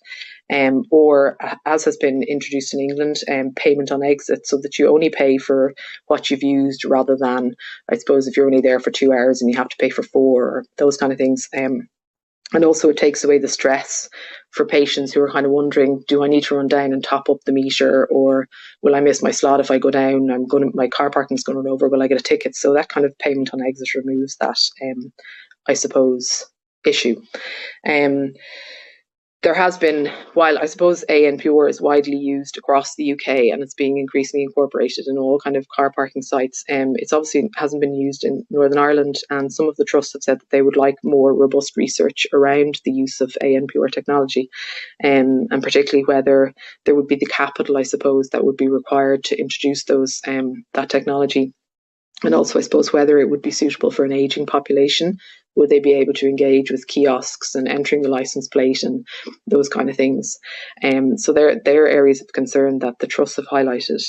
or as has been introduced in England, payment on exit, so that you only pay for what you've used, rather than, I suppose, if you're only there for 2 hours and you have to pay for 4, or those kind of things. And also it takes away the stress for patients who are kind of wondering, do I need to run down and top up the meter, or will I miss my slot if I go down? My car parking's going to run over, will I get a ticket? So that kind of payment on exit removes that, I suppose, issue. There has been, while I suppose ANPR is widely used across the UK and it's being increasingly incorporated in all kind of car parking sites, it's obviously hasn't been used in Northern Ireland, and some of the trusts have said that they would like more robust research around the use of ANPR technology, and particularly whether there would be the capital, I suppose, that would be required to introduce that technology. And also, I suppose, whether it would be suitable for an ageing population. Would they be able to engage with kiosks and entering the license plate and those kind of things? So there are areas of concern that the trusts have highlighted.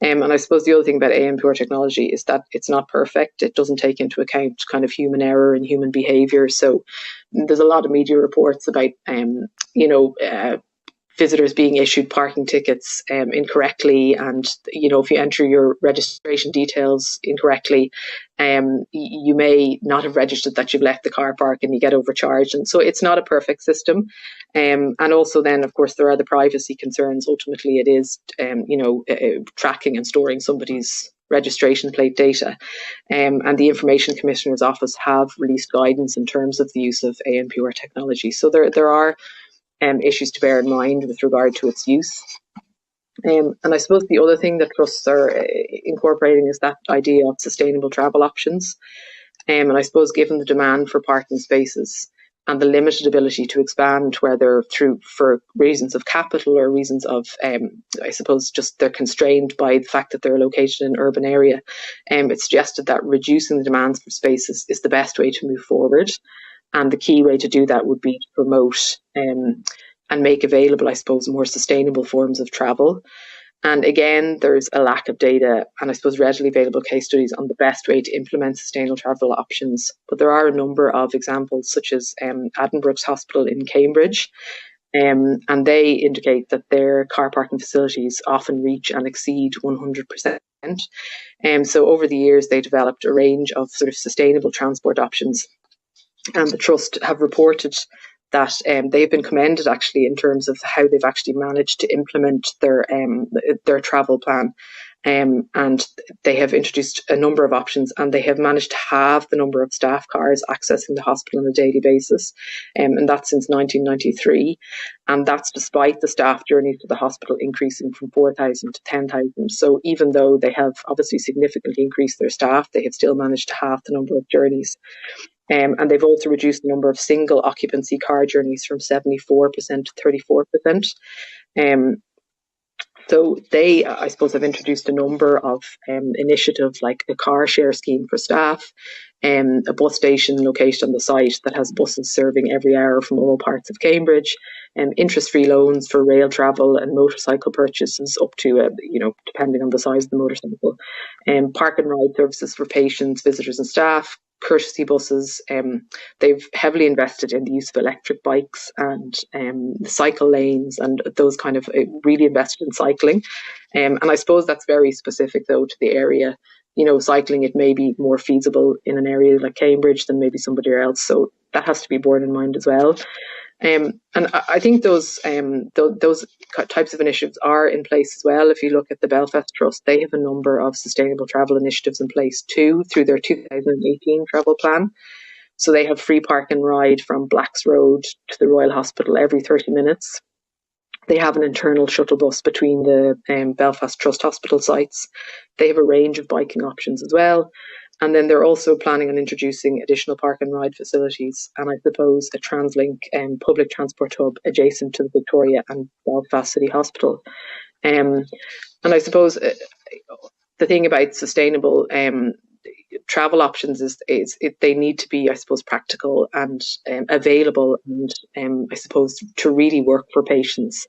And I suppose the other thing about ANPR technology is that it's not perfect. It doesn't take into account kind of human error and human behaviour. So there's a lot of media reports about, visitors being issued parking tickets incorrectly, and if you enter your registration details incorrectly, you may not have registered that you've left the car park and you get overcharged. And so it's not a perfect system, and also then of course there are the privacy concerns. Ultimately it is tracking and storing somebody's registration plate data, and the Information Commissioner's Office have released guidance in terms of the use of ANPR technology. So there are issues to bear in mind with regard to its use. And I suppose the other thing that trusts are incorporating is that idea of sustainable travel options. And I suppose given the demand for parking spaces and the limited ability to expand, whether for reasons of capital or reasons of, I suppose, just they're constrained by the fact that they're located in an urban area, it's suggested that reducing the demands for spaces is the best way to move forward. And the key way to do that would be to promote and make available, I suppose, more sustainable forms of travel. And again, there's a lack of data and I suppose readily available case studies on the best way to implement sustainable travel options. But there are a number of examples, such as Addenbrooke's Hospital in Cambridge, and they indicate that their car parking facilities often reach and exceed 100%. So over the years, they developed a range of sort of sustainable transport options, and the Trust have reported that they've been commended actually in terms of how they've actually managed to implement their travel plan. And they have introduced a number of options, and they have managed to halve the number of staff cars accessing the hospital on a daily basis, and that's since 1993. And that's despite the staff journeys to the hospital increasing from 4,000 to 10,000. So even though they have obviously significantly increased their staff, they have still managed to halve the number of journeys. And they've also reduced the number of single occupancy car journeys from 74% to 34%. So they, I suppose, have introduced a number of initiatives like a car share scheme for staff, a bus station located on the site that has buses serving every hour from all parts of Cambridge, interest-free loans for rail travel and motorcycle purchases up to, depending on the size of the motorcycle, park and ride services for patients, visitors and staff, courtesy buses. They've heavily invested in the use of electric bikes and the cycle lanes, and those kind of really invested in cycling. And I suppose that's very specific though to the area. Cycling, it may be more feasible in an area like Cambridge than maybe somebody else. So that has to be borne in mind as well. And I think those types of initiatives are in place as well. If you look at the Belfast Trust, they have a number of sustainable travel initiatives in place too through their 2018 travel plan. So they have free park and ride from Blacks Road to the Royal Hospital every 30 minutes. They have an internal shuttle bus between the Belfast Trust hospital sites. They have a range of biking options as well. And then they're also planning on introducing additional park and ride facilities, and I suppose a TransLink public transport hub adjacent to the Victoria and Belfast City Hospital. And I suppose the thing about sustainable travel options is they need to be, I suppose, practical and available, and I suppose to really work for patients,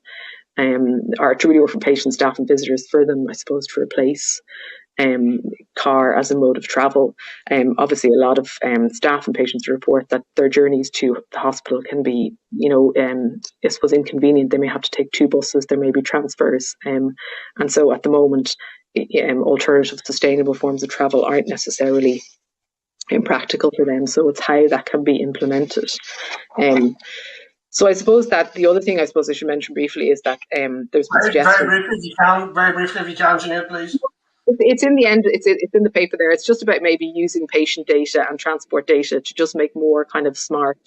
or to really work for patients, staff and visitors, for them, I suppose, to replace car as a mode of travel. Obviously, a lot of staff and patients report that their journeys to the hospital can be, I suppose, inconvenient. They may have to take two buses, there may be transfers. And so at the moment, alternative sustainable forms of travel aren't necessarily impractical for them. So it's how that can be implemented. So I suppose that the other thing I suppose I should mention briefly is that there's been suggestions. Very briefly if you can, Sinead, please. It's in the end, it's in the paper there. It's just about maybe using patient data and transport data to just make more kind of smart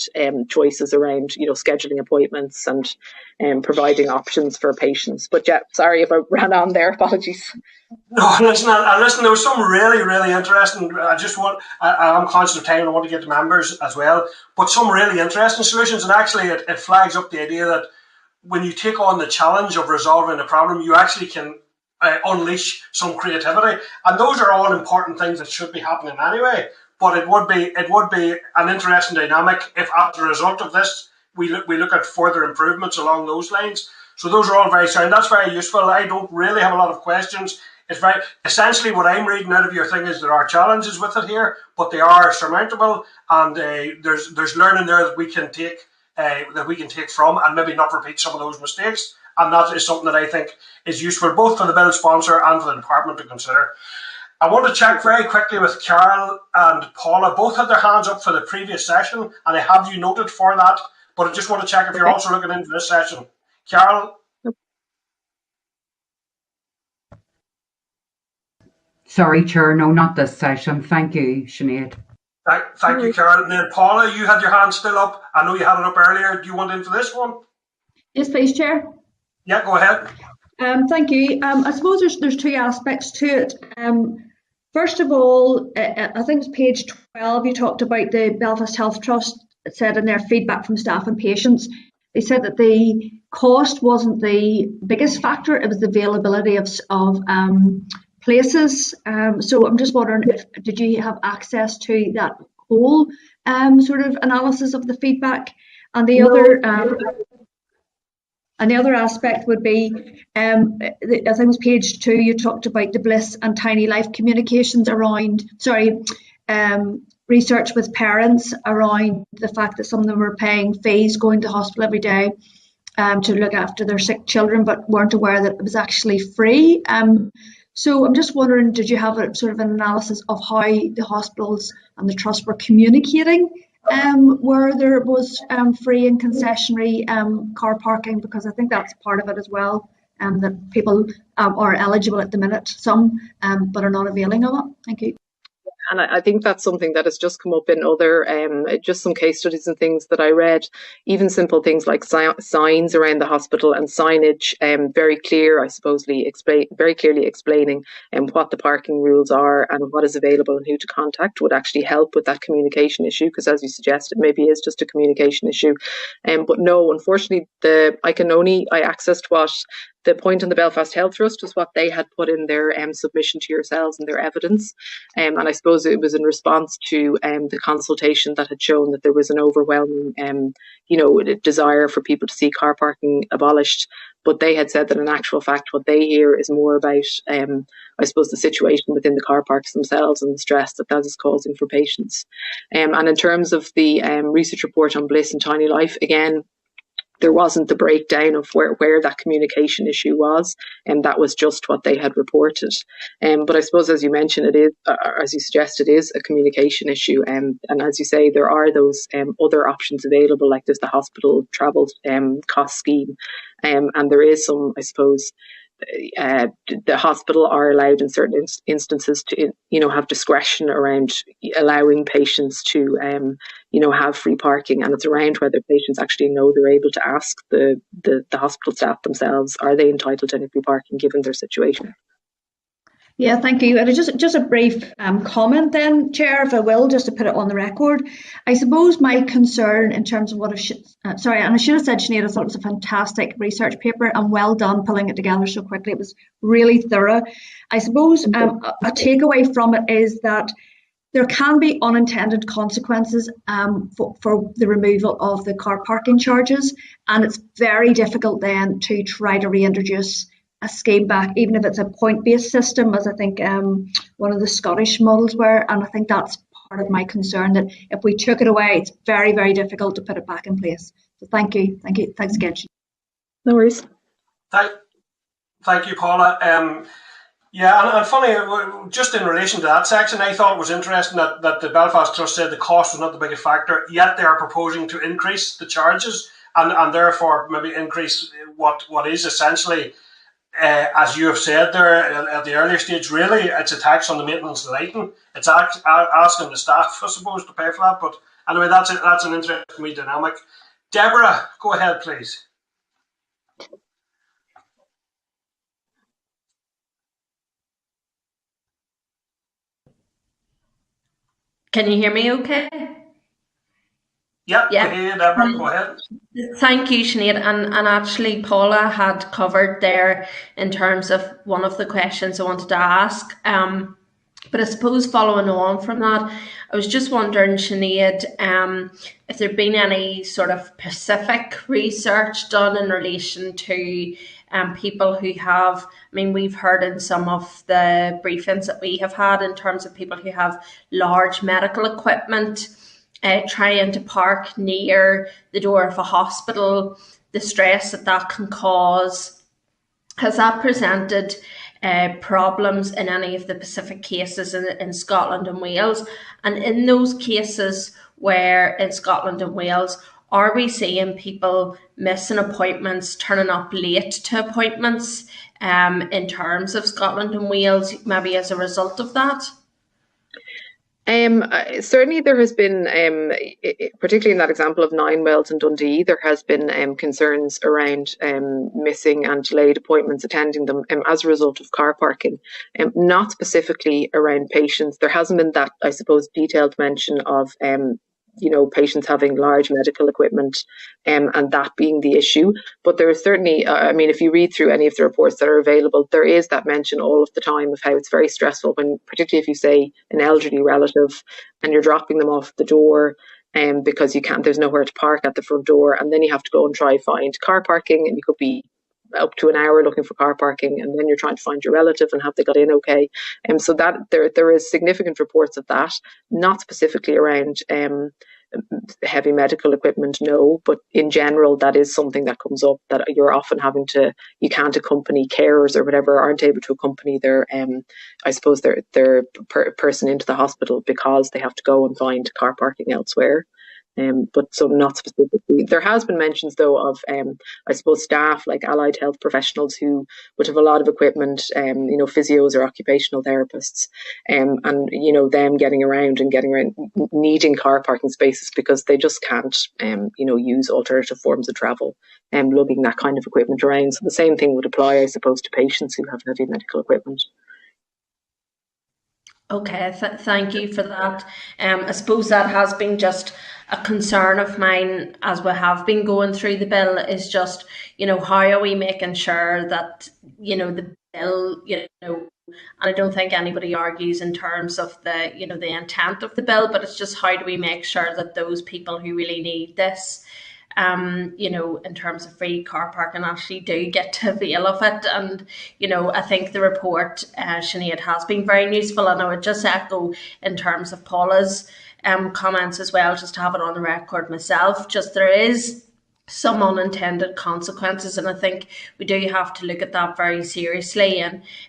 choices around, scheduling appointments and providing options for patients. But yeah, sorry if I ran on there. Apologies. No, listen, there was some really, really interesting. I'm conscious of time and I want to get to members as well. But some really interesting solutions, and actually it flags up the idea that when you take on the challenge of resolving a problem, you actually can unleash some creativity, and those are all important things that should be happening anyway. But it would be an interesting dynamic if, as a result of this, we look at further improvements along those lines. So those are all very sound. That's very useful. I don't really have a lot of questions. It's very essentially what I'm reading out of your thing is there are challenges with it here, but they are surmountable, and there's learning there that we can take from, and maybe not repeat some of those mistakes. And that is something that I think is useful both for the bill sponsor and for the department to consider. I want to check very quickly with Carol and Paula. Both had their hands up for the previous session, and I have you noted for that. But I just want to check if you're also looking into this session. Carol? Sorry, Chair. No, not this session. Thank you, Sinead. Thank you, Carol. And then Paula, you had your hand still up. I know you had it up earlier. Do you want into this one? Yes, please, Chair. Yeah, go ahead. Thank you. I suppose there's two aspects to it. First of all, I think it's page 12, you talked about the Belfast Health Trust. It said in their feedback from staff and patients, they said that the cost wasn't the biggest factor, it was the availability of places. So I'm just wondering, did you have access to that whole sort of analysis of the feedback? And the other... And the other aspect would be, I think it was page 2, you talked about the Bliss and Tiny Life communications around, research with parents around the fact that some of them were paying fees, going to hospital every day to look after their sick children, but weren't aware that it was actually free. So I'm just wondering, did you have a sort of an analysis of how the hospitals and the trust were communicating where there was free and concessionary car parking? Because I think that's part of it as well, that people are eligible at the minute, some, but are not availing of it. Thank you. And I think that's something that has just come up in other, just some case studies and things that I read, even simple things like signs around the hospital and signage, very clear, I suppose, very clearly explaining what the parking rules are and what is available and who to contact would actually help with that communication issue, because as you suggested, maybe is just a communication issue. But no, unfortunately, I accessed what the point on the Belfast Health Trust was, what they had put in their submission to yourselves and their evidence. And I suppose it was in response to the consultation that had shown that there was an overwhelming, desire for people to see car parking abolished. But they had said that in actual fact, what they hear is more about, I suppose, the situation within the car parks themselves and the stress that is causing for patients. And in terms of the research report on Bliss and Tiny Life, again, there wasn't the breakdown of where that communication issue was, and that was just what they had reported. But I suppose, as you mentioned, it is, as you suggest, it is a communication issue. And as you say, there are those other options available, like there's the hospital travel cost scheme, and there is some, I suppose, the hospital are allowed in certain instances to, have discretion around allowing patients to, have free parking, and it's around whether patients actually know they're able to ask the hospital staff themselves, are they entitled to any free parking given their situation. Yeah, thank you. And just a brief comment then, Chair, if I will, just to put it on the record. I suppose my concern in terms of what I should have said, Sinead, I thought it was a fantastic research paper and well done pulling it together so quickly. It was really thorough. I suppose a takeaway from it is that there can be unintended consequences for the removal of the car parking charges, and it's very difficult then to try to reintroduce a scheme back, even if it's a point-based system, as I think one of the Scottish models were. And I think that's part of my concern, that if we took it away, it's very, very difficult to put it back in place. So thank you. Thanks again. No worries. Thank you, Paula. And funny, just in relation to that section, I thought it was interesting that the Belfast Trust said the cost was not the biggest factor, yet they are proposing to increase the charges and therefore maybe increase what is essentially, as you have said there at the earlier stage, really it's a tax on the maintenance of lighting. It's asking the staff, I suppose, to pay for that. But anyway, that's an interesting dynamic. Deborah, go ahead, please. Can you hear me okay? Yeah. Deborah, go ahead. Thank you, Sinead. And actually, Paula had covered there in terms of one of the questions I wanted to ask. But I suppose following on from that, I was just wondering, Sinead, if there'd been any sort of specific research done in relation to people who have, we've heard in some of the briefings that we have had in terms of people who have large medical equipment trying to park near the door of a hospital, the stress that can cause. Has that presented problems in any of the specific cases in Scotland and Wales? And in those cases where in Scotland and Wales, are we seeing people missing appointments, turning up late to appointments in terms of Scotland and Wales, maybe as a result of that? Certainly there has been, particularly in that example of 9 Wells and Dundee, there has been concerns around missing and delayed appointments, attending them as a result of car parking, not specifically around patients. There hasn't been that, I suppose, detailed mention of patients having large medical equipment and that being the issue. But there is certainly, if you read through any of the reports that are available, there is that mention all of the time of how it's very stressful when, particularly if you say an elderly relative and you're dropping them off the door, because there's nowhere to park at the front door, and then you have to go and try find car parking, and you could be up to an hour looking for car parking, and then you're trying to find your relative and have they got in okay. So that there is significant reports of that, not specifically around heavy medical equipment, no, but in general that is something that comes up, that you're often you can't accompany carers or whatever, aren't able to accompany their person into the hospital because they have to go and find car parking elsewhere. But so not specifically. There has been mentions though of I suppose staff like allied health professionals who would have a lot of equipment, physios or occupational therapists, and them getting around needing car parking spaces because they just can't use alternative forms of travel and lugging that kind of equipment around. So the same thing would apply, I suppose, to patients who have heavy medical equipment. Okay, thank you for that. I suppose that has been just a concern of mine as we have been going through the bill, is just, how are we making sure that, the bill, and I don't think anybody argues in terms of the, the intent of the bill, but it's just how do we make sure that those people who really need this, in terms of free car parking, actually do get to avail of it. And, I think the report, Sinead, has been very useful. And I would just echo in terms of Paula's comments as well, just to have it on the record myself, just there is some unintended consequences, and I think we do have to look at that very seriously.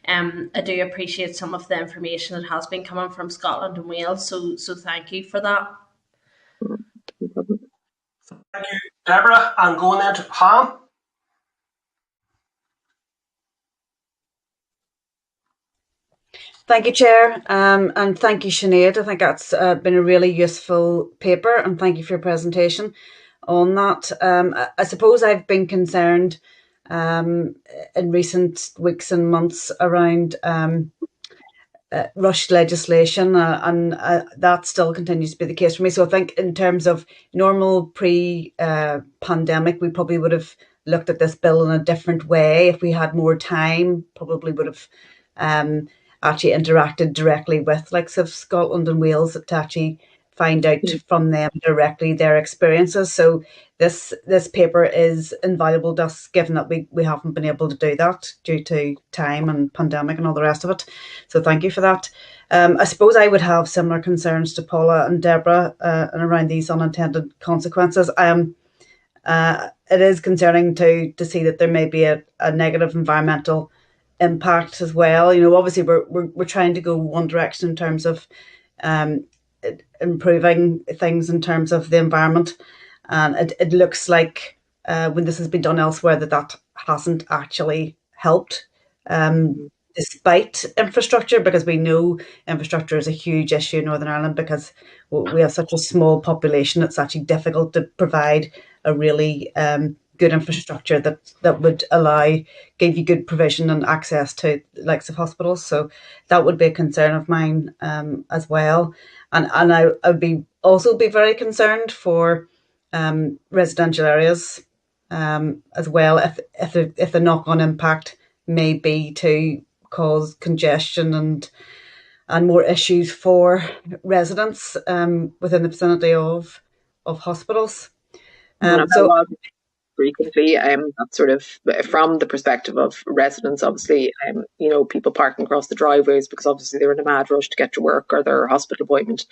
And I do appreciate some of the information that has been coming from Scotland and Wales, so thank you for that. Thank you, Deborah. And going then to Pam. Thank you, Chair, and thank you, Sinead. I think that's been a really useful paper, and thank you for your presentation on that. I suppose I've been concerned in recent weeks and months around rushed legislation, and that still continues to be the case for me. So I think in terms of normal pre-pandemic, we probably would have looked at this bill in a different way. If we had more time, probably would have actually interacted directly with likes of Scotland and Wales to actually find out from them directly their experiences. So this paper is invaluable to us, given that we haven't been able to do that due to time and pandemic and all the rest of it. So thank you for that. I suppose I would have similar concerns to Paula and Deborah and around these unintended consequences. It is concerning to see that there may be a negative environmental impact as well. Obviously we're trying to go one direction in terms of improving things in terms of the environment, and it looks like when this has been done elsewhere that hasn't actually helped, despite infrastructure, because we know infrastructure is a huge issue in Northern Ireland because we have such a small population. It's actually difficult to provide a really good infrastructure that would give you good provision and access to the likes of hospitals. So that would be a concern of mine as well. And I would also be very concerned for residential areas as well, if the knock-on impact may be to cause congestion and more issues for residents within the vicinity of hospitals. Frequently, that's sort of from the perspective of residents, obviously, people parking across the driveways because obviously they're in a mad rush to get to work or their hospital appointment.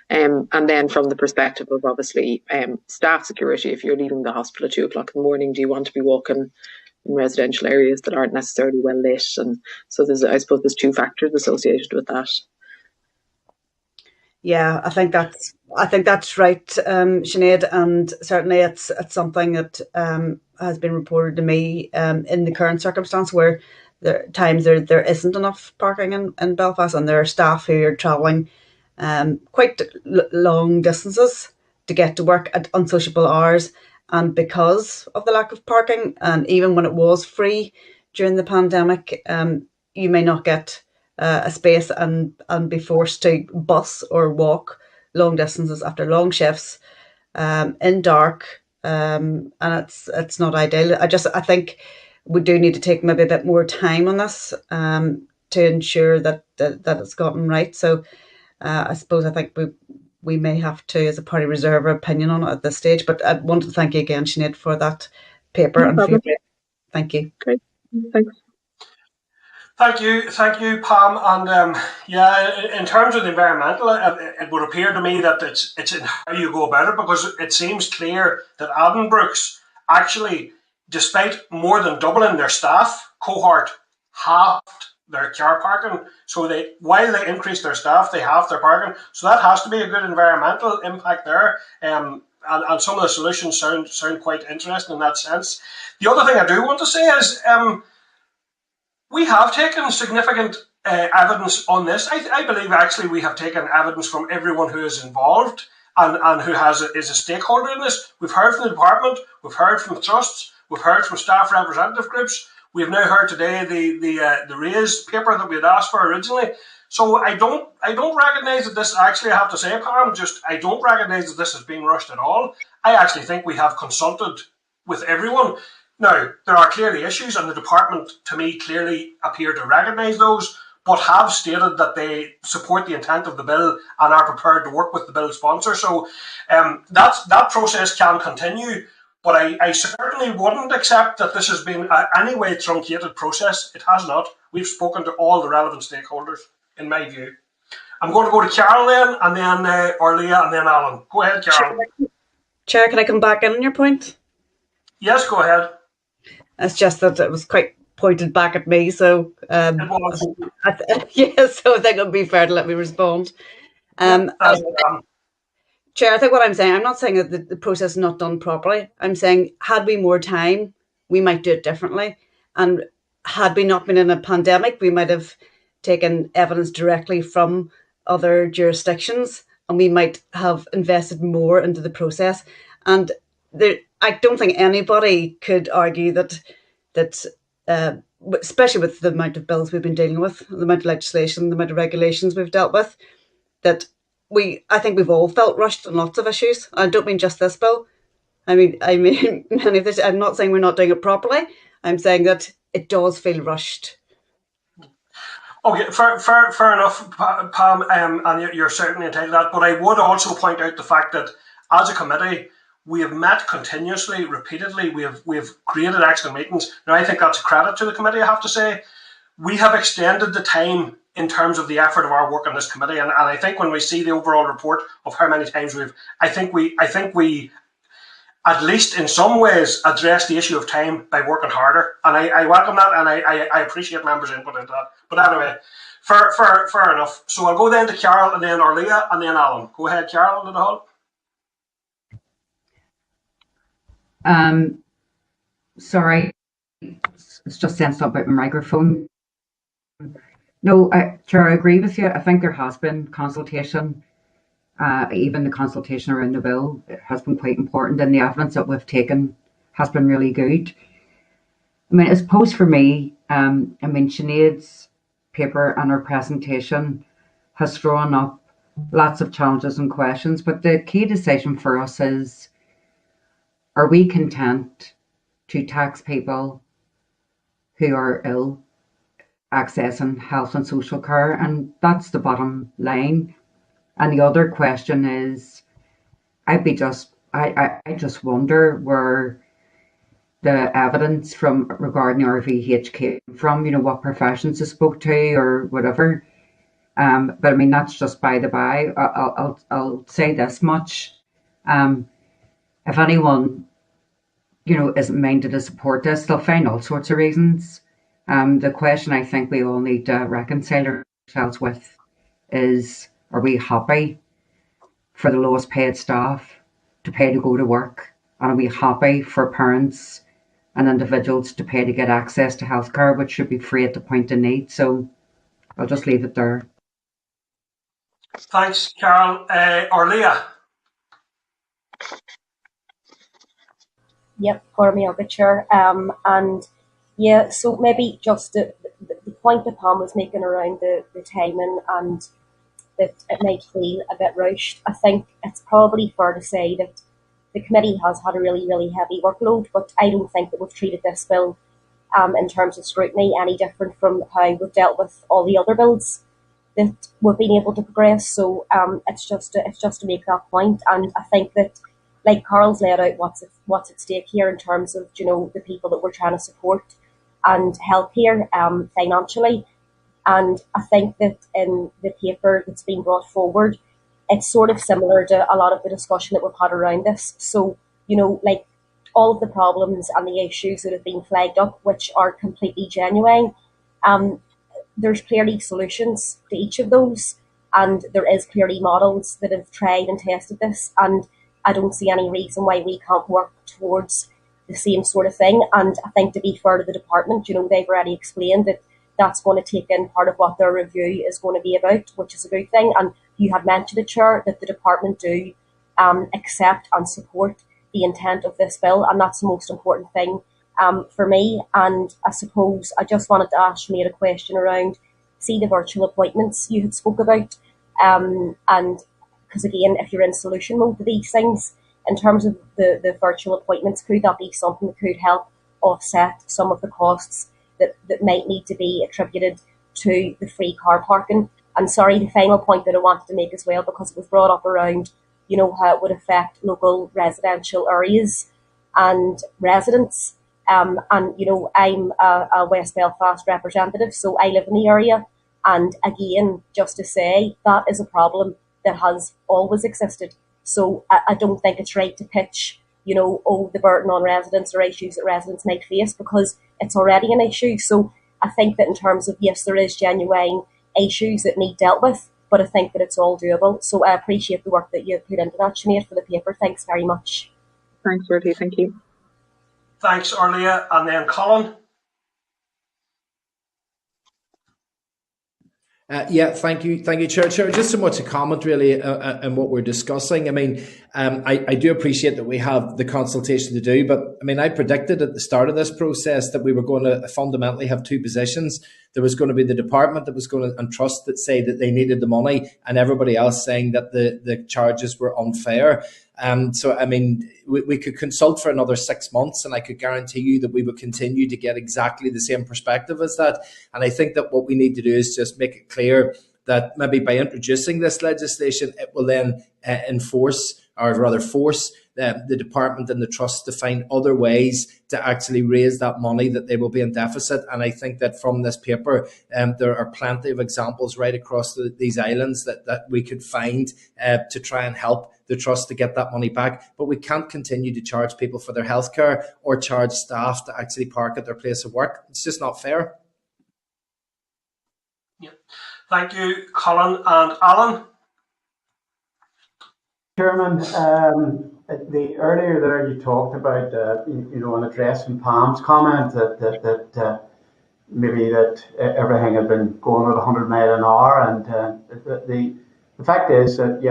And then from the perspective of obviously staff security, if you're leaving the hospital at 2 o'clock in the morning, do you want to be walking in residential areas that aren't necessarily well lit? And so I suppose there's two factors associated with that. Yeah, I think that's right, Sinead, and certainly it's something that has been reported to me in the current circumstance where there isn't enough parking in Belfast, and there are staff who are travelling quite long distances to get to work at unsociable hours, and because of the lack of parking, and even when it was free during the pandemic, you may not get a space and be forced to bus or walk long distances after long shifts in dark, and it's not ideal. I think we do need to take maybe a bit more time on this to ensure that it's gotten right. So I suppose I think we may have to, as a party, reserve our opinion on it at this stage. But I want to thank you again, Sinead, for that paper. No and problem. for your, thank you. Great. Thanks. Thank you, Pam. And yeah, in terms of the environmental, it would appear to me that it's in how you go about it, because it seems clear that Addenbrooke's actually, despite more than doubling their staff cohort, halved their car parking. So while they increased their staff, they halved their parking. So that has to be a good environmental impact there. And some of the solutions sound quite interesting in that sense. The other thing I do want to say is, we have taken significant evidence on this. I believe actually we have taken evidence from everyone who is involved and who is a stakeholder in this. We've heard from the department, we've heard from trusts, we've heard from staff representative groups. We've now heard today the raised paper that we had asked for originally. So I don't recognise that this, actually, I have to say, Pam, I don't recognise that this is being rushed at all. I actually think we have consulted with everyone. Now, there are clearly issues, and the department, to me, clearly appear to recognise those, but have stated that they support the intent of the bill and are prepared to work with the bill sponsor. So that process can continue, but I certainly wouldn't accept that this has been any way truncated process. It has not. We've spoken to all the relevant stakeholders, in my view. I'm going to go to Carol then, and then Orlia, and then Alan. Go ahead, Carol. Chair, can I come back in on your point? Yes, go ahead. It's just that it was quite pointed back at me, so it was. So I think it would be fair to let me respond. Chair, I think what I'm saying, I'm not saying that the process is not done properly. I'm saying, had we more time, we might do it differently. And had we not been in a pandemic, we might have taken evidence directly from other jurisdictions, and we might have invested more into the process. And I don't think anybody could argue that especially with the amount of bills we've been dealing with, the amount of legislation, the amount of regulations we've dealt with, that I think we've all felt rushed on lots of issues. I don't mean just this bill. I mean many of this. I'm not saying we're not doing it properly. I'm saying that it does feel rushed. Okay, fair enough, Pam, and you're certainly entitled to that. But I would also point out the fact that as a committee, we have met continuously, repeatedly. We have created excellent meetings. Now, I think that's a credit to the committee, I have to say. We have extended the time in terms of the effort of our work on this committee, and I think when we see the overall report of how many times I think we at least in some ways address the issue of time by working harder, and I welcome that, and I appreciate members' input into that. But anyway, fair enough. So I'll go then to Carol, and then Orlia, and then Alan. Go ahead, Carol, in the hall. Sorry, it's just saying something about my microphone. No, Chair, I agree with you. I think there has been consultation. Even the consultation around the bill has been quite important, and the evidence that we've taken has been really good. I mean, I suppose for me, Sinead's paper and her presentation has thrown up lots of challenges and questions, but the key decision for us is, are we content to tax people who are ill accessing health and social care? And that's the bottom line. And the other question is, I just wonder where the evidence regarding RVH came from, what professions they spoke to or whatever. But I mean, that's just by the by. I'll say this much. If anyone, isn't minded to support this, they'll find all sorts of reasons. The question I think we all need to reconcile ourselves with is, are we happy for the lowest paid staff to pay to go to work? And are we happy for parents and individuals to pay to get access to healthcare, which should be free at the point of need? So I'll just leave it there. Thanks, Carol. Orlia. Yep, for me, I'll be sure. And yeah, so maybe just the point that Pam was making around the timing and that it might feel a bit rushed. I think it's probably fair to say that the committee has had a really, really heavy workload, but I don't think that we've treated this bill in terms of scrutiny any different from how we've dealt with all the other bills. that we've been able to progress. So it's just to make that point, and I think that, like Carl's laid out, what's at stake here in terms of the people that we're trying to support and help here financially. And I think that in the paper that's been brought forward, it's sort of similar to a lot of the discussion that we've had around this. So, like all of the problems and the issues that have been flagged up, which are completely genuine, there's clearly solutions to each of those. And there is clearly models that have tried and tested this. And I don't see any reason why we can't work towards the same sort of thing. And I think, to be fair to the department, they've already explained that that's going to take in part of what their review is going to be about, which is a good thing. And you had mentioned it, Chair, that the department do accept and support the intent of this bill, and that's the most important thing for me. And I suppose I just wanted to ask Sinead a question around, see, the virtual appointments you had spoke about, and because again, if you're in solution mode to these things, in terms of the virtual appointments, could that be something that could help offset some of the costs that might need to be attributed to the free car parking? And sorry, the final point that I wanted to make as well, because it was brought up around, how it would affect local residential areas and residents. And, I'm a West Belfast representative, so I live in the area. And again, just to say, that is a problem that has always existed. So I don't think it's right to pitch, the burden on residents or issues that residents might face, because it's already an issue. So I think that in terms of, yes, there is genuine issues that need dealt with, but I think that it's all doable. So I appreciate the work that you've put into that, Sinead, for the paper. Thanks very much. Thanks, Bertie. Thank you. Thanks, Arlia. And then Colin. Thank you, Chair. Just so much a comment really on what we're discussing. I mean, I do appreciate that we have the consultation to do, but I mean, I predicted at the start of this process that we were going to fundamentally have two positions. There was going to be the department that was going to, and trust, that say that they needed the money, and everybody else saying that the charges were unfair. So, I mean, we could consult for another 6 months, and I could guarantee you that we would continue to get exactly the same perspective as that. And I think that what we need to do is just make it clear that maybe by introducing this legislation, it will then force the department and the trust to find other ways to actually raise that money that they will be in deficit. And I think that from this paper, there are plenty of examples right across these islands that we could find to try and help the trust to get that money back. But we can't continue to charge people for their healthcare or charge staff to actually park at their place of work. It's just not fair. Yeah. Thank you, Colin. And Alan? Chairman, the earlier there you talked about, on addressing Pam's comment that maybe that everything had been going at 100 miles an hour, and the fact is that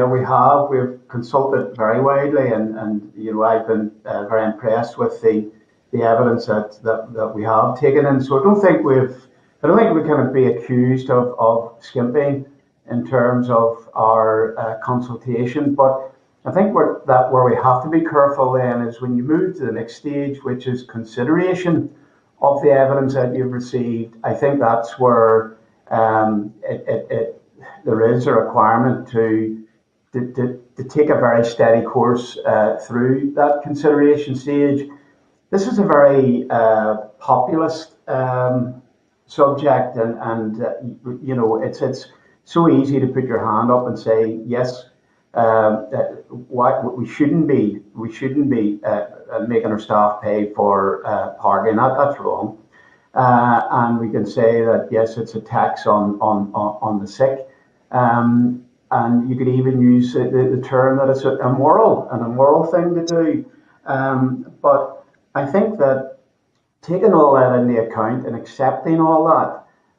we've consulted very widely, and I've been very impressed with the evidence that we have taken in. So I don't think we can be accused of skimping in terms of our consultation, but I think where we have to be careful then is when you move to the next stage, which is consideration of the evidence that you've received. I think that's where there is a requirement to take a very steady course through that consideration stage. This is a very populist subject, and it's so easy to put your hand up and say yes. We shouldn't be making our staff pay for parking. That's wrong. And we can say that yes, it's a tax on the sick. And you could even use the term that it's an immoral thing to do. But I think that taking all that into account and accepting all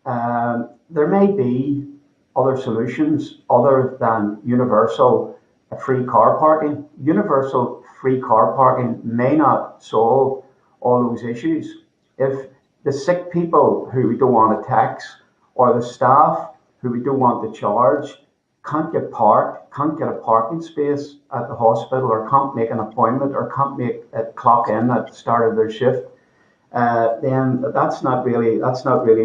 that, there may be other solutions other than universal free car parking. Universal free car parking may not solve all those issues. If the sick people who we don't want to tax, or the staff who we don't want to charge, can't get a parking space at the hospital, or can't make an appointment, or can't make a clock in at the start of their shift, then that's not really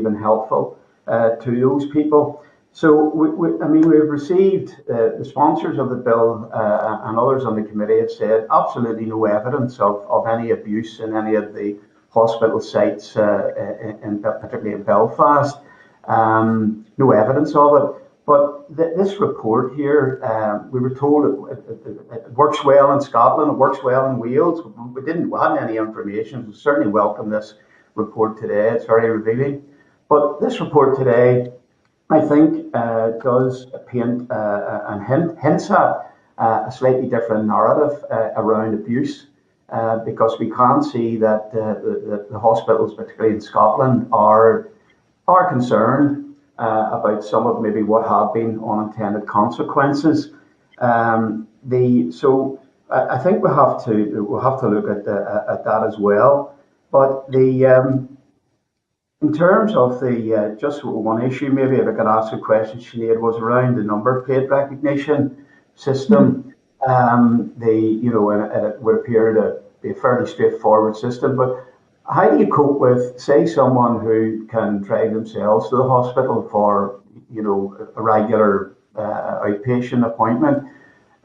been helpful to those people. So, we've received the sponsors of the bill and others on the committee have said absolutely no evidence of any abuse in any of the hospital sites, particularly in Belfast. No evidence of it. But this report here, we were told it works well in Scotland, it works well in Wales. We hadn't any information. We certainly welcome this report today. It's very revealing. But this report today, I think, does paint and hints at a slightly different narrative around abuse, because we can see that the hospitals, particularly in Scotland, are concerned about some of maybe what have been unintended consequences. So I think we'll have to look at that as well. But in terms of the just one issue, maybe if I could ask a question, Sinead, was around the number plate recognition system. It would appear to be a fairly straightforward system, but how do you cope with, say, someone who can drive themselves to the hospital for, a regular outpatient appointment?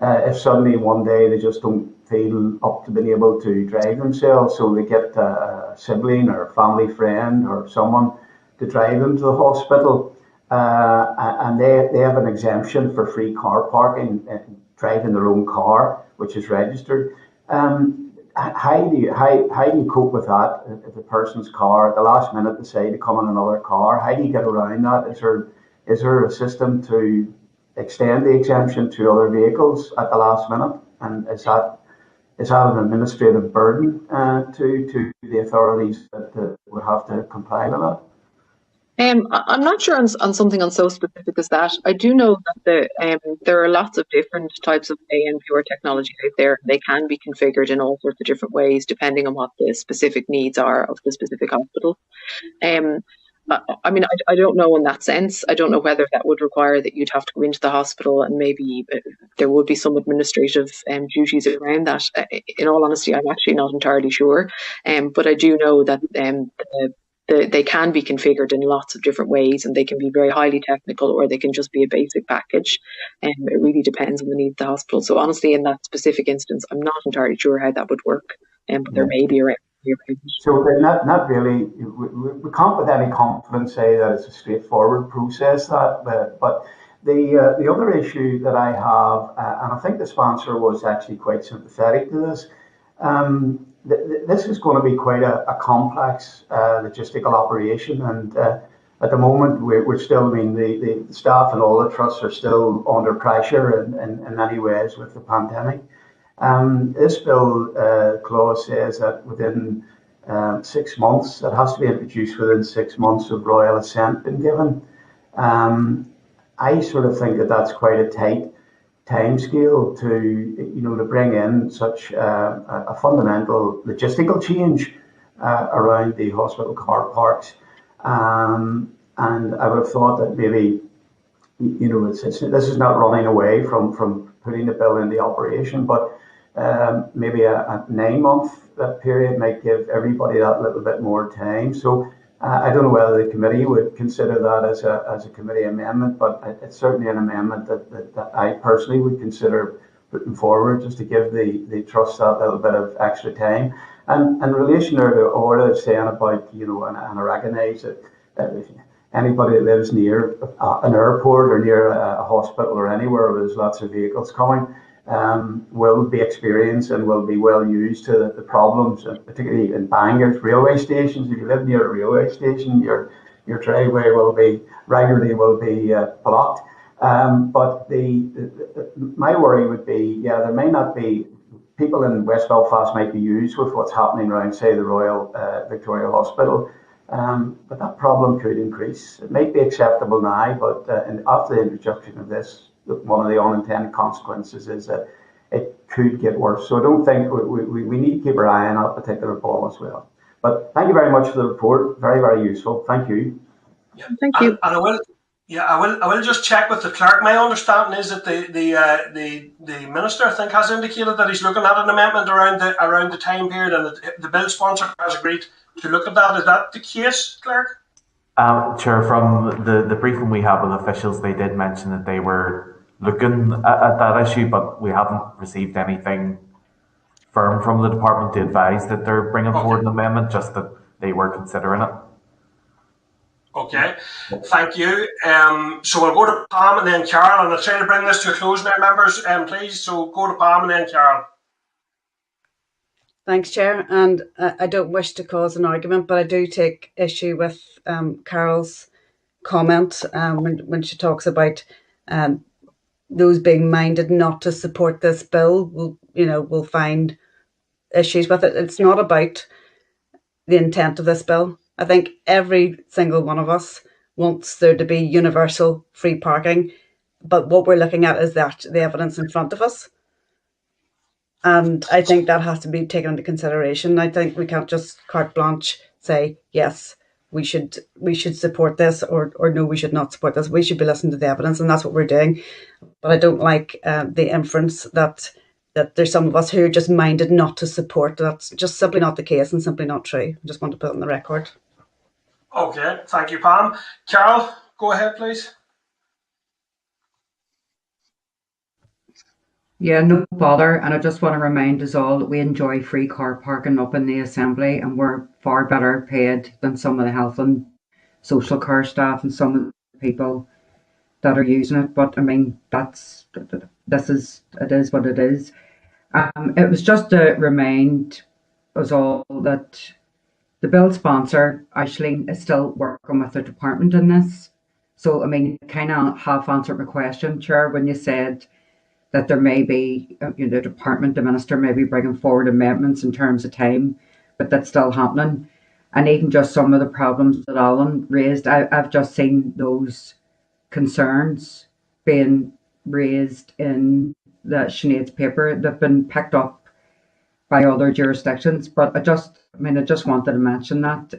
If suddenly one day they just don't feel up to being able to drive themselves, so they get a sibling or a family friend or someone to drive them to the hospital, and they have an exemption for free car parking, driving their own car, which is registered. How do you cope with that if the person's car at the last minute decide to come in another car? How do you get around that? Is there a system to extend the exemption to other vehicles at the last minute? And is that an administrative burden to the authorities that would have to comply with that? I'm not sure on something so specific as that. I do know that there are lots of different types of ANPR technology out there. They can be configured in all sorts of different ways depending on what the specific needs are of the specific hospital. I don't know in that sense. I don't know whether that would require that you'd have to go into the hospital and maybe there would be some administrative duties around that. In all honesty, I'm actually not entirely sure. But I do know that they can be configured in lots of different ways, and they can be very highly technical, or they can just be a basic package. It really depends on the needs of the hospital. So honestly, in that specific instance, I'm not entirely sure how that would work, but there may be a So not really. We can't with any confidence say that it's a straightforward process. But the other issue that I have, and I think the sponsor was actually quite sympathetic to this. This is going to be quite a complex logistical operation, and at the moment we're still, the staff and all the trusts are still under pressure in many ways with the pandemic. This bill clause says that within 6 months, it has to be introduced within 6 months of royal assent being given. I sort of think that that's quite a tight timescale to bring in such a fundamental logistical change around the hospital car parks, and I would have thought that maybe this is not running away from putting the bill into operation, but maybe a 9-month period might give everybody that little bit more time. So I don't know whether the committee would consider that as a committee amendment, but it's certainly an amendment that I personally would consider putting forward, just to give the trust that little bit of extra time. And in relation to what I was saying about, and I recognise that anybody that lives near an airport or near a hospital or anywhere where there's lots of vehicles coming, will be experienced and will be well used to the problems, particularly in Bangor's railway stations. If you live near a railway station, your driveway regularly will be blocked. But my worry would be, there may not be, people in West Belfast might be used with what's happening around, say, the Royal Victoria Hospital. But that problem could increase. It might be acceptable now, but after the introduction of this, one of the unintended consequences is that it could get worse. So I don't think we need to keep our eye on that particular ball as well. But thank you very much for the report. Very, very useful. Thank you. Yeah, thank you. And I will just check with the clerk. My understanding is that the minister, I think, has indicated that he's looking at an amendment around the time period, and the bill sponsor has agreed to look at that. Is that the case, clerk? Chair, from the briefing we had with officials, they did mention that they were looking at that issue, but we haven't received anything firm from the department to advise that they're bringing forward an amendment, just that they were considering it. Okay, thank you. So we'll go to Pam and then Carol, and I'll try to bring this to a close now, members, please. So go to Pam and then Carol. Thanks, Chair. And I don't wish to cause an argument, but I do take issue with Carol's comment when she talks about those being minded not to support this bill will find issues with it. It's not about the intent of this bill. I think every single one of us wants there to be universal free parking, but what we're looking at is the evidence in front of us. And I think that has to be taken into consideration. I think we can't just carte blanche say, yes, we should support this, or no, we should not support this. We should be listening to the evidence, and that's what we're doing. But I don't like the inference that there's some of us who are just minded not to support. That's just simply not the case and simply not true. I just want to put it on the record. Okay, thank you, Pam. Carol, go ahead, please. Yeah, no bother. And I just want to remind us all that we enjoy free car parking up in the Assembly, and we're far better paid than some of the health and social care staff and some of the people that are using it. But I mean, it is what it is. It was just to remind us all that the bill sponsor, Aisling, is still working with the department in this. So, I mean, you kind of half answered my question, Chair, when you said that there may be, the department, the minister may be bringing forward amendments in terms of time, but that's still happening. And even just some of the problems that Alan raised, I've just seen those concerns being raised in the Sinead's paper. They've been picked up by other jurisdictions, but I just wanted to mention that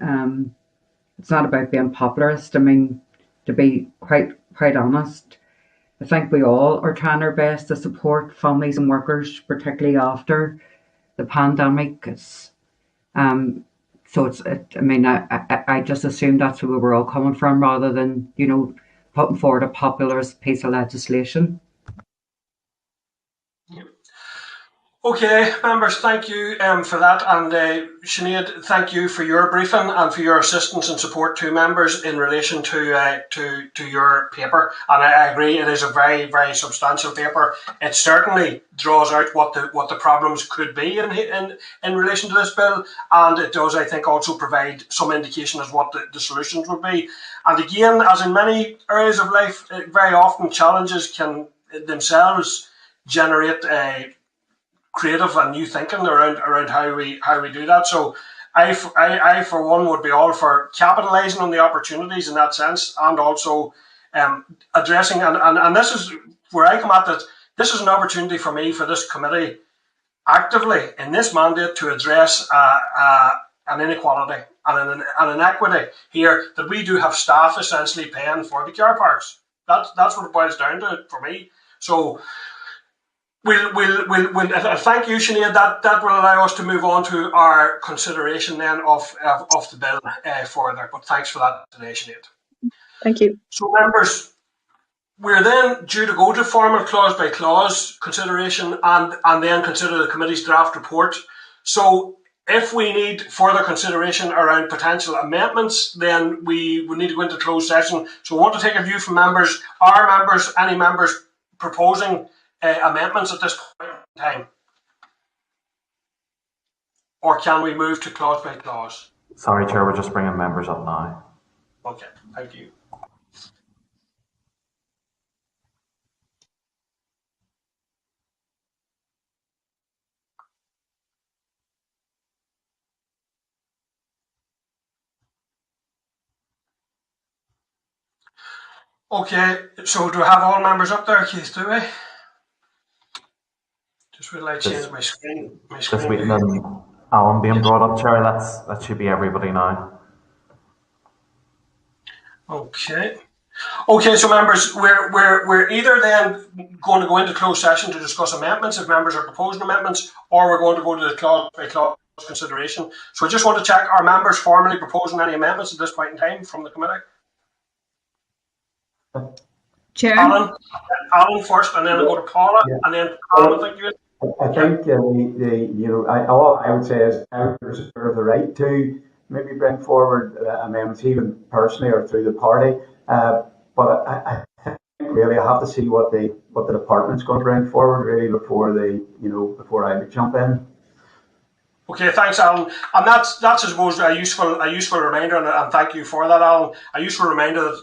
it's not about being popularist. I mean, to be quite honest, I think we all are trying our best to support families and workers, particularly after the pandemic. I just assumed that's where we were all coming from, rather than putting forward a populist piece of legislation. Okay, members, thank you for that. And Sinead, thank you for your briefing and for your assistance and support to members in relation to your paper. And I agree, it is a very, very substantial paper. It certainly draws out what the problems could be in relation to this bill. And it does, I think, also provide some indication as what the solutions would be. And again, as in many areas of life, very often challenges can themselves generate creative and new thinking around how we do that. So I for one would be all for capitalising on the opportunities in that sense, and also addressing and this is where I come at that. This is an opportunity for me, for this committee, actively in this mandate to address an inequality and an inequity here, that we do have staff essentially paying for the car parks. That's what it boils down to for me. So We'll thank you, Sinead. That will allow us to move on to our consideration then of the bill further. But thanks for that today, Sinead. Thank you. So, members, we're then due to go to formal clause by clause consideration and then consider the committee's draft report. So, if we need further consideration around potential amendments, then we would need to go into closed session. So, I want to take a view from members. Are any members proposing amendments at this point in time? Or can we move to clause by clause? Sorry, Chair, we're just bringing members up now. Okay, thank you. Okay, so do we have all members up there, Keith, do we? Just will I change my screen? Just waiting on Alan being brought up, Chair. That should be everybody now. Okay. Okay, so members, we're either then going to go into closed session to discuss amendments if members are proposing amendments, or we're going to go to the clause by clause consideration. So I just want to check, are members formally proposing any amendments at this point in time from the committee? Chair. Alan first, and then I'll go to Paula, and then Pam, thank you. I think all I would say is members reserve the right to maybe bring forward amendments, even personally or through the party. But I think really I have to see what the department's going to bring forward really before I jump in. Okay, thanks, Alan. And that's I suppose a useful reminder, and thank you for that, Alan. A useful reminder that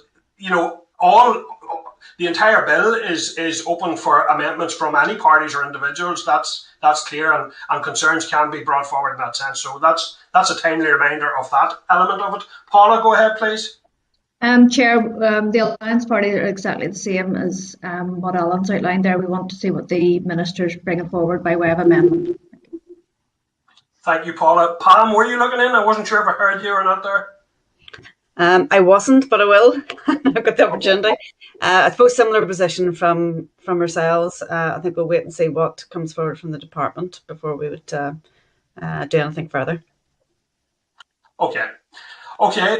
the entire bill is open for amendments from any parties or individuals. That's clear, and concerns can be brought forward in that sense. So that's a timely reminder of that element of it. Paula, go ahead, please. Chair, the Alliance Party are exactly the same as what Alan's outlined there. We want to see what the Minister's bringing forward by way of amendment. Thank you, Paula. Pam, were you looking in? I wasn't sure if I heard you or not there. I wasn't, but I will. I've got the opportunity. I suppose similar position from ourselves. I think we'll wait and see what comes forward from the department before we would do anything further. Okay,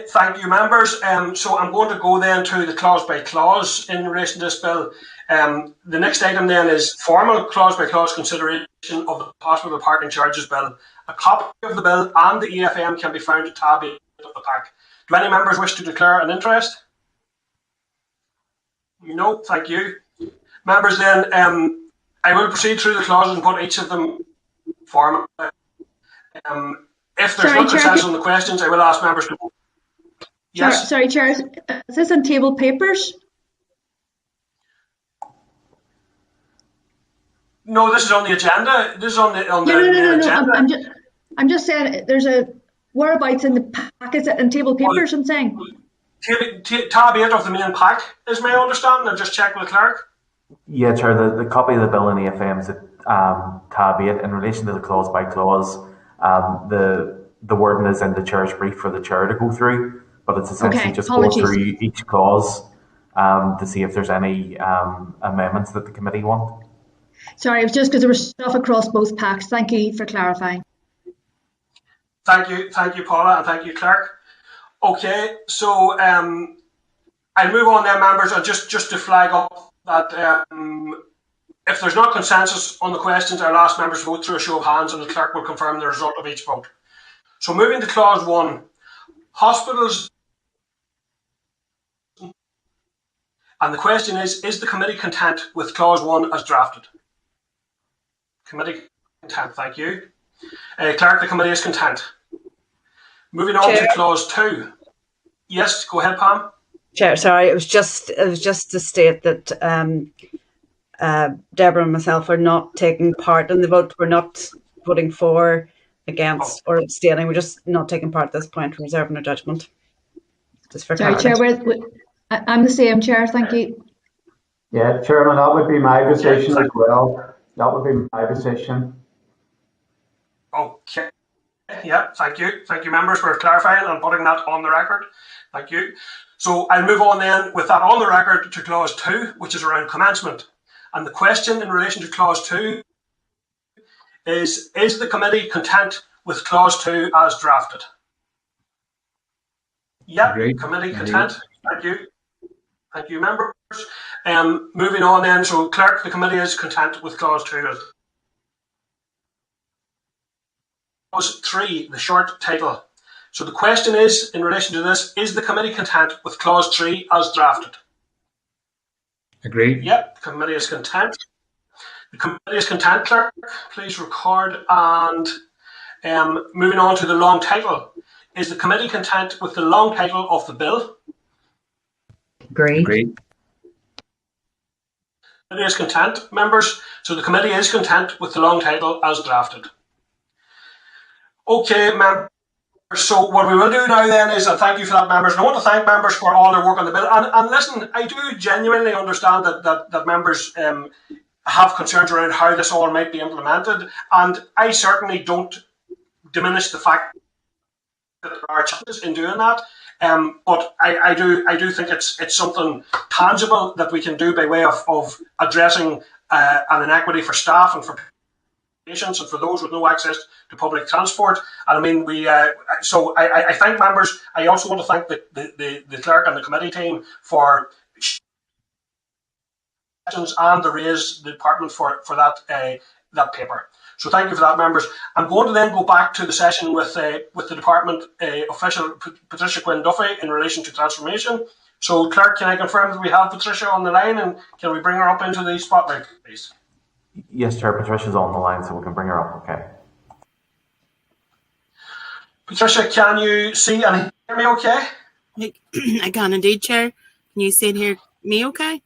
thank you, members. So I'm going to go then to the clause by clause in relation to this bill. The next item then is formal clause by clause consideration of the hospital parking charges bill. A copy of the bill and the EFM can be found at tab 8 of the pack. Do any members wish to declare an interest? No, thank you. Members, then I will proceed through the clauses and put each of them formally. If there's no consensus on the questions, I will ask members to vote. Yes. Sorry, Chair. Is this on table papers? No, this is on the agenda. This is on the main agenda. I'm just saying there's a whereabouts in the pack. Is it in table papers? I'm saying. Tab 8 of the main pack is my understanding. I'll just check with the clerk. Yeah, Chair. The copy of the bill in EFM is at tab 8 in relation to the clause by clause. The wording is in the Chair's brief for the Chair to go through, but it's essentially just go through each clause to see if there's any amendments that the committee want. Sorry, it was just because there was stuff across both packs. Thank you for clarifying. Thank you, Paula, and thank you, clerk. Okay, so I'll move on then, members, and just to flag up that if there's not consensus on the questions, I'll ask members to vote through a show of hands, and the clerk will confirm the result of each vote. So moving to clause 1, hospitals, and the question is the committee content with clause 1 as drafted? Committee content, thank you. Clerk, the committee is content. Moving on to clause 2. Yes, go ahead, Pam. Chair, sorry, it was just to state that Deborah and myself are not taking part in the vote. We're not voting for, against, or abstaining. We're just not taking part at this point. We're reserving our judgment. Just for clarity. Chair, I'm the same, Chair. Thank you. Yeah, Chairman, that would be my position as well. That would be my position. Okay. Yeah, thank you. Thank you, members, for clarifying and putting that on the record. Thank you. So I'll move on then with that on the record to clause 2, which is around commencement. And the question in relation to clause 2 is the committee content with clause 2 as drafted? Yeah, committee content. Thank you. Thank you, members. Moving on then, so clerk, the committee is content with clause 2 as clause 3, the short title. So the question is, in relation to this, is the committee content with clause 3 as drafted? Agreed. Yep, the committee is content. The committee is content, clerk. Please record. And moving on to the long title. Is the committee content with the long title of the bill? Agreed. Agreed. The committee is content, members. So the committee is content with the long title as drafted. Okay, members. So what we will do now then is, and thank you for that, members, and I want to thank members for all their work on the bill. And listen, I do genuinely understand that members have concerns around how this all might be implemented, and I certainly don't diminish the fact that there are challenges in doing that. But I do think it's something tangible that we can do by way of addressing an inequity for staff and for patients and for those with no access to public transport. And I mean, so I thank members. I also want to thank the clerk and the committee team for and to raise the department for that paper. So thank you for that, members. I'm going to then go back to the session with the department official, Patricia Quinn Duffy, in relation to transformation. So, Clerk, can I confirm that we have Patricia on the line, and can we bring her up into the spotlight, please? Yes, Chair, Patricia's on the line, so we can bring her up, okay. Patricia, can you see and hear me okay? I can indeed, Chair. Can you see and hear me okay?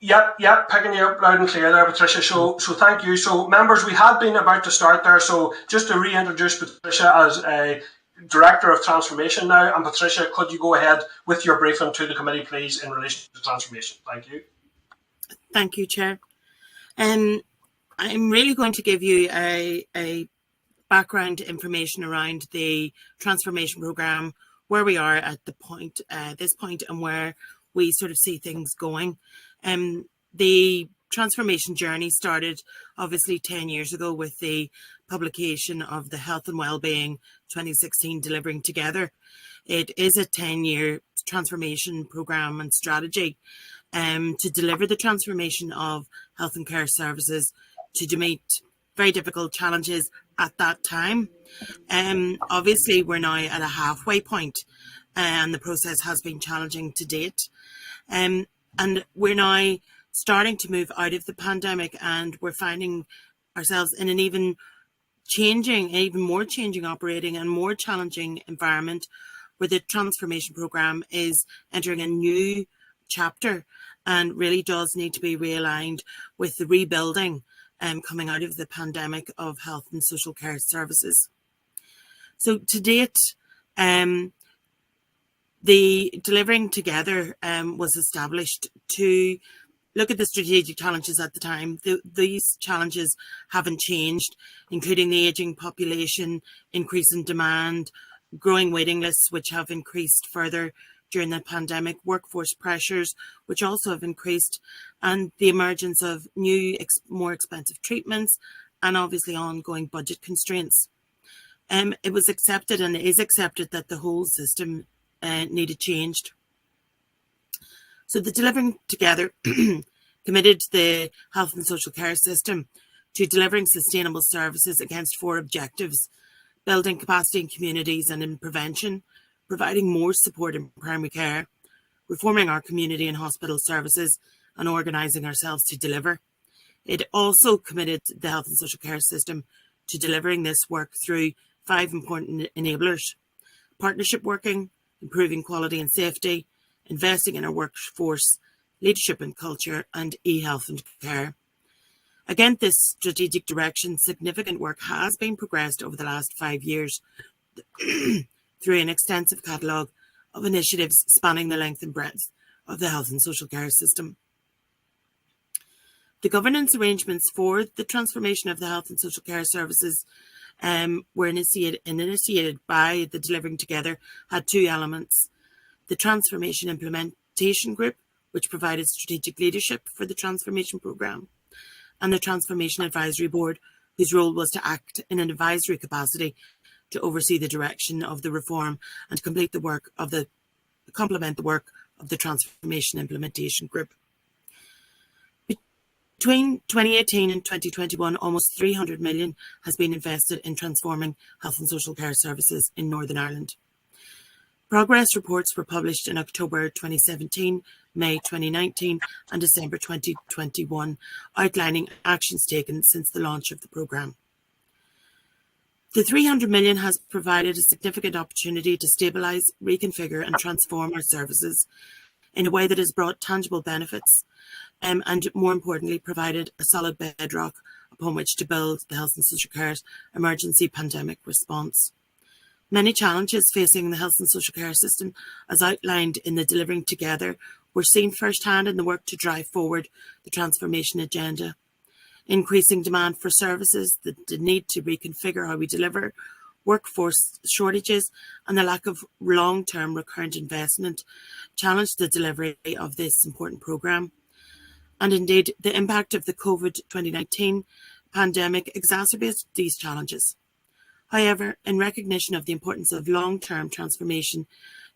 Yep, picking you up loud and clear there, Patricia. So thank you. So, members, we had been about to start there. So, just to reintroduce Patricia as a Director of Transformation now. And Patricia, could you go ahead with your briefing to the committee, please, in relation to transformation? Thank you. Thank you, Chair. I'm really going to give you a background information around the transformation programme, where we are at this point, and where we sort of see things going. The transformation journey started obviously 10 years ago with the publication of the Health and Wellbeing 2016 Delivering Together. It is a 10-year transformation programme and strategy to deliver the transformation of health and care services to meet very difficult challenges at that time. Obviously, we're now at a halfway point, and the process has been challenging to date. And we're now starting to move out of the pandemic, and we're finding ourselves in an even more changing operating and more challenging environment, where the transformation programme is entering a new chapter and really does need to be realigned with the rebuilding coming out of the pandemic of health and social care services. So to date, the Delivering Together was established to look at the strategic challenges at the time. These challenges haven't changed, including the ageing population, increase in demand, growing waiting lists, which have increased further during the pandemic, workforce pressures, which also have increased, and the emergence of new, more expensive treatments, and obviously ongoing budget constraints. It was accepted and is accepted that the whole system needed changed. So the Delivering Together committed the health and social care system to delivering sustainable services against 4 objectives: building capacity in communities and in prevention, providing more support in primary care, reforming our community and hospital services, and organising ourselves to deliver. It also committed the health and social care system to delivering this work through 5 important enablers: partnership working, improving quality and safety, investing in our workforce, leadership and culture, and e-health and care. Against this strategic direction, significant work has been progressed over the last 5 years through an extensive catalogue of initiatives spanning the length and breadth of the health and social care system. The governance arrangements for the transformation of the health and social care services were initiated by the Delivering Together had 2 elements: the Transformation Implementation Group, which provided strategic leadership for the transformation programme, and the Transformation Advisory Board, whose role was to act in an advisory capacity to oversee the direction of the reform and complement the work of the Transformation Implementation Group. Between 2018 and 2021, almost 300 million has been invested in transforming health and social care services in Northern Ireland. Progress reports were published in October 2017, May 2019 and December 2021, outlining actions taken since the launch of the programme. The 300 million has provided a significant opportunity to stabilise, reconfigure and transform our services in a way that has brought tangible benefits and, more importantly, provided a solid bedrock upon which to build the health and social care emergency pandemic response. Many challenges facing the health and social care system, as outlined in the Delivering Together, were seen firsthand in the work to drive forward the transformation agenda. Increasing demand for services, the need to reconfigure how we deliver, workforce shortages, and the lack of long-term recurrent investment challenged the delivery of this important programme. And indeed, the impact of the COVID-19 pandemic exacerbates these challenges. However, in recognition of the importance of long-term transformation,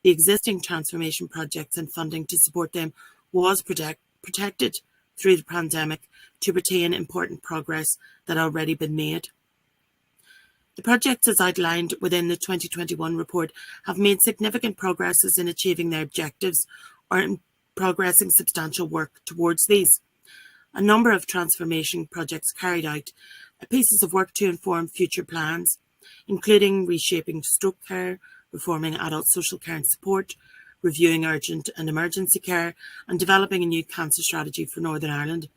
the existing transformation projects and funding to support them was protected through the pandemic to retain important progress that had already been made. The projects as outlined within the 2021 report have made significant progresses in achieving their objectives or in progressing substantial work towards these. A number of transformation projects carried out pieces of work to inform future plans, including reshaping stroke care, reforming adult social care and support, reviewing urgent and emergency care, and developing a new cancer strategy for Northern Ireland.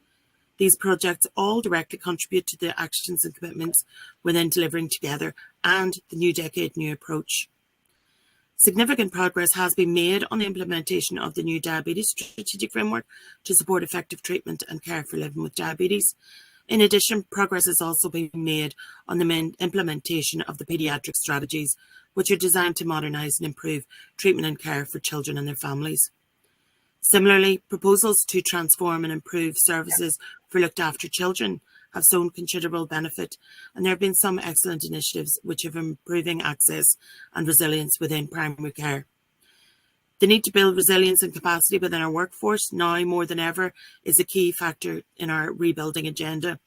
These projects all directly contribute to the actions and commitments within Delivering Together and the New Decade New Approach. Significant progress has been made on the implementation of the new diabetes strategic framework to support effective treatment and care for living with diabetes. In addition, progress has also been made on the implementation of the paediatric strategies, which are designed to modernise and improve treatment and care for children and their families. Similarly, proposals to transform and improve services for looked after children have shown considerable benefit, and there have been some excellent initiatives which have improving access and resilience within primary care. The need to build resilience and capacity within our workforce now more than ever is a key factor in our rebuilding agenda.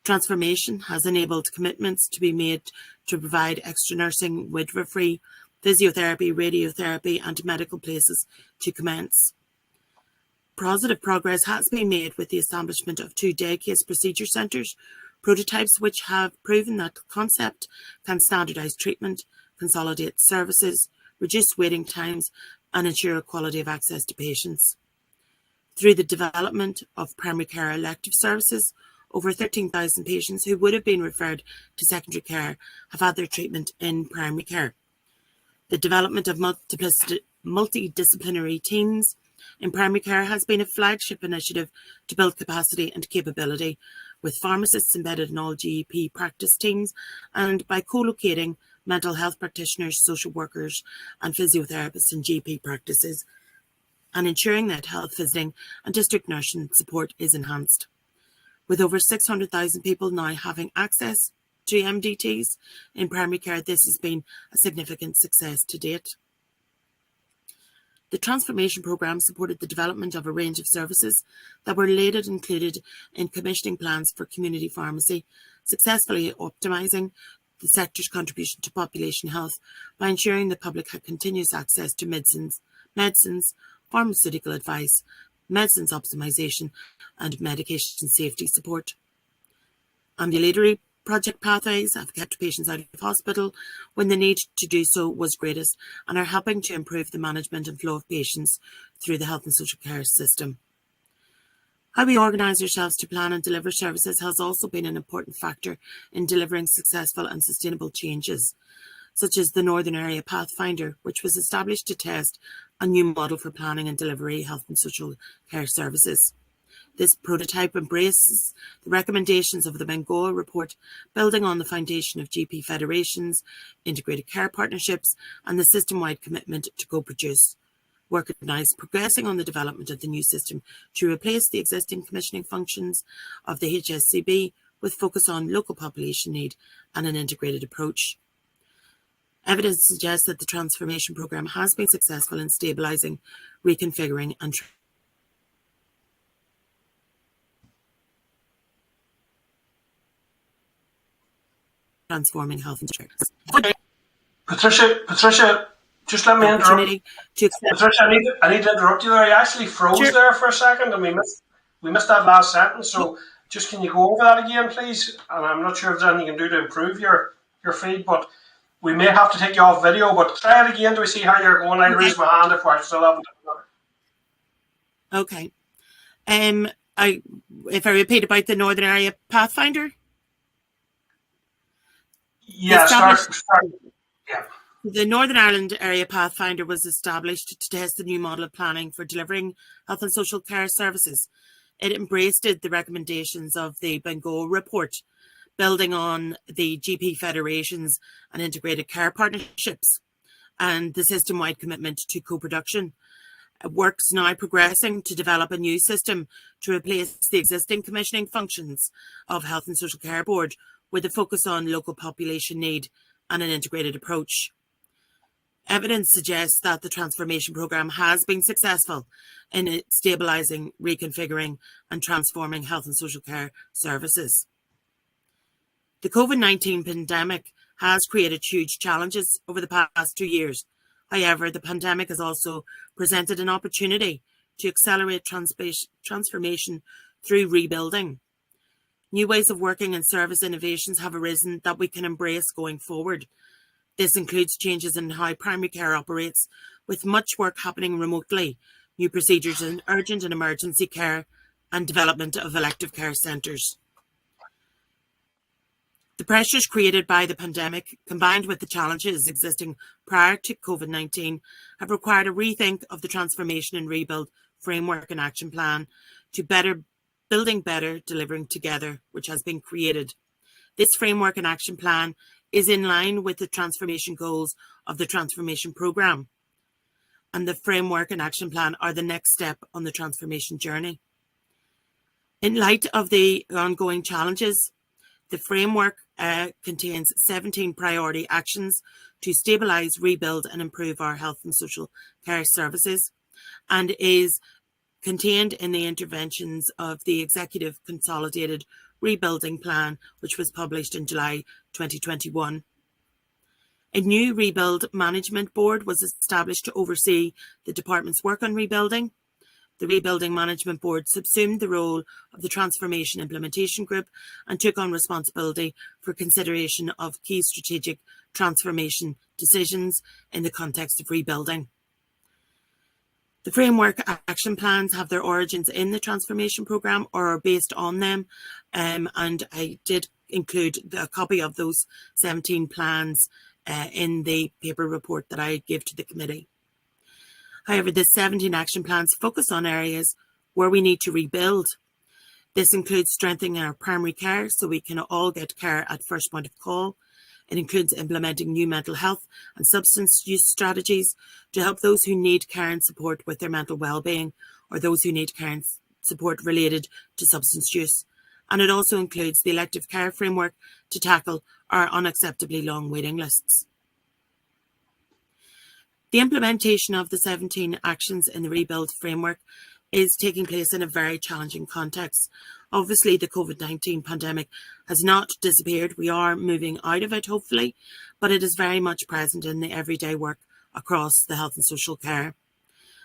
Transformation has enabled commitments to be made to provide extra nursing, midwifery, physiotherapy, radiotherapy and medical places to commence. Positive progress has been made with the establishment of 2 day case procedure centres, prototypes which have proven that the concept can standardise treatment, consolidate services, reduce waiting times and ensure quality of access to patients. Through the development of primary care elective services, over 13,000 patients who would have been referred to secondary care have had their treatment in primary care. The development of multidisciplinary teams in primary care has been a flagship initiative to build capacity and capability, with pharmacists embedded in all GP practice teams and by co-locating mental health practitioners, social workers and physiotherapists in GP practices, and ensuring that health visiting and district nursing support is enhanced. With over 600,000 people now having access to MDTs in primary care, this has been a significant success to date. The transformation programme supported the development of a range of services that were later included in commissioning plans for community pharmacy, successfully optimising the sector's contribution to population health by ensuring the public had continuous access to medicines, pharmaceutical advice, medicines optimisation and medication safety support. Ambulatory project pathways have kept patients out of hospital when the need to do so was greatest and are helping to improve the management and flow of patients through the health and social care system. How we organise ourselves to plan and deliver services has also been an important factor in delivering successful and sustainable changes, such as the Northern Area Pathfinder, which was established to test a new model for planning and delivery health and social care services. This prototype embraces the recommendations of the Bengoa report, building on the foundation of GP federations, integrated care partnerships, and the system-wide commitment to co-produce. Work now is progressing on the development of the new system to replace the existing commissioning functions of the HSCB with focus on local population need and an integrated approach. Evidence suggests that the transformation programme has been successful in stabilising, reconfiguring and transforming health insurance. Patricia, just let me interrupt. Patricia, I need to interrupt you there. You actually froze there for a second, and we missed that last sentence. So, just can you go over that again, please? And I'm not sure if there's anything you can do to improve your feed, but we may have to take you off video. But try it again. Do we see how you're going? I'll raise my hand if we're still having it. Okay. If I repeat about the Northern Area Pathfinder. Yeah, start. Yeah. The Northern Ireland Area Pathfinder was established to test the new model of planning for delivering health and social care services. It embraced the recommendations of the Bengoa report, building on the GP federations and integrated care partnerships and the system-wide commitment to co-production. Work's now progressing to develop a new system to replace the existing commissioning functions of Health and Social Care Board with a focus on local population need and an integrated approach. Evidence suggests that the transformation programme has been successful in stabilising, reconfiguring and transforming health and social care services. The COVID-19 pandemic has created huge challenges over the past 2 years. However, the pandemic has also presented an opportunity to accelerate transformation through rebuilding. New ways of working and service innovations have arisen that we can embrace going forward. This includes changes in how primary care operates, with much work happening remotely, new procedures in urgent and emergency care, and development of elective care centres. The pressures created by the pandemic, combined with the challenges existing prior to COVID-19, have required a rethink of the Transformation and Rebuild Framework and Action Plan to Building Better, Delivering Together, which has been created. This Framework and Action Plan is in line with the transformation goals of the Transformation Programme, and the Framework and Action Plan are the next step on the transformation journey. In light of the ongoing challenges, the framework contains 17 priority actions to stabilise, rebuild and improve our health and social care services, and is contained in the interventions of the Executive Consolidated Rebuilding Plan, which was published in July 2021. A new Rebuild Management Board was established to oversee the department's work on rebuilding. The Rebuilding Management Board subsumed the role of the Transformation Implementation Group and took on responsibility for consideration of key strategic transformation decisions in the context of rebuilding. The framework action plans have their origins in the transformation programme or are based on them, and I did include a copy of those 17 plans in the paper report that I gave to the committee. However, the 17 action plans focus on areas where we need to rebuild. This includes strengthening our primary care so we can all get care at first point of call. It includes implementing new mental health and substance use strategies to help those who need care and support with their mental well-being, or those who need care and support related to substance use. And it also includes the elective care framework to tackle our unacceptably long waiting lists. The implementation of the 17 actions in the rebuild framework is taking place in a very challenging context. Obviously, the COVID-19 pandemic has not disappeared. We are moving out of it, hopefully, but it is very much present in the everyday work across the health and social care.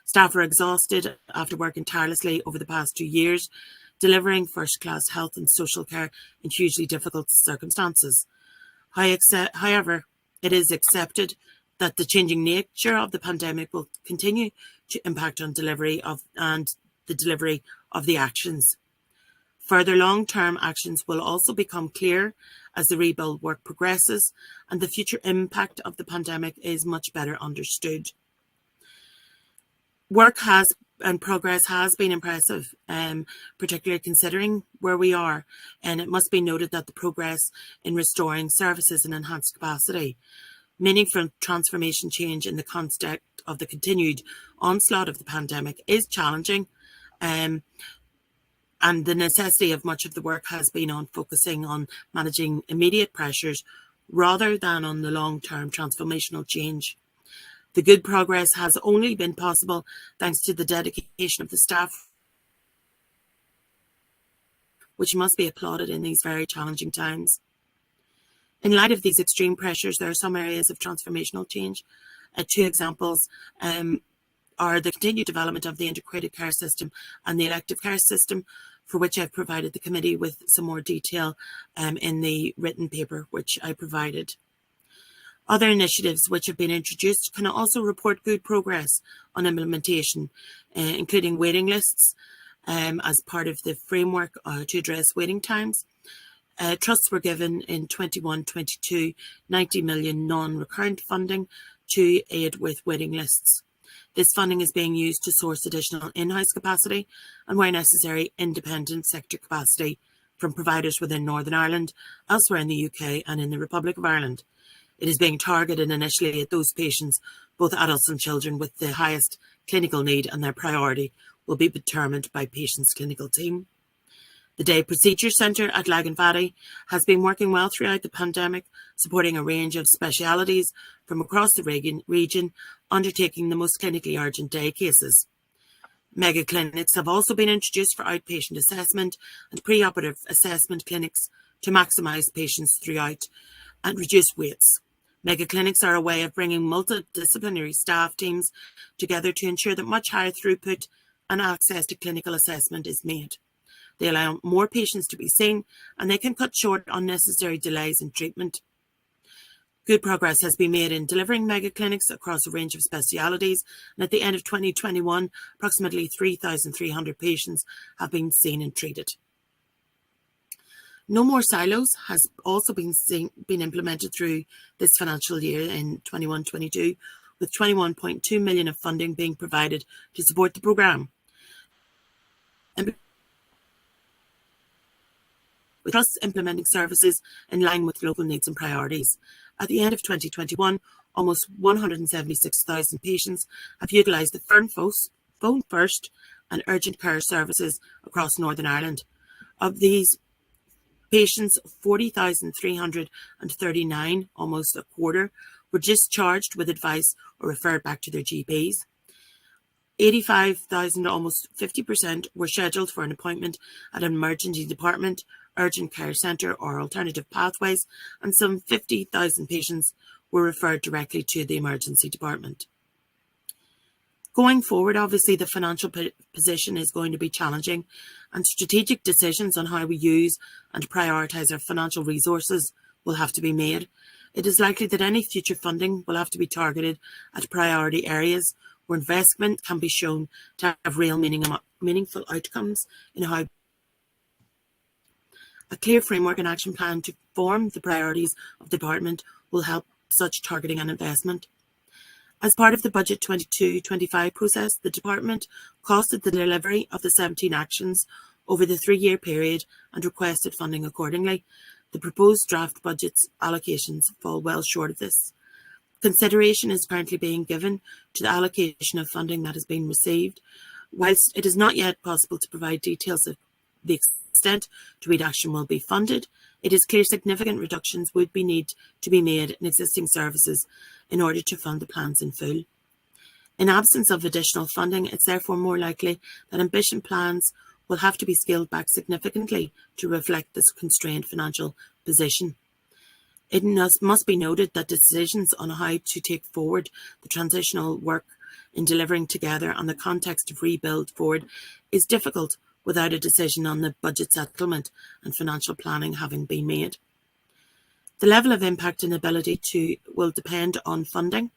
Staff are exhausted after working tirelessly over the past 2 years, delivering first-class health and social care in hugely difficult circumstances. However, it is accepted that the changing nature of the pandemic will continue to impact on the delivery of the actions. Further long-term actions will also become clear as the rebuild work progresses and the future impact of the pandemic is much better understood. Work and progress has been impressive, particularly considering where we are, and it must be noted that the progress in restoring services and enhanced capacity, meaningful transformation change in the context of the continued onslaught of the pandemic is challenging, and the necessity of much of the work has been on focusing on managing immediate pressures rather than on the long-term transformational change. The good progress has only been possible thanks to the dedication of the staff, which must be applauded in these very challenging times. In light of these extreme pressures, there are some areas of transformational change. 2 examples are the continued development of the integrated care system and the elective care system, for which I've provided the committee with some more detail in the written paper which I provided. Other initiatives which have been introduced can also report good progress on implementation, including waiting lists as part of the framework to address waiting times. Trusts were given in 21-22 90 million non-recurrent funding to aid with waiting lists. This funding is being used to source additional in-house capacity and, where necessary, independent sector capacity from providers within Northern Ireland, elsewhere in the UK and in the Republic of Ireland. It is being targeted initially at those patients, both adults and children, with the highest clinical need and their priority will be determined by patients' clinical team. The Day Procedure Centre at Laganfady has been working well throughout the pandemic, supporting a range of specialities from across the region, undertaking the most clinically urgent day cases. Mega clinics have also been introduced for outpatient assessment and pre-operative assessment clinics to maximise patients throughout and reduce waits. Mega clinics are a way of bringing multidisciplinary staff teams together to ensure that much higher throughput and access to clinical assessment is made. They allow more patients to be seen, and they can cut short unnecessary delays in treatment. Good progress has been made in delivering mega clinics across a range of specialities, and at the end of 2021, approximately 3,300 patients have been seen and treated. No More Silos has also been implemented through this financial year in 21-22, with 21.2 million of funding being provided to support the programme. With us implementing services in line with local needs and priorities. At the end of 2021, almost 176,000 patients have utilised the Phone First and urgent care services across Northern Ireland. Of these patients, 40,339, almost a quarter, were discharged with advice or referred back to their GPs. 85,000, almost 50%, were scheduled for an appointment at an emergency department, urgent care centre or alternative pathways, and some 50,000 patients were referred directly to the emergency department. Going forward, obviously, the financial position is going to be challenging, and strategic decisions on how we use and prioritise our financial resources will have to be made. It is likely that any future funding will have to be targeted at priority areas where investment can be shown to have real meaningful outcomes in how a clear framework and action plan to form the priorities of the department will help such targeting and investment. As part of the Budget 22-25 process, the department costed the delivery of the 17 actions over the 3-year period and requested funding accordingly. The proposed draft budget's allocations fall well short of this. Consideration is currently being given to the allocation of funding that has been received. Whilst it is not yet possible to provide details of the extent to which action will be funded, it is clear significant reductions would need to be made in existing services in order to fund the plans in full. In absence of additional funding, it's therefore more likely that ambition plans will have to be scaled back significantly to reflect this constrained financial position. It must be noted that decisions on how to take forward the transitional work in delivering together on the context of rebuild forward is difficult without a decision on the budget settlement and financial planning having been made. The level of impact and ability will depend on funding,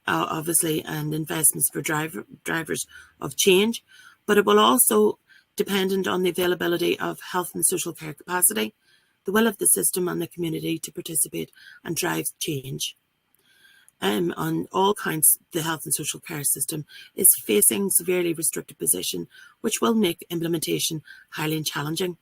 obviously, and investments for drivers of change, but it will also dependent on the availability of health and social care capacity, the will of the system and the community to participate and drive change. On all counts, the health and social care system is facing severely restricted position, which will make implementation highly challenging.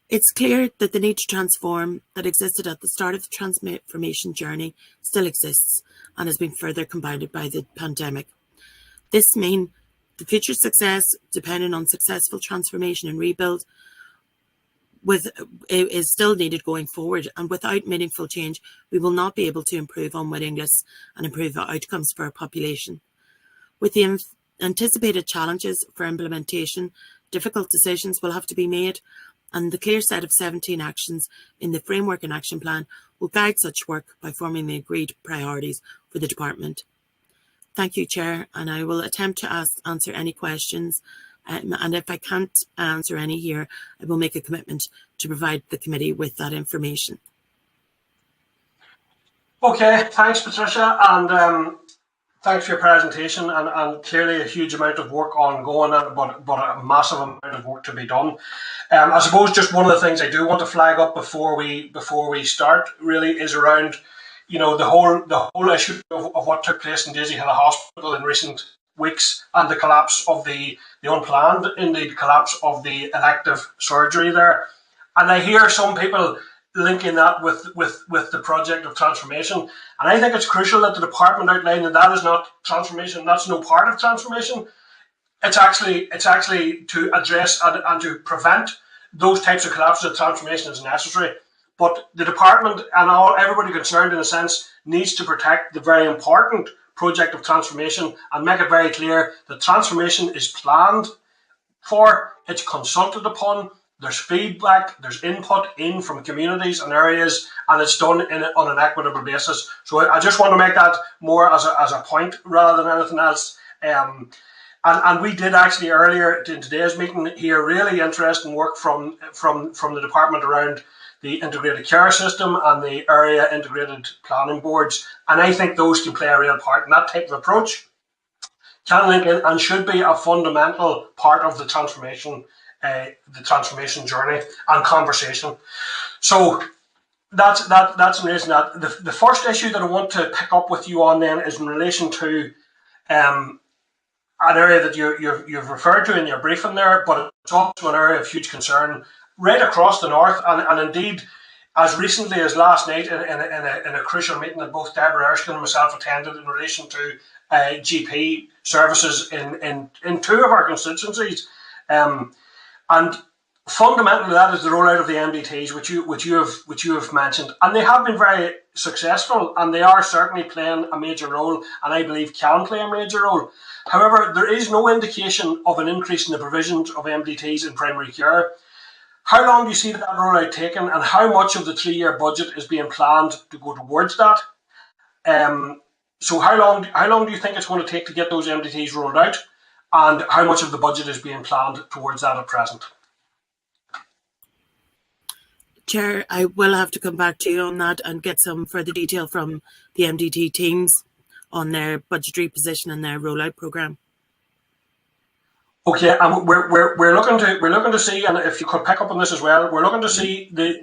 It's clear that the need to transform that existed at the start of the transformation journey still exists and has been further compounded by the pandemic. This means the future success, depending on successful transformation and rebuild, is still needed going forward, and without meaningful change, we will not be able to improve on waiting lists and improve outcomes for our population. With the anticipated challenges for implementation, difficult decisions will have to be made, and the clear set of 17 actions in the Framework and Action Plan will guide such work by forming the agreed priorities for the department. Thank you, Chair, and I will attempt to answer any questions. And if I can't answer any here, I will make a commitment to provide the committee with that information. Okay, thanks, Patricia, and thanks for your presentation. And clearly a huge amount of work ongoing, but a massive amount of work to be done. I suppose just one of the things I do want to flag up before we start really is around, you know, the whole issue of what took place in Daisy Hill Hospital in recent weeks and the collapse of the unplanned, indeed, collapse of the elective surgery there. And I hear some people linking that with the project of transformation. And I think it's crucial that the department outline that is not transformation, that's no part of transformation. It's actually to address and to prevent those types of collapses that transformation is necessary. But the department and everybody concerned, in a sense, needs to protect the very important project of transformation and make it very clear that transformation is planned for, it's consulted upon, there's feedback, there's input in from communities and areas, and it's done on an equitable basis. So I just want to make that more as a point rather than anything else. And we did actually earlier in today's meeting hear really interesting work from the department around the integrated care system and the area integrated planning boards. And I think those can play a real part in that type of approach. Can link in and should be a fundamental part of the transformation journey and conversation. So that's in relation to that. The first issue that I want to pick up with you on then is in relation to an area that you've referred to in your briefing there, but it's also an area of huge concern right across the north, and indeed as recently as last night in a crucial meeting that both Deborah Erskine and myself attended in relation to GP services in two of our constituencies. And fundamentally, that is the rollout of the MDTs, which you have mentioned, and they have been very successful, and they are certainly playing a major role, and I believe can play a major role. However, there is no indication of an increase in the provisions of MDTs in primary care. How long do you see that rollout taking, and how much of the 3-year budget is being planned to go towards that? So how long do you think it's going to take to get those MDTs rolled out, and how much of the budget is being planned towards that at present? Chair, I will have to come back to you on that and get some further detail from the MDT teams on their budgetary position and their rollout programme. Okay, and we're looking to see, and if you could pick up on this as well, we're looking to see the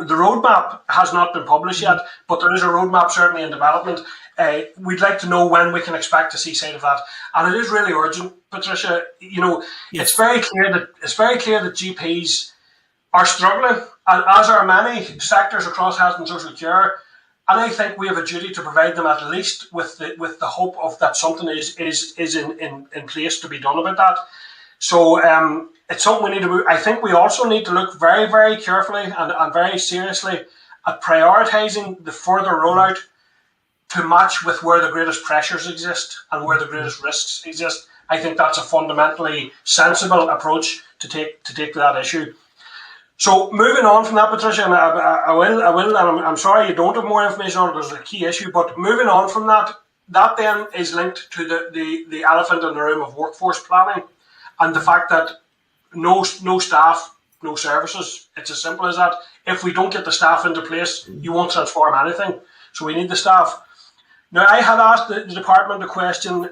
roadmap has not been published yet, but there is a roadmap certainly in development. We'd like to know when we can expect to see sight of that, and it is really urgent, Patricia. Yes. It's very clear that GPs are struggling, and as are many sectors across health and social care. And I think we have a duty to provide them at least with the hope of that something is in place to be done about that. So it's something we need to. I think we also need to look very, very carefully and very seriously at prioritising the further rollout to match with where the greatest pressures exist and where the greatest risks exist. I think that's a fundamentally sensible approach to take to that issue. So moving on from that, Patricia, and I will, and I'm sorry you don't have more information on it because it's a key issue, but moving on from that then is linked to the elephant in the room of workforce planning and the fact that no staff, no services. It's as simple as that. If we don't get the staff into place, you won't transform anything. So we need the staff. Now, I had asked the department a question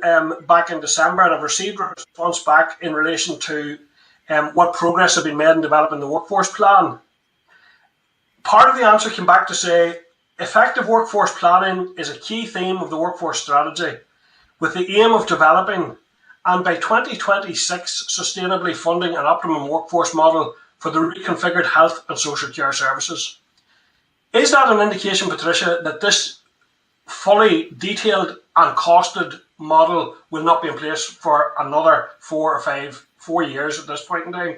back in December, and I've received a response back in relation to what progress have been made in developing the workforce plan. Part of the answer came back to say, effective workforce planning is a key theme of the workforce strategy, with the aim of developing and by 2026 sustainably funding an optimum workforce model for the reconfigured health and social care services. Is that an indication, Patricia, that this fully detailed and costed model will not be in place for another 4 years at this point in time?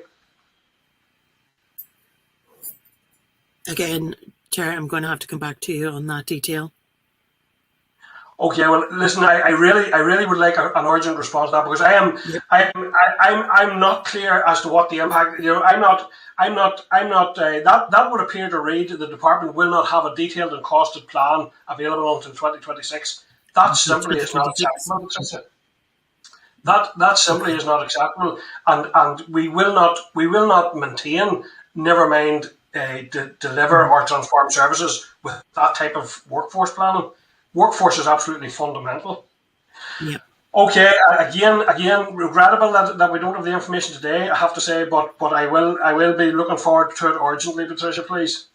Again, Chair, I'm going to have to come back to you on that detail. Okay, well, listen, I really would like an urgent response to that, because I'm not clear as to what the impact. That would appear to read that the department will not have a detailed and costed plan available until 2026. That simply is not acceptable. That simply is not acceptable, and we will not maintain, never mind deliver or transform services with that type of workforce planning. Workforce is absolutely fundamental. Yeah. Okay. Again, regrettable that we don't have the information today, I have to say, but I will be looking forward to it urgently, Patricia, please.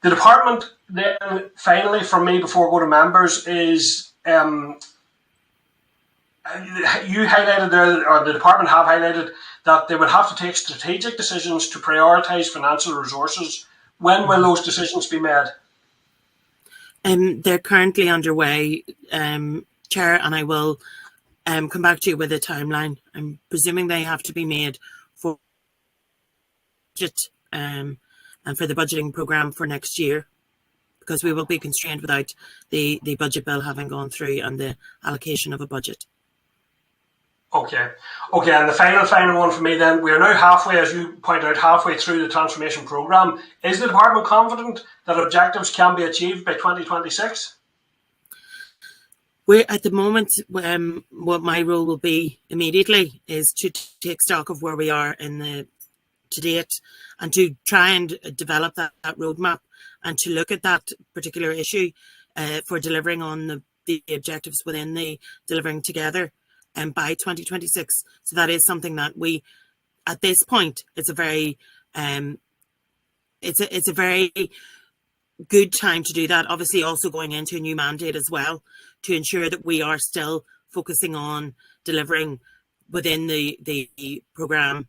The department then, finally, from me before I go to members, is you highlighted there, or the department have highlighted that they would have to take strategic decisions to prioritise financial resources When will those decisions be made? They're currently underway, Chair, and I will come back to you with a timeline. I'm presuming they have to be made for budget and for the budgeting programme for next year, because we will be constrained without the budget bill having gone through and the allocation of a budget. Okay, and the final one for me then. We are now halfway, as you point out, halfway through the transformation programme. Is the department confident that objectives can be achieved by 2026? We're at the moment, what my role will be immediately is to take stock of where we are to date, and to try and develop that roadmap, and to look at that particular issue for delivering on the objectives within the Delivering Together by 2026. So that is something that we, at this point, it's a very good time to do that. Obviously, also going into a new mandate as well, to ensure that we are still focusing on delivering within the programme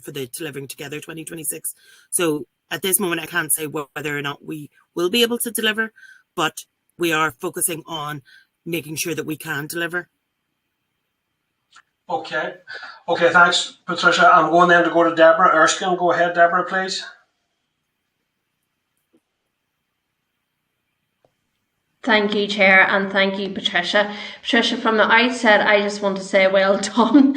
for the Delivering Together 2026. So at this moment, I can't say whether or not we will be able to deliver, but we are focusing on making sure that we can deliver. Okay, thanks, Patricia. I'm going then to go to Deborah Erskine. Go ahead, Deborah, please. Thank you, Chair, and thank you, Patricia. Patricia, from the outset, I just want to say well done.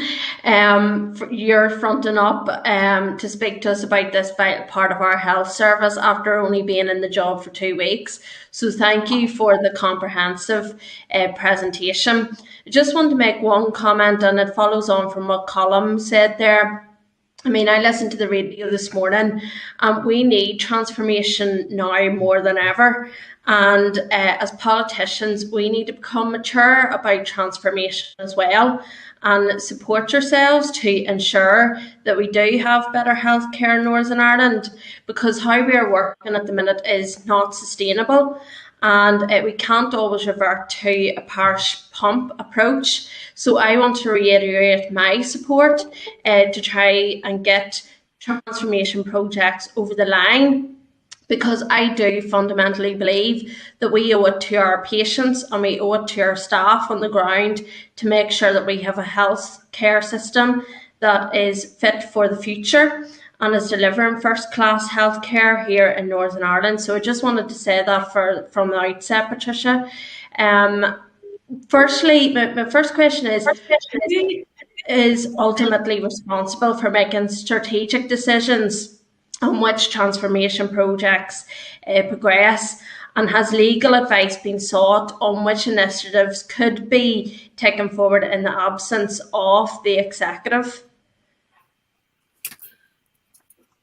You're fronting up to speak to us about this vital part of our health service after only being in the job for 2 weeks. So thank you for the comprehensive presentation. I just want to make one comment, and it follows on from what Colm said there. I mean, I listened to the radio this morning, and we need transformation now more than ever. And as politicians, we need to become mature about transformation as well, and support yourselves to ensure that we do have better healthcare in Northern Ireland, because how we are working at the minute is not sustainable. And we can't always revert to a parish pump approach. So I want to reiterate my support to try and get transformation projects over the line, because I do fundamentally believe that we owe it to our patients and we owe it to our staff on the ground to make sure that we have a health care system that is fit for the future and is delivering first-class healthcare here in Northern Ireland. So I just wanted to say that from the outset, Patricia. Firstly, my first question is, who is ultimately responsible for making strategic decisions on which transformation projects progress? And has legal advice been sought on which initiatives could be taken forward in the absence of the executive?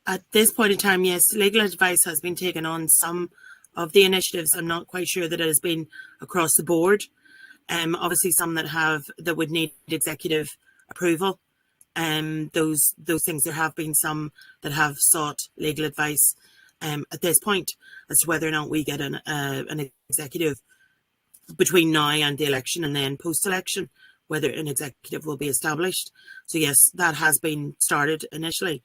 At this point in time, yes, legal advice has been taken on some of the initiatives. I'm not quite sure that it has been across the board. Obviously, some that would need executive approval. Those things, there have been some that have sought legal advice at this point as to whether or not we get an executive between now and the election, and then post-election, whether an executive will be established. So yes, that has been started initially.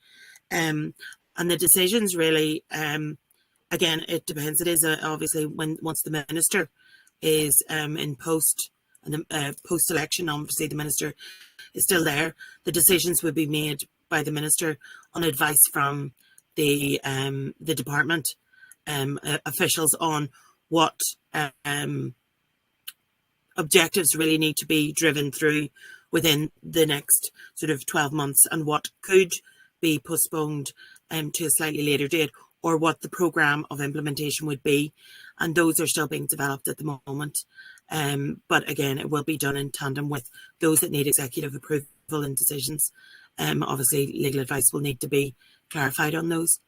And the decisions really, again, it depends. It is obviously once the minister is in post, and post-election, obviously the minister is still there. The decisions would be made by the minister on advice from the department officials on what objectives really need to be driven through within the next sort of 12 months, and what could be postponed to a slightly later date, or what the programme of implementation would be. And those are still being developed at the moment. But again, it will be done in tandem with those that need executive approval and decisions. Obviously, legal advice will need to be clarified on those.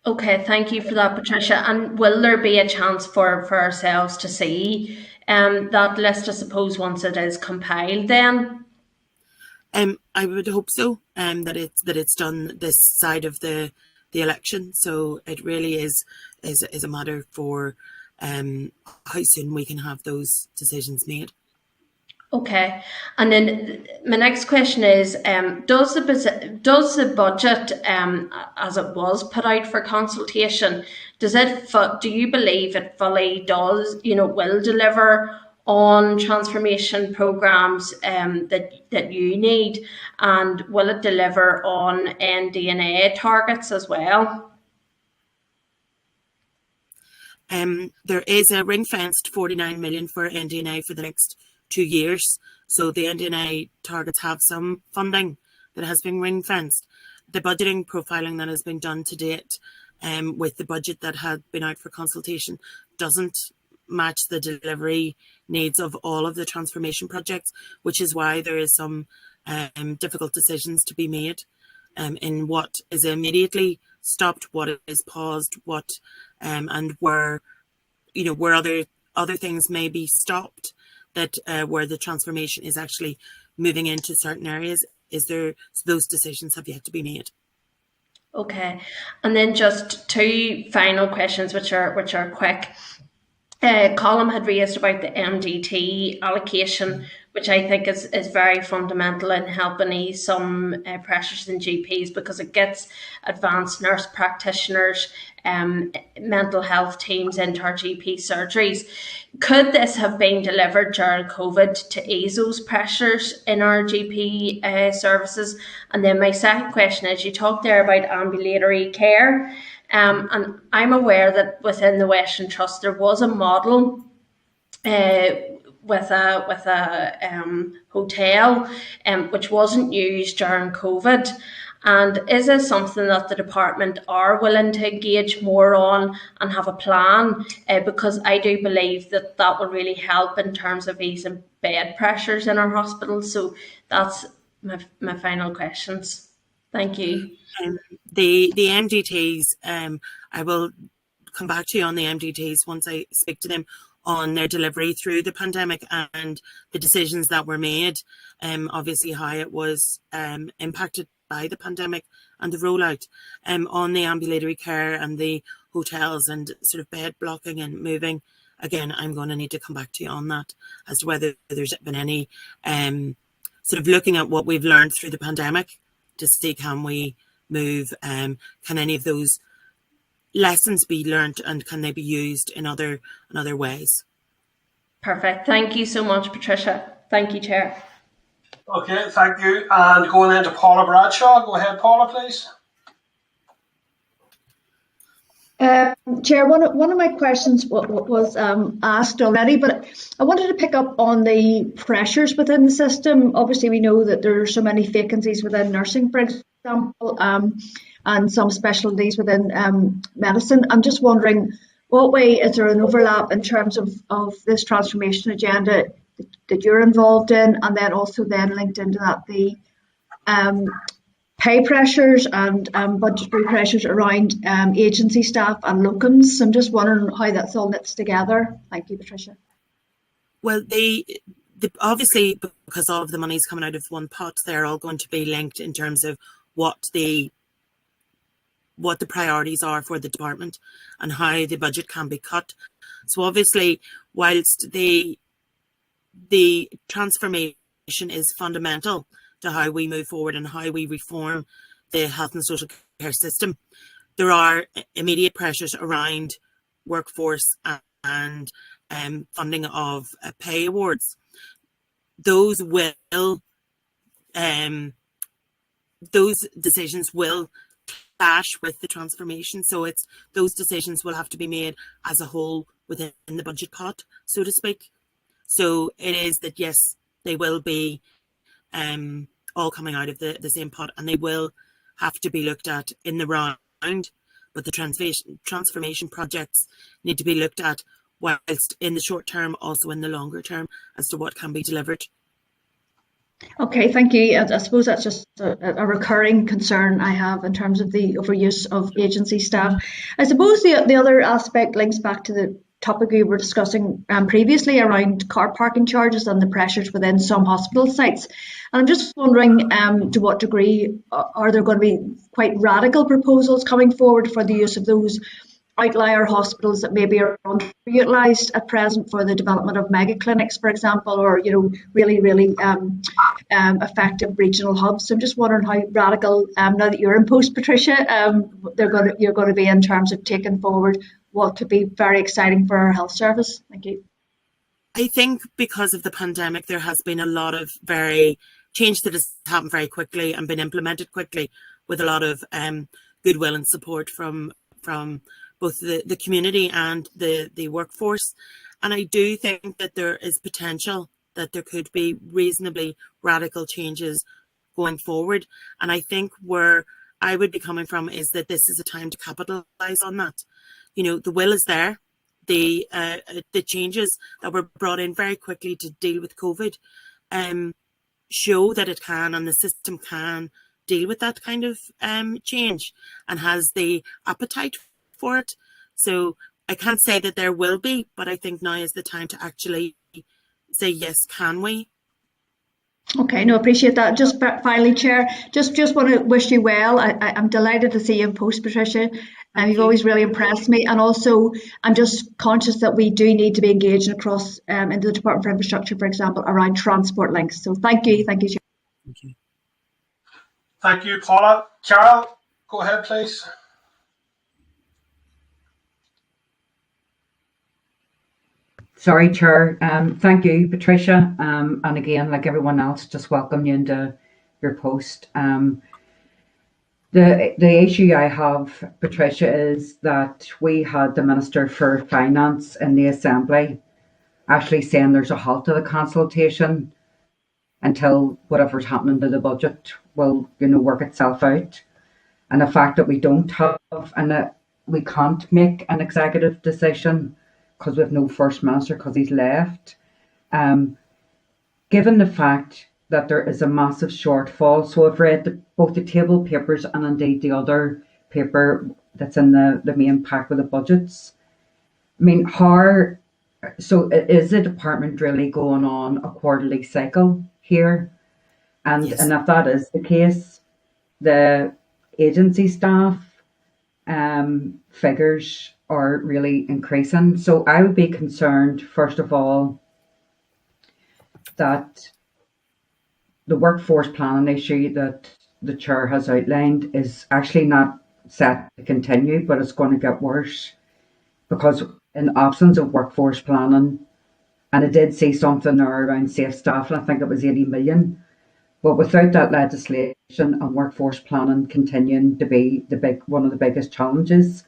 Okay, thank you for that, Patricia. And will there be a chance for ourselves to see that list, I suppose, once it is compiled then? I would hope so, that it's done this side of the election. So it really is a matter for how soon we can have those decisions made. Okay, and then my next question is: does the budget, as it was put out for consultation, do you believe it fully does, will deliver on transformation programs that you need, and will it deliver on NDNA targets as well? There is a ring-fenced 49 million for NDNA for the next 2 years. So the NDNA targets have some funding that has been ring-fenced. The budgeting profiling that has been done to date with the budget that had been out for consultation doesn't match the delivery needs of all of the transformation projects, which is why there is some difficult decisions to be made in what is immediately stopped, what is paused, what and where other things may be stopped, that where the transformation is actually moving into certain areas. Those decisions have yet to be made. Okay, and then just two final questions, which are quick. Colm had raised about the MDT allocation, which I think is very fundamental in helping ease some pressures in GPs, because it gets advanced nurse practitioners, mental health teams into our GP surgeries. Could this have been delivered during COVID to ease those pressures in our GP services? And then my second question is, you talked there about ambulatory care. And I'm aware that within the Western Trust there was a model with a hotel which wasn't used during COVID. And is this something that the department are willing to engage more on and have a plan? Because I do believe that will really help in terms of easing bed pressures in our hospitals. So that's my final questions. Thank you. The MDTs, I will come back to you on the MDTs once I speak to them on their delivery through the pandemic and the decisions that were made. Obviously how it was impacted by the pandemic and the rollout. On the ambulatory care and the hotels and sort of bed blocking and moving, again, I'm going to need to come back to you on that as to whether there's been any sort of looking at what we've learned through the pandemic to see, can we move, can any of those lessons be learnt and can they be used in other ways? Perfect. Thank you so much, Patricia. Thank you, Chair. Okay, thank you. And going into Paula Bradshaw. Go ahead, Paula, please. Chair, one of my questions was asked already, but I wanted to pick up on the pressures within the system. Obviously, we know that there are so many vacancies within nursing, for example, and some specialties within medicine. I'm just wondering, what way is there an overlap in terms of this transformation agenda that you're involved in, and then also then linked into that the pay pressures and budgetary pressures around agency staff and locums? I'm just wondering how that's all knits together. Thank you, Patricia. Well, they obviously, because all of the money's coming out of one pot, they're all going to be linked in terms of what the priorities are for the department and how the budget can be cut. So obviously, whilst the transformation is fundamental to how we move forward and how we reform the health and social care system, there are immediate pressures around workforce and funding of pay awards. Those decisions will clash with the transformation. So those decisions will have to be made as a whole within the budget pot, so to speak. So it is that, yes, they will be all coming out of the same pot, and they will have to be looked at in the round. But the transformation projects need to be looked at whilst in the short term, also in the longer term, as to what can be delivered. Okay, thank you. I suppose that's just a recurring concern I have in terms of the overuse of agency staff. I suppose the other aspect links back to the topic we were discussing previously around car parking charges and the pressures within some hospital sites. And I'm just wondering to what degree are there going to be quite radical proposals coming forward for the use of those outlier hospitals that maybe are underutilised at present for the development of mega clinics, for example, or really effective regional hubs. So I'm just wondering how radical, now that you're in post, Patricia, you're going to be in terms of taking forward what could be very exciting for our health service. Thank you. I think because of the pandemic, there has been a lot of change that has happened very quickly and been implemented quickly, with a lot of goodwill and support from both the community and the workforce. And I do think that there is potential that there could be reasonably radical changes going forward. And I think where I would be coming from is that this is a time to capitalise on that. The will is there. The changes that were brought in very quickly to deal with COVID show that it can, and the system can deal with that kind of change and has the appetite for it. So I can't say that there will be, but I think now is the time to actually say, yes, can we? Okay, no, appreciate that. Just finally, Chair, just want to wish you well. I'm delighted to see you in post, Patricia. You've always really impressed me. And also, I'm just conscious that we do need to be engaging across into the Department for Infrastructure, for example, around transport links. So thank you, Chair. Thank you. Thank you, Paula. Carol, go ahead, please. Sorry, Chair. Thank you, Patricia. And again, like everyone else, just welcome you into your post. The issue I have, Patricia, is that we had the Minister for Finance in the Assembly actually saying there's a halt to the consultation until whatever's happening to the budget will, work itself out. And the fact that we don't have, and that we can't make an executive decision because we have no First Minister because he's left. Given the fact that there is a massive shortfall, so I've read both the table papers and indeed the other paper that's in the main pack with the budgets. I mean, so is the department really going on a quarterly cycle here? And, yes. And if that is the case, the agency staff figures are really increasing. So I would be concerned, first of all, that the workforce planning issue that the Chair has outlined is actually not set to continue, but it's going to get worse, because in absence of workforce planning, and I did see something there around safe staff, and I think it was 80 million, but without that legislation and workforce planning continuing to be one of the biggest challenges,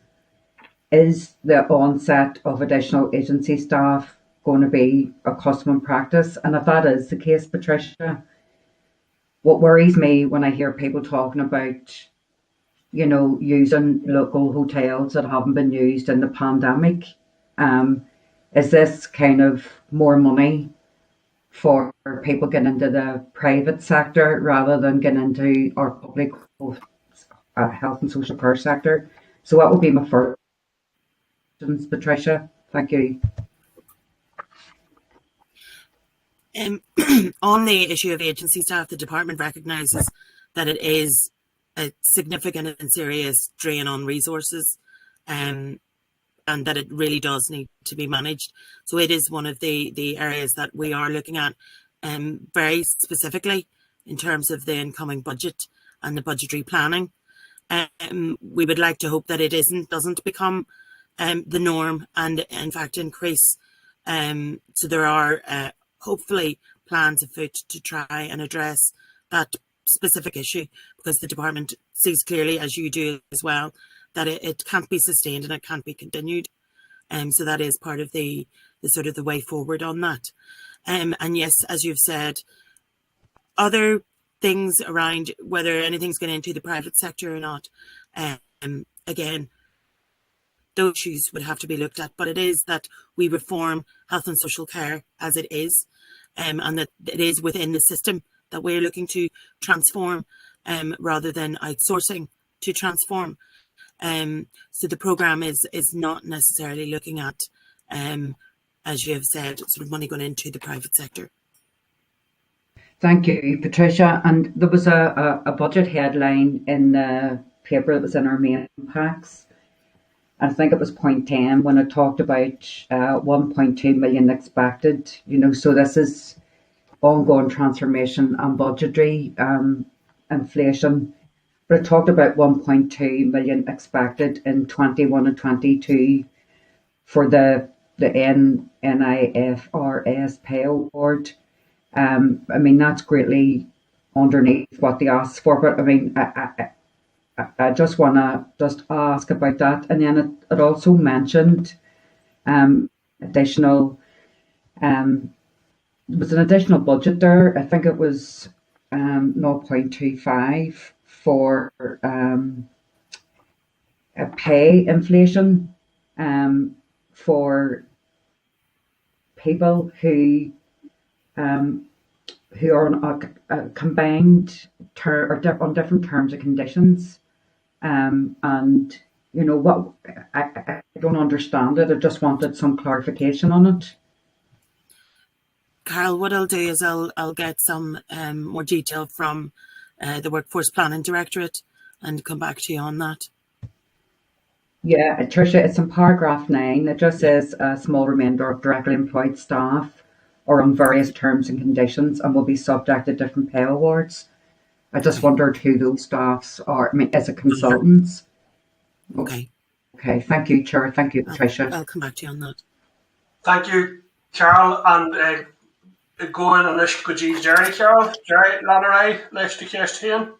is the onset of additional agency staff going to be a custom and practice? And if that is the case, Patricia, what worries me when I hear people talking about, using local hotels that haven't been used in the pandemic, is this kind of more money for people getting into the private sector rather than getting into our public health and social care sector? So that would be my first question, Patricia. Thank you. On the issue of agency staff, the department recognises that it is a significant and serious drain on resources, and that it really does need to be managed. So it is one of the areas that we are looking at very specifically in terms of the incoming budget and the budgetary planning. We would like to hope that it doesn't become the norm and in fact increase. So there are hopefully plans afoot to try and address that specific issue, because the department sees clearly, as you do as well, that it can't be sustained and it can't be continued. So that is part of the sort of the way forward on that. And yes, as you've said, other things around whether anything's going into the private sector or not, again, those issues would have to be looked at, but it is that we reform health and social care as it is, and that it is within the system that we're looking to transform, rather than outsourcing to transform. So the programme is not necessarily looking at, as you have said, sort of money going into the private sector. Thank you, Patricia. And there was a budget headline in the paper that was in our main packs, I think it was point 10 when it talked about 1.2 million expected. So this is ongoing transformation and budgetary inflation. But it talked about 1.2 million expected in 21 and 22 for the NIFRS pay award. That's greatly underneath what they asked for. But I just want to ask about that. And then it also mentioned additional, there was an additional budget there. I think it was 0.25 for a pay inflation for people who are on a combined or on different terms and conditions. And what I don't understand it. I just wanted some clarification on it. Carol, what I'll do is I'll get some more detail from the Workforce Planning Directorate and come back to you on that. Yeah, Patricia, it's in paragraph 9. It just says a small remainder of directly employed staff are on various terms and conditions and will be subject to different pay awards. I just wondered who those staffs are. Is it consultants? Okay. Okay, thank you, Chair. Thank you, Patricia. I'll come back to you on that. Thank you, Carol. And going on this could you, Jerry, Carol? Jerry, Lanneray, next to Kirsten.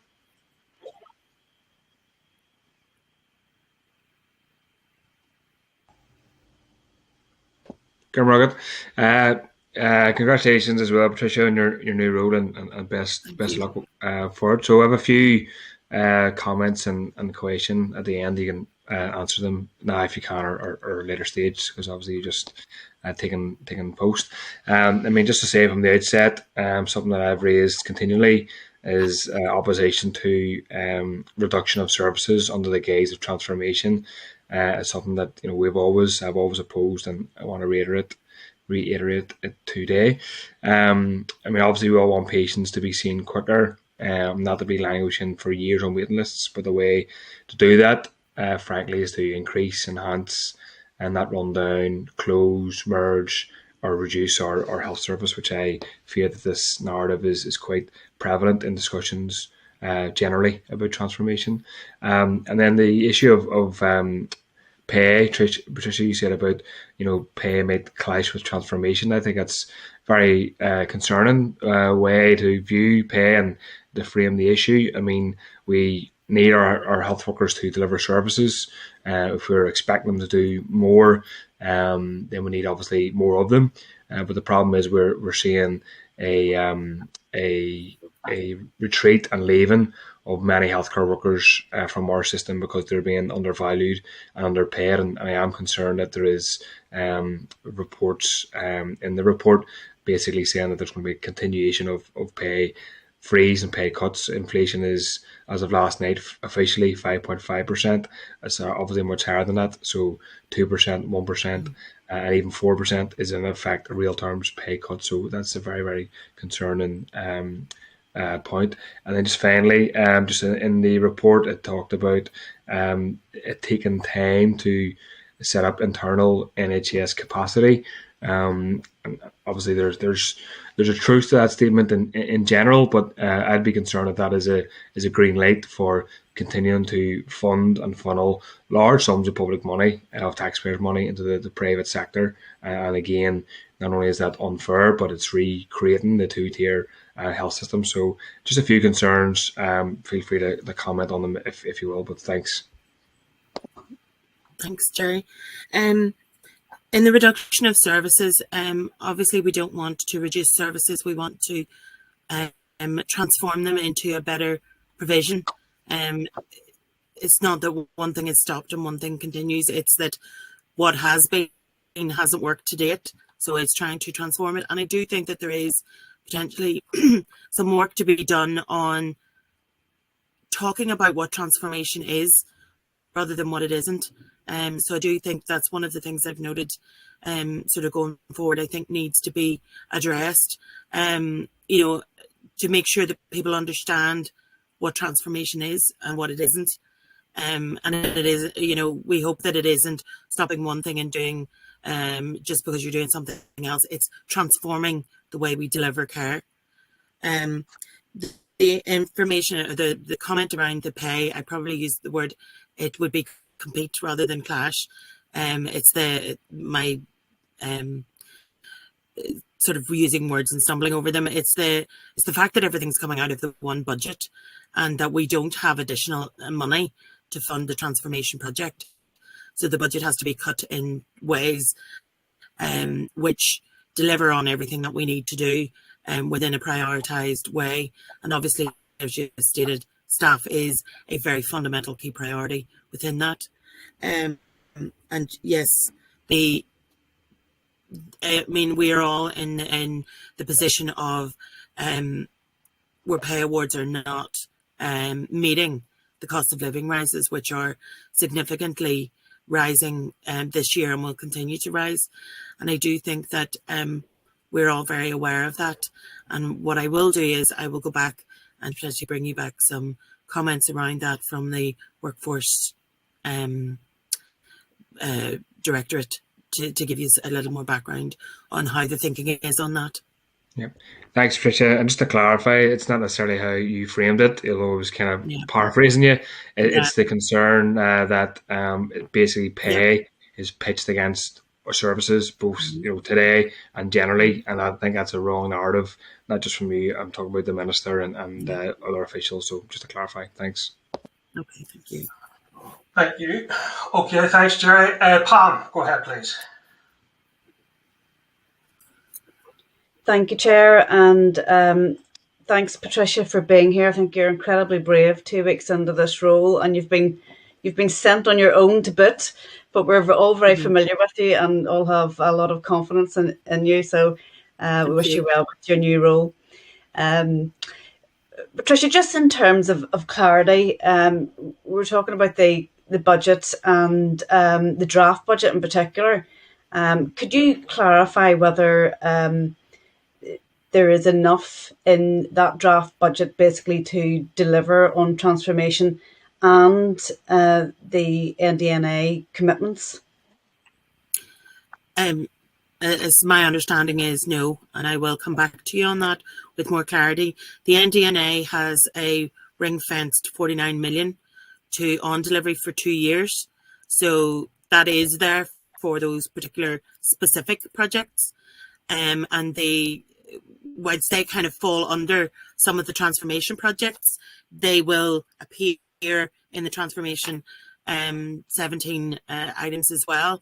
Good congratulations as well, Patricia, on your new role, and best luck for it. So I have a few comments and question at the end. You can answer them now if you can, or later stage, because obviously you just taken post. Just to say from the outset, something that I've raised continually is opposition to reduction of services under the guise of transformation. It's something that I've always opposed, and I want to reiterate it today. Obviously we all want patients to be seen quicker, not to be languishing for years on waiting lists, but the way to do that, frankly, is to increase, enhance, and not run down, close, merge, or reduce our health service, which I fear that this narrative is quite prevalent in discussions generally about transformation. And then the issue of pay, Patricia, you said about pay might clash with transformation. I think that's very concerning way to view pay and to frame the issue. We need our health workers to deliver services. If we're expecting them to do more, then we need obviously more of them. But the problem is we're seeing a retreat and leaving of many healthcare workers from our system because they're being undervalued and underpaid. And I am concerned that there is reports in the report basically saying that there's going to be a continuation of pay freeze and pay cuts. Inflation is, as of last night, officially 5.5%. It's obviously much higher than that. So 2%, 1%, and even 4% is in effect a real terms pay cut. So that's a very, very concerning point. And then just finally, just in the report, it talked about it taking time to set up internal NHS capacity. And obviously there's a truth to that statement in general, but I'd be concerned that is a green light for continuing to fund and funnel large sums of public money, of taxpayers' money, into the private sector. And again, not only is that unfair, but it's recreating the two-tier health system. So just a few concerns. Feel free to comment on them if you will, but thanks. Thanks, Jerry. In the reduction of services, obviously we don't want to reduce services. We want to transform them into a better provision. It's not that one thing is stopped and one thing continues. It's that what has been hasn't worked to date. So it's trying to transform it. And I do think that there is potentially some work to be done on talking about what transformation is rather than what it isn't. So I do think that's one of the things I've noted sort of going forward, I think needs to be addressed, to make sure that people understand what transformation is and what it isn't. And it is, we hope that it isn't stopping one thing and doing just because you're doing something else. It's transforming the way we deliver care. The information, the comment around the pay, I probably used the word, it would be compete rather than clash. It's my sort of using words and stumbling over them. It's the fact that everything's coming out of the one budget and that we don't have additional money to fund the transformation project. So the budget has to be cut in ways which deliver on everything that we need to do within a prioritised way. And obviously, as you stated, staff is a very fundamental key priority within that. And yes, we are all in the position of where pay awards are not meeting the cost of living rises, which are significantly rising this year and will continue to rise. And I do think that we're all very aware of that. And what I will do is I will go back and potentially bring you back some comments around that from the workforce directorate to give you a little more background on how the thinking is on that. Yeah, thanks, Patricia. And just to clarify, it's not necessarily how you framed it, although I was kind of paraphrasing you. It's the concern that basically pay is pitched against services, both today and generally, and I think that's a wrong narrative, not just from me. I'm talking about the minister and other officials. So just to clarify, thanks. Okay, thank you. Thank you. Okay, thanks, Jerry. Pam, go ahead, please. Thank you, Chair, and thanks, Patricia, for being here. I think you're incredibly brave 2 weeks into this role, and you've been sent on your own to boot, but we're all very familiar with you and all have a lot of confidence in you. So we wish you well with your new role. Patricia, just in terms of clarity, we're talking about the budget and the draft budget in particular. Could you clarify whether there is enough in that draft budget basically to deliver on transformation and the NDNA commitments? As my understanding is no, and I will come back to you on that with more clarity. The NDNA has a ring-fenced 49 million on delivery for 2 years. So that is there for those particular specific projects. And once they kind of fall under some of the transformation projects, they will appear in the transformation 17 items as well.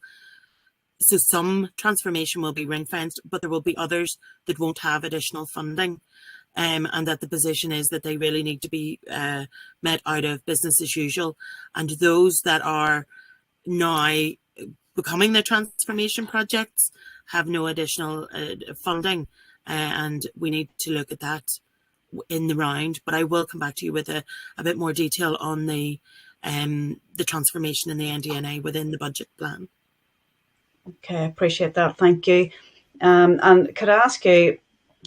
So some transformation will be ring-fenced, but there will be others that won't have additional funding. And that the position is that they really need to be met out of business as usual. And those that are now becoming the transformation projects have no additional funding. And we need to look at that in the round. But I will come back to you with a bit more detail on the transformation in the NDNA within the budget plan. Okay, I appreciate that. Thank you. And could I ask you,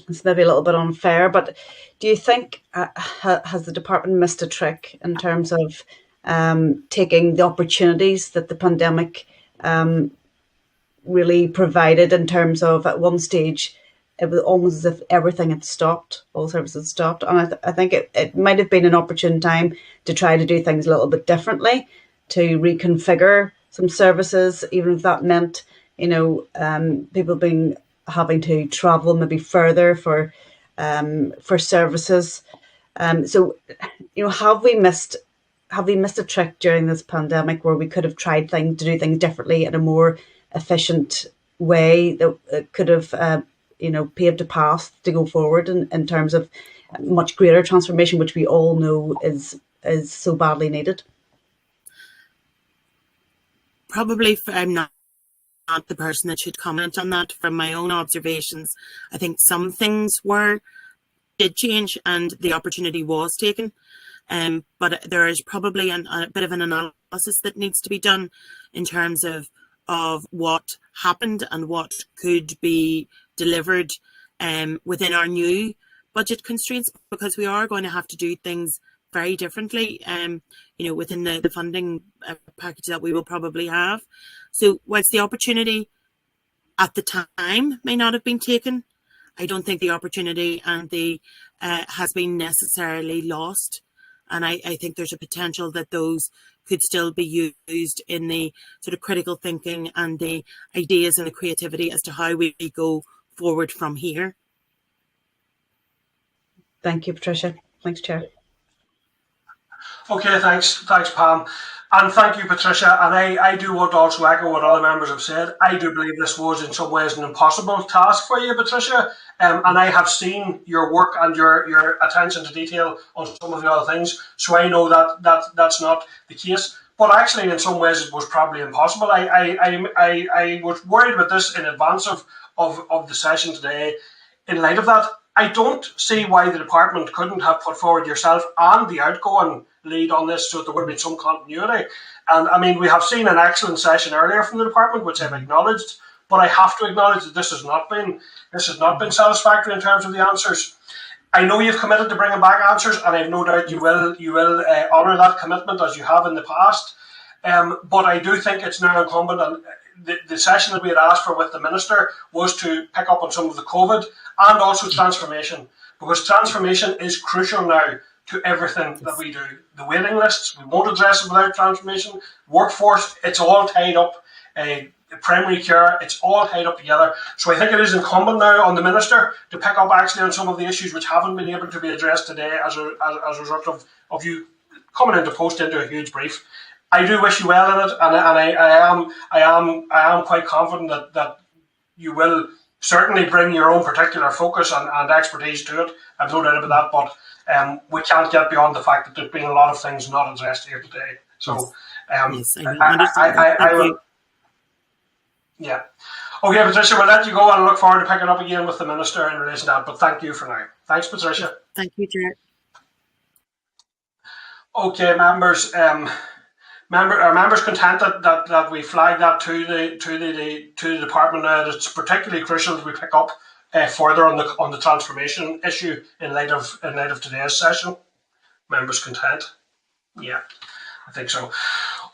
it's maybe a little bit unfair, but do you think has the department missed a trick in terms of taking the opportunities that the pandemic really provided, in terms of at one stage it was almost as if everything had stopped, all services had stopped, and I think it might have been an opportune time to try to do things a little bit differently, to reconfigure some services, even if that meant people having to travel maybe further for services. So have we missed a trick during this pandemic where we could have tried to do things differently in a more efficient way that could have paved a path to go forward in terms of much greater transformation, which we all know is so badly needed? Probably I'm not the person that should comment on that. From my own observations, I think some things did change and the opportunity was taken. But there is probably a bit of an analysis that needs to be done in terms of what happened and what could be delivered within our new budget constraints, because we are going to have to do things very differently, within the funding package that we will probably have. So whilst the opportunity at the time may not have been taken, I don't think the opportunity and the has been necessarily lost. And I think there's a potential that those could still be used in the sort of critical thinking and the ideas and the creativity as to how we go forward from here. Thank you, Patricia. Thanks, Chair. Okay, thanks, Pam. And thank you, Patricia. And I do want to also echo what other members have said. I do believe this was in some ways an impossible task for you, Patricia. And I have seen your work and your attention to detail on some of the other things. So I know that that's not the case. But actually, in some ways, it was probably impossible. I was worried about this in advance of the session today. In light of that, I don't see why the department couldn't have put forward yourself and the outgoing lead on this so there would have been some continuity. And I mean, we have seen an excellent session earlier from the department, which I've acknowledged, but I have to acknowledge that this has not been satisfactory in terms of the answers. I know you've committed to bringing back answers, and I have no doubt you will honour that commitment as you have in the past. But I do think it's now incumbent, and the session that we had asked for with the Minister was to pick up on some of the COVID and also transformation, because transformation is crucial now to everything that we do. The waiting lists, we won't address it without transformation. Workforce, it's all tied up. Primary care, it's all tied up together. So I think it is incumbent now on the Minister to pick up actually on some of the issues which haven't been able to be addressed today as a result of you coming into post into a huge brief. I do wish you well in it, and I am quite confident that you will certainly bring your own particular focus and expertise to it. I've no doubt about that, but we can't get beyond the fact that there's been a lot of things not addressed here today. So yes, I will. Yeah. Okay, Patricia, we'll let you go and look forward to picking up again with the Minister in relation to that. But thank you for now. Thanks, Patricia. Thank you, Chair. Okay, members. Are members content that we flag that to the department now? It's particularly crucial that we pick up further on the transformation issue in light of today's session. Members content? Yeah, I think so.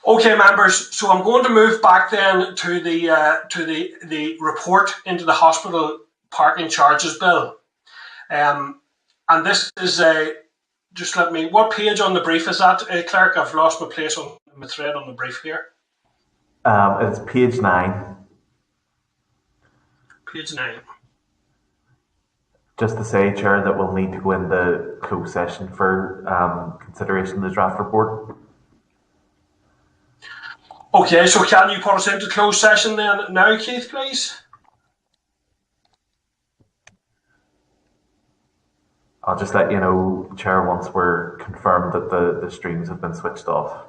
Okay, members. So I'm going to move back then to the report into the hospital parking charges bill, and this is just let me. What page on the brief is that, Clerk? I've lost my place on my thread on the brief here. It's page 9. Page 9. Just to say, Chair, that we'll need to go into closed session for consideration of the draft report. Okay, so can you put us into closed session then now, Keith, please? I'll just let you know, Chair, once we're confirmed that the streams have been switched off.